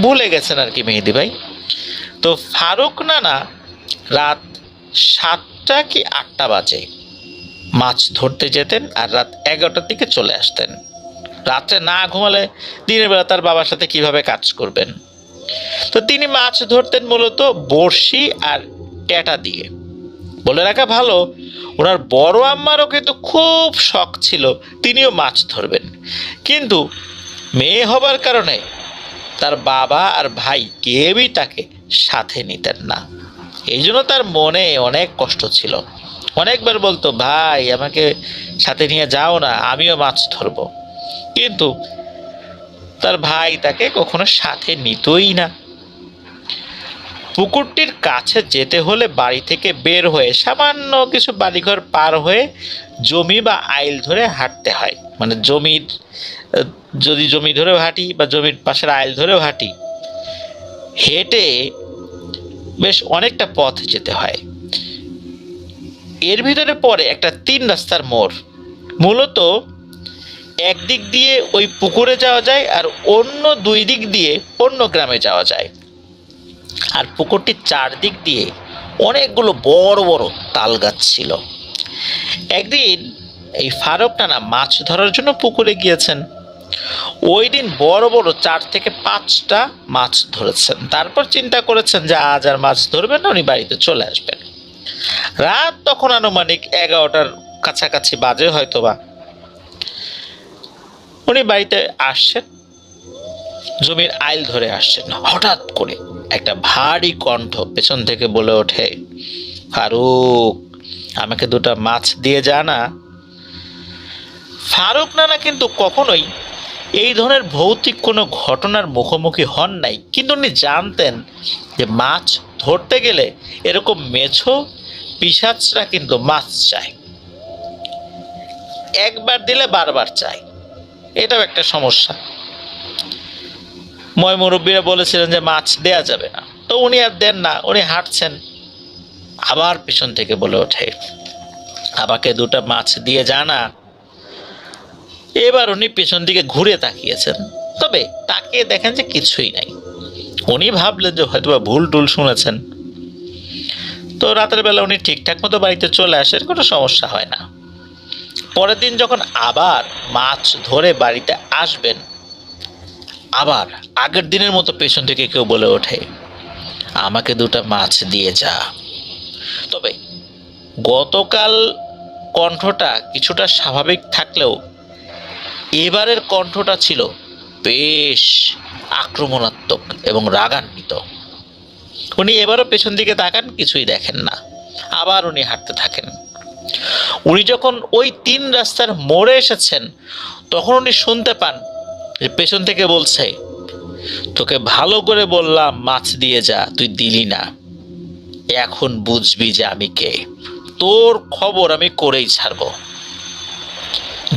ভুলে গেছেন আর কি মেহেদি ভাই। তো ফারুক নানা রাত 7টা কি 8টা বাজে মাছ ধরতে যেতেন, আর রাত 11টার দিকে চলে আসতেন। রাত্রে না ঘুমালে দিনের বেলা তার বাবার সাথে কিভাবে কাজ করবেন? তো তিনি মাছ ধরতেন মূলত বড়শি আর ট্যাটা দিয়ে। বলে রাখা ভালো, ওনার বড় আম্মারও কিন্তু খুব শখ ছিল তিনিও মাছ ধরবেন, কিন্তু মেয়ে হবার কারণে তার বাবা আর ভাই কেউই তাকে সাথে নিতেন না। এই জন্য তার মনে অনেক কষ্ট ছিল। অনেকবার বলতো, ভাই আমাকে সাথে নিয়ে যাও না, আমিও মাছ ধরবো। কিন্তু তার ভাই তাকে কখনো সাথে নিতই না। পুকুরটির কাছে যেতে হলে বাড়ি থেকে বের হয়ে সামান্য কিছু বাড়িঘর পার হয়ে জমি বা আইল ধরে হাঁটতে হয়। মানে জমির, যদি জমি ধরেও হাঁটি বা জমির পাশের আইল ধরেও হাঁটি, হেঁটে বেশ অনেকটা পথ যেতে হয়। এর ভিতরে পড়ে একটা 3 রাস্তার মোড়। মূলত একদিক দিয়ে ওই পুকুরে যাওয়া যায়, আর অন্য 2 দিক দিয়ে অন্য গ্রামে যাওয়া যায়। আর পুকুরটির 4 দিক দিয়ে অনেকগুলো বড় বড় তাল গাছ ছিল। একদিন এই ফারুক নানা মাছ ধরার জন্য পুকুরে গিয়েছেন। ওই দিন বড় বড় 4 থেকে 5টা মাছ ধরেছেন। তারপর চিন্তা করেছেন যে আজ আর মাছ ধরবেন না, উনি বাড়িতে চলে আসবেন। রাত তখন আনুমানিক 11টার কাছাকাছি বাজে হয়তোবা। উনি বাড়িতে আসছেন, জমির আইল ধরে আসছেন। হঠাৎ করে একটা ভারী কণ্ঠ পেছন থেকে বলে ওঠে, ফারুক, আমাকে 2টা মাছ দিয়ে যা না। ফারুক নানা কিন্তু কখনোই এই ধরনের ভৌতিক কোনো ঘটনার মুখোমুখি হন নাই, কিন্তু উনি জানতেন যে মাছ ধরতে গেলে এরকম মেছো পিশাচরা কিন্তু মাছ চায়, একবার দিলে বারবার চায়। এটাও একটা সমস্যা। মুরব্বীরা বলেছিলেন যে মাছ দেয়া যাবে না, তো উনি আর দেন না। উনি হাঁটছেন, আবার পিছন থেকে বলে ওঠে, আমাকে 2টা মাছ দিয়ে যা না। এবার উনি পেছন দিকে ঘুরে তাকিয়েছেন, তবে তাকিয়ে দেখেন যে কিছুই নাই। উনি ভাবলেন যে হয়তো ভুল টুল শুনেছেন। তো রাতের বেলা উনি ঠিকঠাক মতো বাড়িতে চলে আসেন, কোনো সমস্যা হয় না। পরের দিন যখন আবার মাছ ধরে বাড়িতে আসবেন, আবার আগের দিনের মতো পেছন থেকে কেউ বলে ওঠে, আমাকে 2টা মাছ দিয়ে যা। তবে গতকাল কণ্ঠটা কিছুটা স্বাভাবিক থাকলেও এবারের কণ্ঠটা ছিল বেশ আক্রমণাত্মক এবং রাগান্বিত। উনি এবারও পেছন দিকে তাকান, কিছুই দেখেন না। আবার উনি হাঁটতে থাকেন। উনি যখন ওই 3 রাস্তার মোড়ে এসেছেন, তখন উনি শুনতে পান যে পেছন থেকে বলছে, তোকে ভালো করে বললাম মাছ দিয়ে যা, তুই দিলি না। এখন বুঝবি যে আমি কে, তোর খবর আমি করেই ছাড়বো।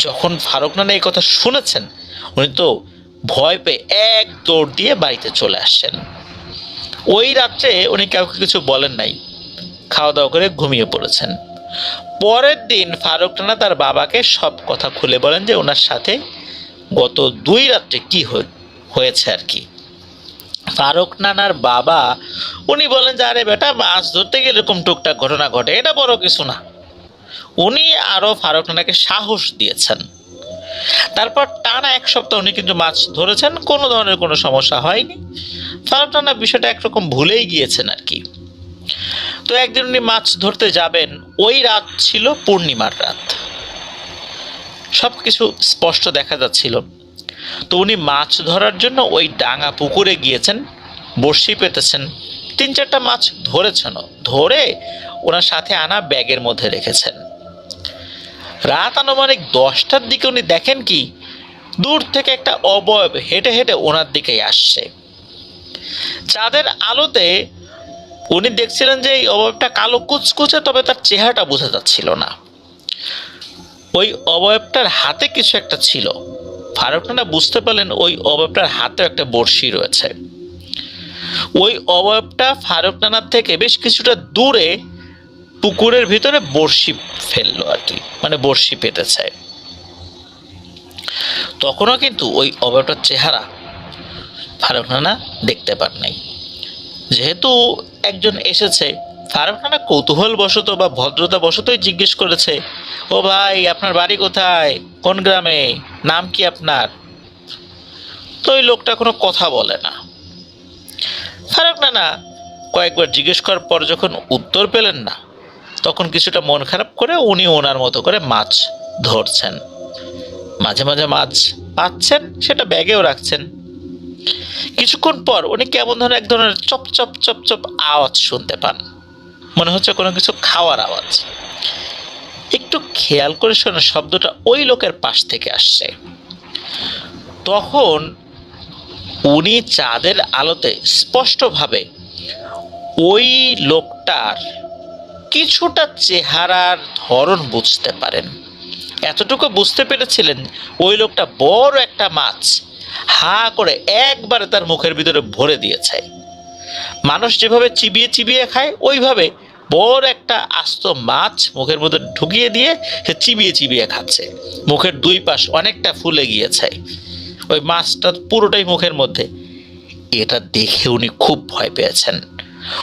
যখন ফারুক নানা এই কথা শুনেছেন, উনি তো ভয় পেয়ে এক দৌড় দিয়ে বাড়িতে চলে আসছেন। ওই রাত্রে উনি কাউকে কিছু বলেন নাই, খাওয়া দাওয়া করে ঘুমিয়ে পড়েছেন। পরের দিন ফারুক নানা তার বাবাকে সব কথা খুলে বলেন যে ওনার সাথে গত 2 রাত্রে কি হয়েছে আর কি। ফারুক নানার বাবা উনি বলেন যে আরে বেটা, মাছ ধরতে গেলে এরকম টুকটাক ঘটনা ঘটে, এটা বড় কিছু না। উনি আরো ফারুক নানাকে সাহস দিয়েছেন। তারপর টানা 1 সপ্তাহ উনি কিন্তু মাছ ধরেছেন, কোনো ধরনের কোনো সমস্যা হয়নি। ফারুক নানা বিষয়টা একরকম ভুলেই গিয়েছেন আর কি। তো একদিন উনি মাছ ধরতে যাবেন, ওই রাত ছিল পূর্ণিমার রাত, সবকিছু স্পষ্ট দেখা যাচ্ছিল। তো উনি মাছ ধরার জন্য ওই ডাঙা পুকুরে গিয়েছেন, বড়শি পেতেছেন, 3-4টা মাছ ধরেছেন, ধরে ওনার সাথে আনা ব্যাগের মধ্যে রেখেছেন। রাত আনুমানিক 10টার দিকে উনি দেখেন কি দূর থেকে একটা অবয়ব হেঁটে হেঁটে ওনার দিকেই আসছে। চাঁদের আলোতে উনি দেখছিলেন যে এই অবয়বটা কালো কুচকুচে, তবে তার চেহারাটা বোঝা যাচ্ছিল না। ওই অবয়বটার হাতে কিছু একটা ছিল। ফারুক নানা বুঝতে পারলেন ওই অবয়বটার হাতে একটা বড়শি রয়েছে। ওই অবয়বটা ফারুক নানার থেকে বেশ কিছুটা দূরে পুকুরের ভিতরে বড়শি ফেললো আর কি, মানে বড়শি পেতেছে। তখনও কিন্তু ওই অবয়বটার চেহারা ফারুক নানা দেখতে পান নাই। যেহেতু একজন এসেছে, ফারুক নানা কৌতূহল বশত বা ভদ্রতা বশতই জিজ্ঞেস করেছে, ও ভাই, আপনার বাড়ি কোথায়, কোন গ্রামে, নাম কি আপনার? তো ওই লোকটা কোনো কথা বলে না। ফারুক নানা কয়েকবার জিজ্ঞেস করার পর যখন উত্তর পেলেন না, তখন কিছুটা মন খারাপ করে উনি ওনার মতো করে মাছ ধরছেন। মাঝে মাঝে মাছ পাচ্ছেন, সেটা ব্যাগেও রাখছেন। কিছুক্ষণ পর উনি কেমন ধরনের এক ধরনের চপ চপ চপ চপ আওয়াজ শুনতে পান, মনে হচ্ছে কোনো কিছু খাওয়ার আওয়াজ। একটু খেয়াল করে শোনা শব্দটা ওই লোকের পাশ থেকে আসছে। তখন উনি চাঁদের আলোতে স্পষ্টভাবে ওই লোকটার কিছুটা চেহারার ধরন বুঝতে পারেন। এতটুকু বুঝতে পেরেছিলেন ওই লোকটা বড় একটা মাছ হা করে একবারে তার মুখের ভিতরে ভরে দিয়েছে। মানুষ যেভাবে চিবিয়ে চিবিয়ে খায়, ওইভাবে বড় একটা আস্ত মাছ মুখের মধ্যে ঢুকিয়ে দিয়ে সে চিবিয়ে চিবিয়ে খাচ্ছে। মুখের দুই পাশ অনেকটা ফুলে গিয়েছে, ওই মাছটা পুরোটাই মুখের মধ্যে। এটা দেখে উনি খুব ভয় পেয়েছেন।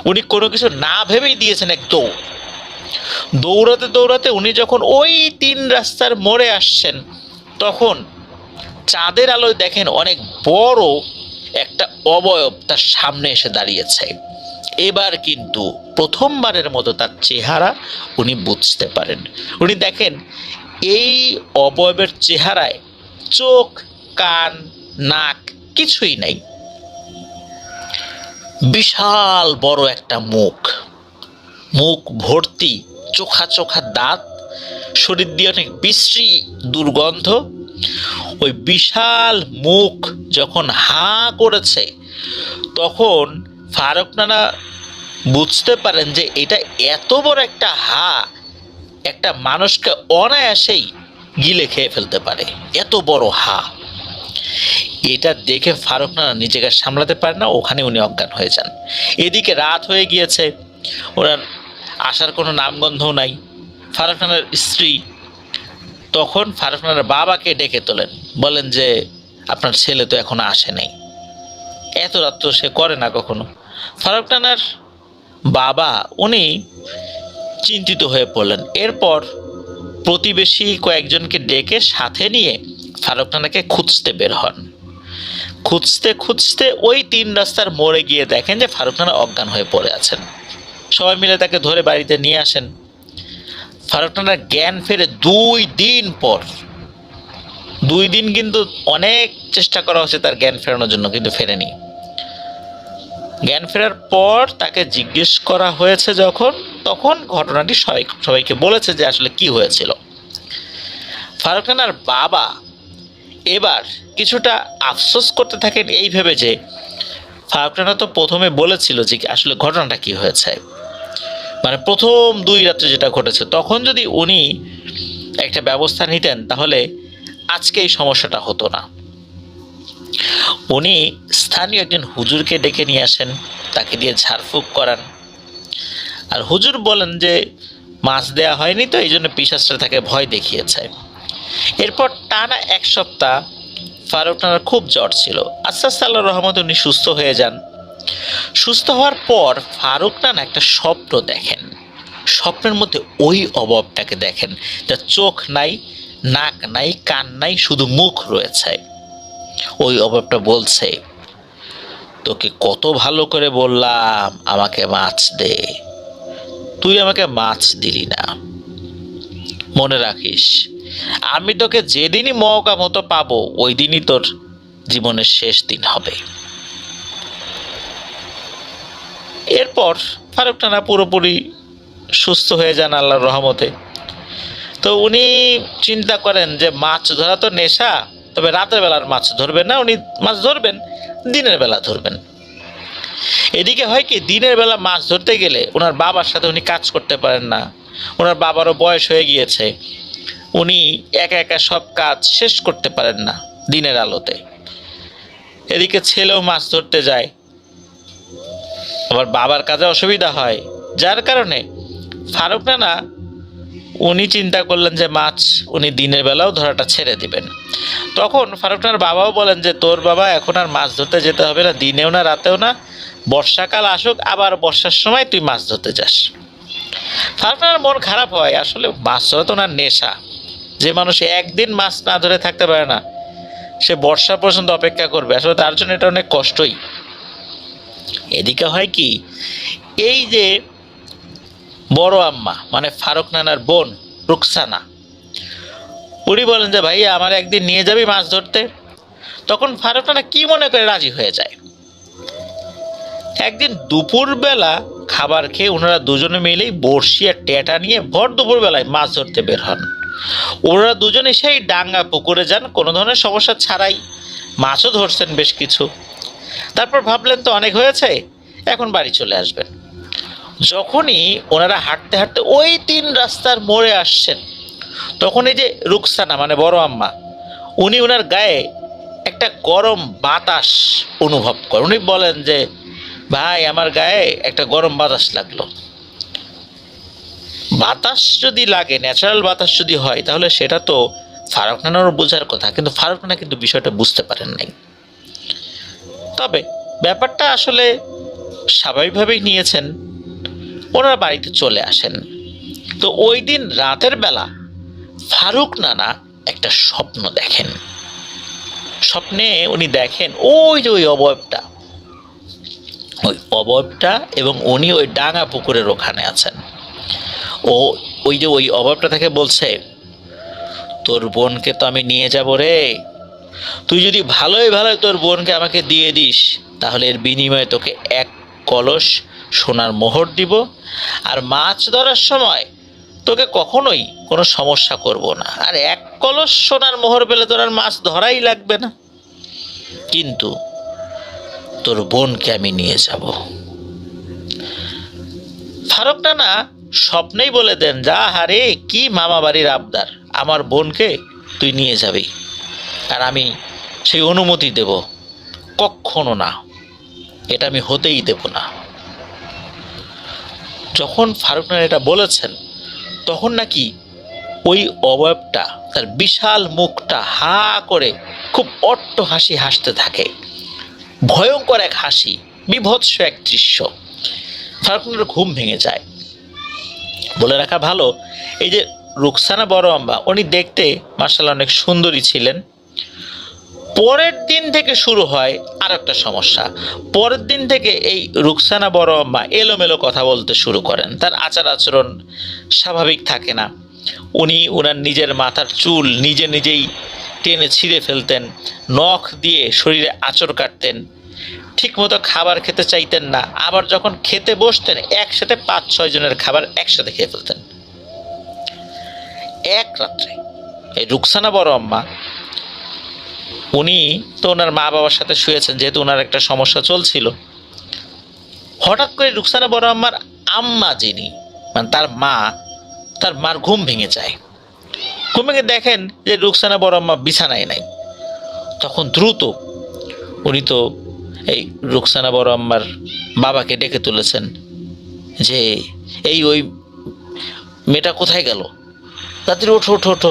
উনি কোনো কিছু না ভেবেই দিয়েছেন এক দৌড়। দৌড়াতে দৌড়াতে উনি যখন ওই 3 রাস্তার মোড়ে আসছেন, তখন চাঁদের আলোয় দেখেন অনেক বড় একটা অবয়ব তার সামনে এসে দাঁড়িয়েছে। এবার কিন্তু প্রথমবারের মতো তার চেহারা উনি বুঝতে পারেন। উনি দেখেন এই অবয়বের চেহারায় চোখ, কান, নাক কিছুই নাই। বিশাল বড় একটা মুখ, মুখ ভর্তি চোখা চোখা দাঁত, শরীর দিয়ে অনেক বিশ্রী দুর্গন্ধ। ওই বিশাল মুখ যখন হা করেছে, তখন ফারুক নানা বুঝতে পারেন যে এটা এত বড় একটা হা একটা মানুষকে অনায়াসেই গিলে খেয়ে ফেলতে পারে, এত বড় হা। এটা দেখে ফারুক নানা নিজেকে সামলাতে পারে না, ওখানে উনি অজ্ঞান হয়ে যান। এদিকে রাত হয়ে গিয়েছে, ওনার আসার কোনো নামগন্ধও নাই। ফারুক নানার স্ত্রী তখন ফারুক নানার বাবাকে ডেকে তোলেন, বলেন যে আপনার ছেলে তো এখনো আসে নাই, এত রাত তো সে করে না কখনো। ফারুক নানার বাবা উনি চিন্তিত হয়ে পড়লেন। এরপর প্রতিবেশী কয়েকজনকে ডেকে সাথে নিয়ে ফারুক নানাকে খুঁজতে বের হন। খুঁজতে খুঁজতে ওই 3 রাস্তার মোড়ে গিয়ে দেখেন যে ফারুক নানা অজ্ঞান হয়ে পড়ে আছেন। সবাই মিলে তাকে ধরে বাড়িতে নিয়ে আসেন। ফারুক নানার জ্ঞান ফেরে 2 দিন পর। 2 দিন কিন্তু অনেক চেষ্টা করা হচ্ছে তার জ্ঞান ফেরানোর জন্য, কিন্তু ফেরেনি। জ্ঞান ফেরার পর তাকে জিজ্ঞেস করা হয়েছে যখন, তখন ঘটনাটি সবাইকে বলেছে যে আসলে কি হয়েছিল। ফারুক নানার বাবা এবার কিছুটা আফসোস করতে থাকেন এই ভেবে যে ফারুক নানা তো প্রথমে বলেছিল যে আসলে ঘটনাটা কি হয়েছে, মানে প্রথম 2 রাত্রে যেটা ঘটেছে, তখন যদি উনি একটা ব্যবস্থা নিতেন তাহলে আজকে এই সমস্যাটা হতো না। উনি স্থানীয় একজন হুজুরকে ডেকে নিয়ে আসেন, তাকে দিয়ে ঝাড়ফুঁক করান। আর হুজুর বলেন যে মাছ দেয়া হয়নি, তো এই জন্য পিশাচরা তাকে ভয় দেখিয়েছে। এরপর টানা 1 সপ্তাহ ফারুক নানার খুব জ্বর ছিল। আস্তে আস্তে আল্লাহর রহমতে উনি সুস্থ হয়ে যান। সুস্থ হওয়ার পর ফারুক নানা একটা স্বপ্ন দেখেন। স্বপ্নের মধ্যে ওই অবয়বটাকে দেখেন, যার চোখ নাই, নাক নাই, কান নাই, শুধু মুখ রয়েছে। ওই অবয়বটা বলছে, তোকে কত ভালো করে বললাম আমাকে মাছ দে, তুই আমাকে মাছ দিলি না। মনে রাখিস, আমি তোকে যেদিনই মৌকা মতো পাবো ওই দিনই তোর জীবনের শেষ দিন হবে। এরপর ফারুক নানা পুরোপুরি সুস্থ হয়ে যান আল্লাহর রহমতে। তো উনি চিন্তা করেন যে মাছ ধরা তো নেশা, তবে রাতের বেলার মাছ ধরবেন না, উনি মাছ ধরবেন দিনের বেলা ধরবেন। এদিকে হয় কি, দিনের বেলা মাছ ধরতে গেলে ওনার বাবার সাথে উনি কাজ করতে পারেন না, ওনার বাবারও বয়স হয়ে গিয়েছে, উনি একা একা সব কাজ শেষ করতে পারেন না দিনের আলোতে। এদিকে ছেলেও মাছ ধরতে যায়, আবার বাবার কাজে অসুবিধা হয়, যার কারণে ফারুক নানা উনি চিন্তা করলেন যে মাছ উনি দিনের বেলাও ধরাটা ছেড়ে দিবেন। তখন ফারুক নানার বাবাও বলেন যে তোর বাবা এখন আর মাছ ধরতে যেতে হবে না, দিনেও না রাতেও না, বর্ষাকাল আসুক আবার বর্ষার সময় তুই মাছ ধরতে যাস। ফারুক নানার মন খারাপ হয়, আসলে মাছ ধরা তো ওনার নেশা। যে মানুষ একদিন মাছ না ধরে থাকতে পারে না, সে বর্ষা পর্যন্ত অপেক্ষা করবে, আসলে তার জন্য এটা অনেক কষ্টই। এদিকে হয় কি, এই যে বড় আম্মা মানে ফারুক নানার বোন রুকসানা, উনি বলেন যে ভাইয়া আমার একদিন নিয়ে যাবি মাছ ধরতে। তখন ফারুক নানা কি মনে করে রাজি হয়ে যায়। একদিন দুপুরবেলা খাবার খেয়ে ওনারা দুজনে মিলেই বড়শি আর টেটা নিয়ে ভর দুপুরবেলায় মাছ ধরতে বের হন। ওনারা দুজনে সেই ডাঙ্গা পুকুরে যান কোনো ধরনের সমস্যা ছাড়াই, মাছও ধরছেন বেশ কিছু। তারপর ভাবলেন তো অনেক হয়েছে, এখন বাড়ি চলে আসবেন। যখনই ওনারা হাঁটতে হাঁটতে ওই 3 রাস্তার মোড়ে আসছেন, তখন এই যে রুকসানা মানে বড় আম্মা, উনি ওনার গায়ে একটা গরম বাতাস অনুভব করেন। উনি বলেন যে ভাই আমার গায়ে একটা গরম বাতাস লাগলো। বাতাস যদি লাগে, ন্যাচারাল বাতাস যদি হয়, তাহলে সেটা তো ফারুক নানারও বোঝার কথা, কিন্তু ফারুক নানা কিন্তু বিষয়টা বুঝতে পারেন নাই। তবে ব্যাপারটা আসলে স্বাভাবিকভাবেই নিয়েছেন, ওনারা বাড়িতে চলে আসেন। তো ওই দিন রাতের বেলা ফারুক নানা একটা স্বপ্ন দেখেন। স্বপ্নে উনি দেখেন ওই যে ওই অবয়বটা এবং উনি ওই ডাঙা পুকুরের ওখানে আছেন। ও ওই যে ওই অবয়বটা থেকে বলছে, তোর বোনকে তো আমি নিয়ে যাব রে, তুই যদি ভালোই ভালোই তোর বোনকে আমাকে দিয়ে দিস, তাহলে এর বিনিময়ে তোকে 1 কলস সোনার মোহর দিব, আর মাছ ধরার সময় তোকে কখনোই কোনো সমস্যা করব না, আর 1 কলস সোনার মোহর পেলে তোর আর মাছ ধরাই লাগবে না, কিন্তু তোর বোনকে আমি নিয়ে যাব। ফারুক নানা স্বপ্নেই বলে দেন, যা হারে কি মামা বাড়ির আবদার, আমার বোনকে তুই নিয়ে যাবি, আর আমি সেই অনুমতি দেব, কখনো না, এটা আমি হতেই দেব না। যখন ফারুক নানা এটা বলেছেন, তখন নাকি ওই অবয়বটা তার বিশাল মুখটা হা করে খুব অট্ট হাসি হাসতে থাকে, ভয়ঙ্কর এক হাসি, বিভৎস এক দৃশ্য। ফারুক নানার ঘুম ভেঙে যায়। বলে রাখা ভালো, এই যে রুকসানা বড় আম্মা, উনি দেখতে মাশাআল্লাহ অনেক সুন্দরী ছিলেন। পরের দিন থেকে শুরু হয় আর একটা সমস্যা। পরের দিন থেকে এই রুকসানা বড় আম্মা এলোমেলো কথা বলতে শুরু করেন, তার আচার আচরণ স্বাভাবিক থাকে না। উনি ওনার নিজের মাথার চুল নিজেই টেনে ছিঁড়ে ফেলতেন, নখ দিয়ে শরীরে আঁচড় কাটতেন, ঠিকমতো খাবার খেতে চাইতেন না, আবার যখন খেতে বসতেন একসাথে 5-6 জনের খাবার একসাথে খেয়ে ফেলতেন। এক রাত্রে এই রুকসানা বড় আম্মা, উনি তো ওনার মা বাবার সাথে শুয়েছেন, যেহেতু ওনার একটা সমস্যা চলছিল। হঠাৎ করে রুকসানা বড় আম্মার আম্মা যিনি মানে তার মার ঘুম ভেঙে যায়। ঘুম ভেঙে দেখেন যে রুকসানা বড় আম্মা বিছানায় নাই। তখন দ্রুত উনি তো এই রুকসানা বড় আম্মার বাবাকে ডেকে তুলেছেন যে ওই মেয়েটা কোথায় গেল, তাড়াতাড়ি ওঠো ওঠো ওঠো।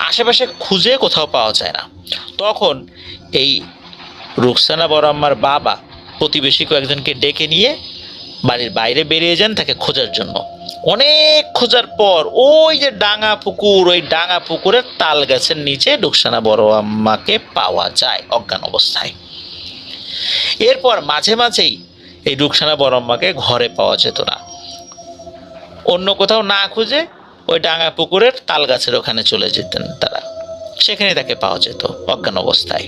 আশেপাশে খুঁজে কোথাও পাওয়া যায় না। তখন এই রুকসানা বড় আম্মার বাবা প্রতিবেশী কয়েকজনকে ডেকে নিয়ে বাড়ির বাইরে বেরিয়ে যান তাকে খোঁজার জন্য। অনেক খোঁজার পর ওই যে ডাঙা পুকুর, ওই ডাঙা পুকুরের তাল গাছের নিচে রুকসানা বড় আম্মাকে পাওয়া যায় অজ্ঞান অবস্থায়। এরপর মাঝে মাঝেই এই রুকসানা বড় আম্মাকে ঘরে পাওয়া যেত না, অন্য কোথাও না খুঁজে ওই ডাঙা পুকুরের তাল গাছের ওখানে চলে যেতেন তারা, সেখানে তাকে পাওয়া যেত অজ্ঞান অবস্থায়।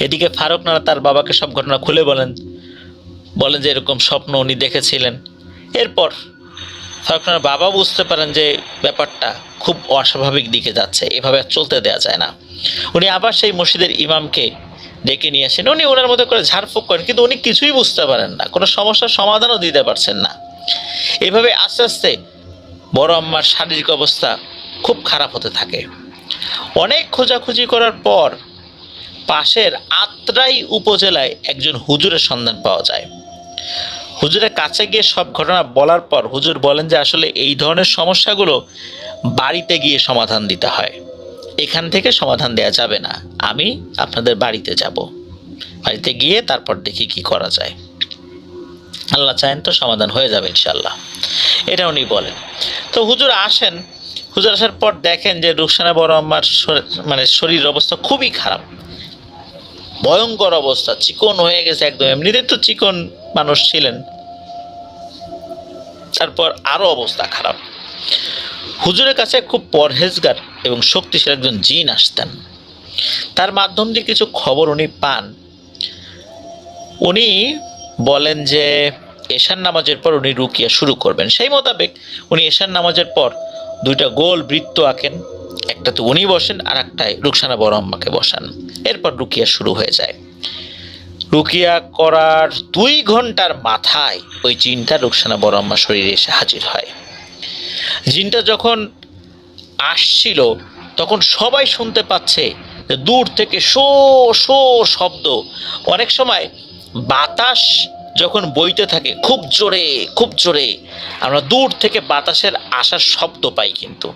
এদিকে ফারুক নানা তার বাবাকে সব ঘটনা খুলে বলেন। বলেন যে এরকম স্বপ্ন উনি দেখেছিলেন। এরপর ফারুক বাবা বুঝতে পারেন যে ব্যাপারটা খুব অস্বাভাবিক দিকে যাচ্ছে, এভাবে আর চলতে দেওয়া যায় না। উনি আবার সেই মসজিদের ইমামকে ডেকে নিয়ে আসেন। উনি ওনার মতো করে ঝাড়ফুঁক করেন, কিন্তু উনি কিছুই বুঝতে পারেন না, কোনো সমস্যার সমাধানও দিতে পারছেন না। এভাবে আস্তে আস্তে বড় আম্মার শারীরিক অবস্থা খুব খারাপ হতে থাকে। অনেক খোঁজাখুঁজি করার পর পাশের আত্রাই উপজেলায় একজন হুজুরের সন্ধান পাওয়া যায়। হুজুরের কাছে গিয়ে সব ঘটনা বলার পর হুজুর বলেন যে আসলে এই ধরনের সমস্যাগুলো বাড়িতে গিয়ে সমাধান দিতে হয়, এখান থেকে সমাধান দেয়া যাবে না। আমি আপনাদের বাড়িতে যাব, বাড়িতে গিয়ে তারপর দেখি কি করা যায়, আল্লাহ চাহেন তো সমাধান হয়ে যাবে ইনশাল্লাহ, এটা উনি বলেন। তো হুজুর আসেন। হুজুর আসার পর দেখেন যে রুকসানা বড় আম্মার শরীরের অবস্থা খুবই খারাপ, ভয়ঙ্কর অবস্থা, চিকন হয়ে গেছে একদম। এমনিতেই তো চিকন মানুষ ছিলেন, তারপর আরো অবস্থা খারাপ। হুজুরের কাছে খুব পরহেজগার এবং শক্তিশালী একজন জিন আসতেন। তার মাধ্যম দিয়ে কিছু খবর উনি পান। উনি বলেন যে এশার নামাজের পর উনি রুকিয়া শুরু করবেন। সেই মোতাবেক উনি এশার নামাজের পর দুইটা গোল বৃত্ত আঁকেন, একটাতে উনি বসেন আর একটায় রুকসানা বড় আম্মাকে বসান। এরপর রুকিয়া শুরু হয়ে যায়। রুকিয়া করার 2 ঘন্টার মাথায় ওই জিনটা রুকসানা বড় আম্মার শরীরে এসে হাজির হয়। জিনটা যখন আসছিল তখন সবাই শুনতে পাচ্ছে যে দূর থেকে শো শো শব্দ। অনেক সময় বাতাস যখন বইতে থাকে খুব জোরে খুব জোরে, আমরা দূর থেকে বাতাসের আসার শব্দ পাই, কিন্তু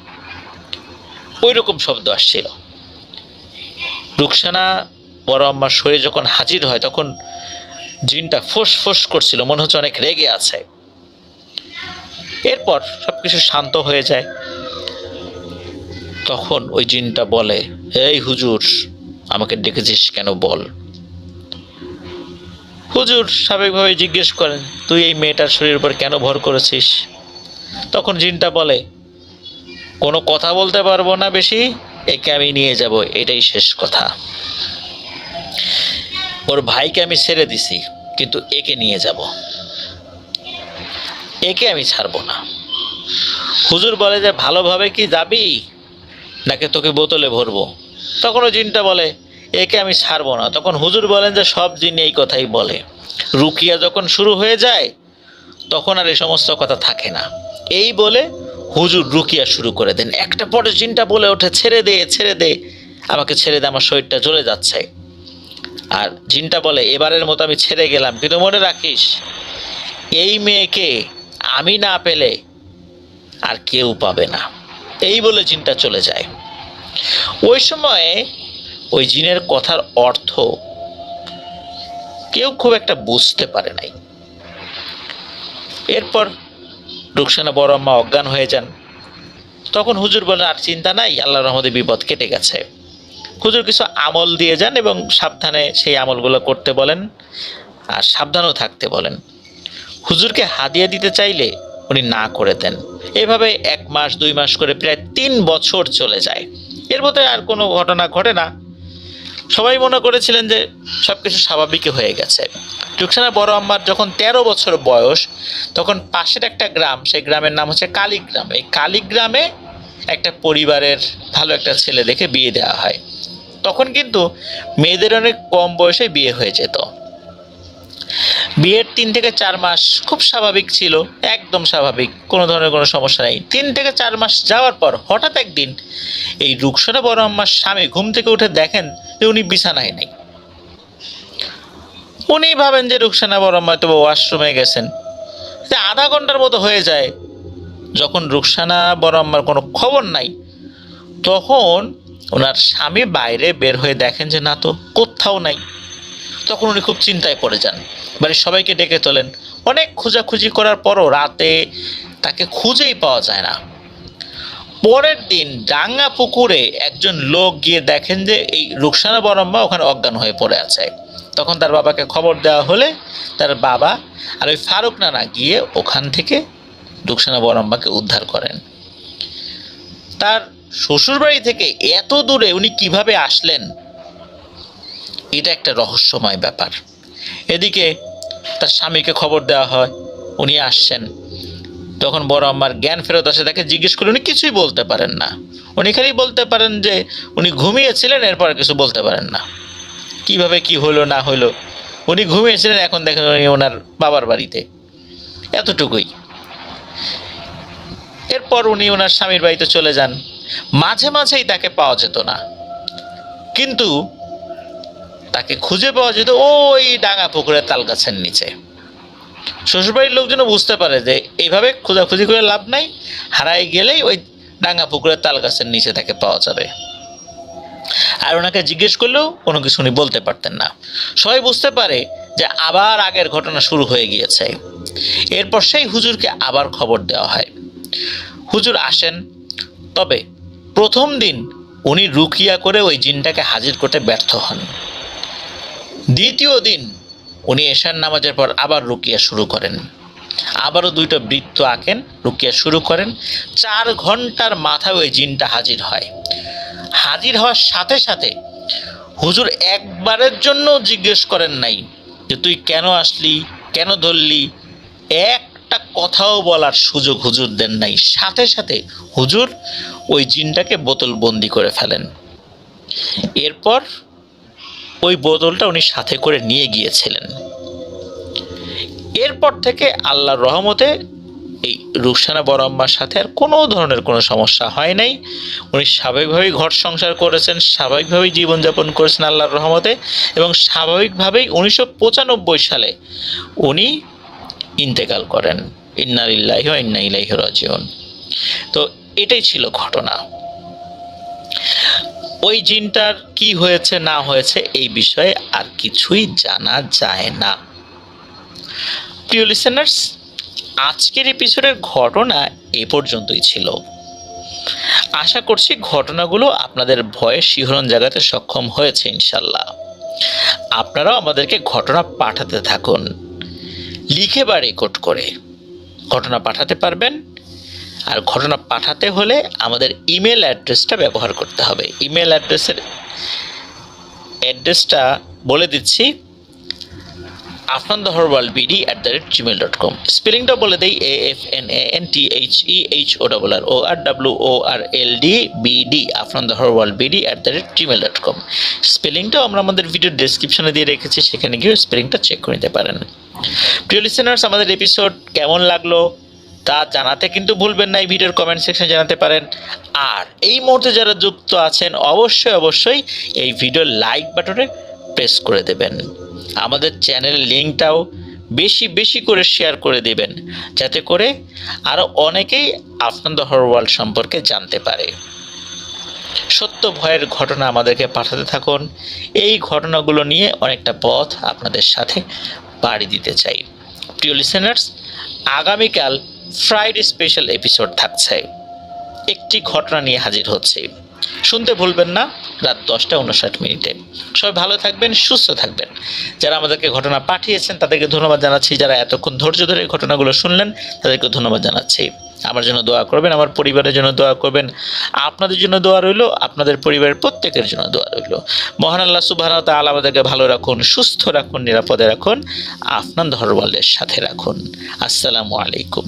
ওই রকম শব্দ আসছিল। রুকসানা বড় আম্মার শরীরে যখন হাজির হয় তখন জিনটা ফোঁস ফোঁস করছিল, মনে হচ্ছে অনেক রেগে আছে। এরপর সবকিছু শান্ত হয়ে যায়। তখন ওই জিনটা বলে, এই হুজুর, আমাকে ডেকেছিস কেন বল। হুজুর স্বাভাবিকভাবে জিজ্ঞেস করেন, তুই এই মেয়েটার শরীরের উপর কেন ভর করেছিস? তখন জিনটা বলে, কোনো কথা বলতে পারবো না বেশি, একে আমি নিয়ে যাব, এটাই শেষ কথা। ওর ভাইকে আমি ছেড়ে দিছি, কিন্তু একে নিয়ে যাব, একে আমি ছাড়বো না। হুজুর বলে যে ভালোভাবে কি যাবি নাকি তোকে বোতলে ভরবো? তখন ওই জিনটা বলে, একে আমি ছাড়বো না। তখন হুজুর বলেন যে সব জিন এই কথাই বলে, রুকিয়া যখন শুরু হয়ে যায় তখন আর এই সমস্ত কথা থাকে না। এই বলে হুজুর রুকিয়া শুরু করে দেন। একটা পরে জিনটা বলে ওঠে, ছেড়ে দে ছেড়ে দে, আমাকে ছেড়ে দে, আমার শরীরটা জ্বলে যাচ্ছে। আর জিনটা বলে, এবারের মতো আমি ছেড়ে গেলাম, কিন্তু মনে রাখিস এই মেয়েকে আমি না পেলে আর কেউ পাবে না। এই বলে জিনটা চলে যায়। ওই সময়ে ওই জিনের কথার অর্থ কেউ খুব একটা বুঝতে পারে নাই। এরপর রুকসানা বড় আম্মা অজ্ঞান হয়ে যান। তখন হুজুর বলেন, আর চিন্তা নাই, আল্লাহর রহমতে বিপদ কেটে গেছে। হুজুর কিছু আমল দিয়ে যান এবং সাবধানে সেই আমলগুলো করতে বলেন আর সাবধানও থাকতে বলেন। হুজুরকে হাদিয়া দিতে চাইলে উনি না করে দেন। এভাবে 1 মাস 2 মাস করে প্রায় 3 বছর চলে যায়। এর মধ্যে আর কোনো ঘটনা ঘটে না। সবাই মনে করেছিলেন যে সবকিছু স্বাভাবিক হয়ে গেছে। রুকসানা বড় আম্মার যখন 13 বছর বয়স, তখন পাশের একটা গ্রাম, সেই গ্রামের নাম হচ্ছে কালীগ্রাম। এই কালীগ্রামে একটা পরিবারের ভালো একটা ছেলে দেখে বিয়ে দেওয়া হয়। তখন কিন্তু মেয়েদের অনেক কম বয়সে বিয়ে হয়ে যেত। বিয়ের 3 থেকে 4 মাস খুব স্বাভাবিক ছিল, একদম স্বাভাবিক, কোনো ধরনের কোনো সমস্যা নেই। 3 থেকে 4 মাস যাওয়ার পর হঠাৎ একদিন এই রুকসানা বড় আম্মার স্বামী ঘুম থেকে উঠে দেখেন যে উনি বিছানায় নেই। উনি ভাবেন যে রুকসানা বড় আম্মা তো ওয়াশরুমে গেছেন। আধা ঘন্টার মতো হয়ে যায়, যখন রুকসানা বড় আম্মার কোনো খবর নাই, তখন ওনার স্বামী বাইরে বের হয়ে দেখেন যে না তো, কোথাও নাই। তখন উনি খুব চিন্তায় পড়ে যান, বাড়ির সবাইকে ডেকে তোলেন। অনেক খোঁজাখুঁজি করার পরও রাতে তাকে খুঁজেই পাওয়া যায় না। পরের দিন ডাঙ্গা পুকুরে একজন লোক গিয়ে দেখেন যে এই রুকসানা বড় আম্মা ওখানে অজ্ঞান হয়ে পড়ে আছে। তখন তার বাবাকে খবর দেওয়া হলে তার বাবা আর ওই ফারুক নানা গিয়ে ওখান থেকে রুকসানা বড় আম্মাকে উদ্ধার করেন। তার শ্বশুরবাড়ি থেকে এত দূরে উনি কিভাবে আসলেন, এটা একটা রহস্যময় ব্যাপার। এদিকে তার স্বামীকে খবর দেওয়া হয়, উনি আসছেন। তখন বড় আম্মার জ্ঞান ফেরত আসে, তাকে জিজ্ঞেস করে উনি কিছুই বলতে পারেন না। উনি খালি বলতে পারেন যে উনি ঘুমিয়েছিলেন, এরপর কিছু বলতে পারেন না কিভাবে কি হলো না হলো। উনি ঘুমিয়েছিলেন, এখন দেখেন উনি ওনার বাবার বাড়িতে, এতটুকুই। এরপর উনি ওনার স্বামীর বাড়িতে চলে যান। মাঝে মাঝেই তাকে পাওয়া যেত না, কিন্তু তাকে খুঁজে পাওয়া যেত ওই ডাঙা পুকুরের তাল গাছের নিচে। শ্বশুরবাড়ির লোকজনও বুঝতে পারে যে এইভাবে খোঁজাখুঁজি করে লাভ নাই, হারাই গেলেই ওই ডাঙা পুকুরের তাল গাছের নিচে তাকে পাওয়া যাবে। আর ওনাকে জিজ্ঞেস করলেও কোনো কিছু উনি বলতে পারতেন না। সবাই বুঝতে পারে যে আবার আগের ঘটনা শুরু হয়ে গিয়েছে। এরপর সেই হুজুরকে আবার খবর দেওয়া হয়। হুজুর আসেন, তবে প্রথম দিন উনি রুকিয়া করে ওই জিনটাকে হাজির করতে ব্যর্থ হন। দ্বিতীয় দিন উনি এশার নামাজের পর আবার রুকিয়া শুরু করেন, আবারও 2টা বৃত্ত আঁকেন, রুকিয়া শুরু করেন। 4 ঘন্টার মাথায় ওই জিনটা হাজির হয়। হাজির হওয়ার সাথে সাথে হুজুর একবারের জন্য জিজ্ঞেস করেন নাই যে তুই কেন আসলি, কেন ধরলি, একটা কথাও বলার সুযোগ হুজুর দেন নাই। সাথে সাথে হুজুর ওই জিনটাকে বোতল বন্দি করে ফেলেন। এরপর ওই বোতলটা উনি সাথে করে নিয়ে গিয়েছিলেন। এরপর থেকে আল্লাহর রহমতে এই রুকসানা বড় আম্মার সাথে আর কোনো ধরনের কোনো সমস্যা হয় নাই। উনি স্বাভাবিকভাবেই ঘর সংসার করেছেন, স্বাভাবিকভাবেই জীবনযাপন করেছেন আল্লাহর রহমতে, এবং স্বাভাবিকভাবেই 1995 সালে উনি ইন্তেকাল করেন। ইন্না লিল্লাহি ওয়া ইন্না ইলাইহি রাজিউন। তো এটাই ছিল ঘটনা। ওই জিনটার কি হয়েছে না হয়েছে এই বিষয়ে আর কিছুই জানা যায় না। প্রিয় লিসেনার্স, আজকের এপিসোডের ঘটনা এ পর্যন্তই ছিল। আশা করছি ঘটনাগুলো আপনাদের ভয়ে শিহরণ জাগাতে সক্ষম হয়েছে ইনশাল্লাহ। আপনারাও আমাদেরকে ঘটনা পাঠাতে থাকুন, লিখে বা রেকর্ড করে ঘটনা পাঠাতে পারবেন। আর ঘটনা পাঠাতে হলে আমাদের ইমেল অ্যাড্রেসটা ব্যবহার করতে হবে। ইমেল অ্যাড্রেসটা বলে দিচ্ছি, afnandahorbaldbd@gmail.com। স্পেলিংটা বলে দেই, AFNANTHEHORRORLDBD, afnandahorbaldbd@gmail.com। স্পেলিংটাও আমরা আমাদের ভিডিও ডেসক্রিপশনে দিয়ে রেখেছি, সেখানে গিয়ে স্পেলিংটা চেক করে নিতে পারেন। প্রিয় লিসেনার্স, আমাদের এপিসোড কেমন লাগলো তা জানাতে কিন্তু ভুলবেন না, এই ভিডিওর কমেন্ট সেকশনে জানাতে পারেন। আর এই মুহূর্তে যারা যুক্ত আছেন অবশ্যই এই ভিডিওর লাইক বাটনে প্রেস করে দেবেন। আমাদের চ্যানেলের লিঙ্কটাও বেশি করে শেয়ার করে দেবেন, যাতে করে আরও অনেকেই আফনান দ্য হরর ওয়ার্ল্ড সম্পর্কে জানতে পারে। সত্য ভয়ের ঘটনা আমাদেরকে পাঠাতে থাকুন। এই ঘটনাগুলো নিয়ে অনেকটা পথ আপনাদের সাথে পাড়ি দিতে চাই। প্রিয় লিসেনার্স, আগামীকাল ফ্রাইডে স্পেশাল এপিসোড থাকছে, একটি ঘটনা নিয়ে হাজির হচ্ছে। শুনতে ভুলবেন না, রাত 10:59। সবাই ভালো থাকবেন, সুস্থ থাকবেন। যারা আমাদেরকে ঘটনা পাঠিয়েছেন তাদেরকে ধন্যবাদ জানাচ্ছি। যারা এতক্ষণ ধৈর্য ধরে ঘটনাগুলো শুনলেন তাদেরকে ধন্যবাদ জানাচ্ছি। আমার জন্য দোয়া করবেন, আমার পরিবারের জন্য দোয়া করবেন। আপনাদের জন্য দোয়া রইল, আপনাদের পরিবারের প্রত্যেকের জন্য দোয়া রইল। মহান আল্লাহ সুবহানাহু ওয়া তাআলা আমাদেরকে ভালো রাখুন, সুস্থ রাখুন, নিরাপদে রাখুন, আফনান দ্য হরর ওয়ার্ল্ডের সাথে রাখুন। আসসালামু আলাইকুম।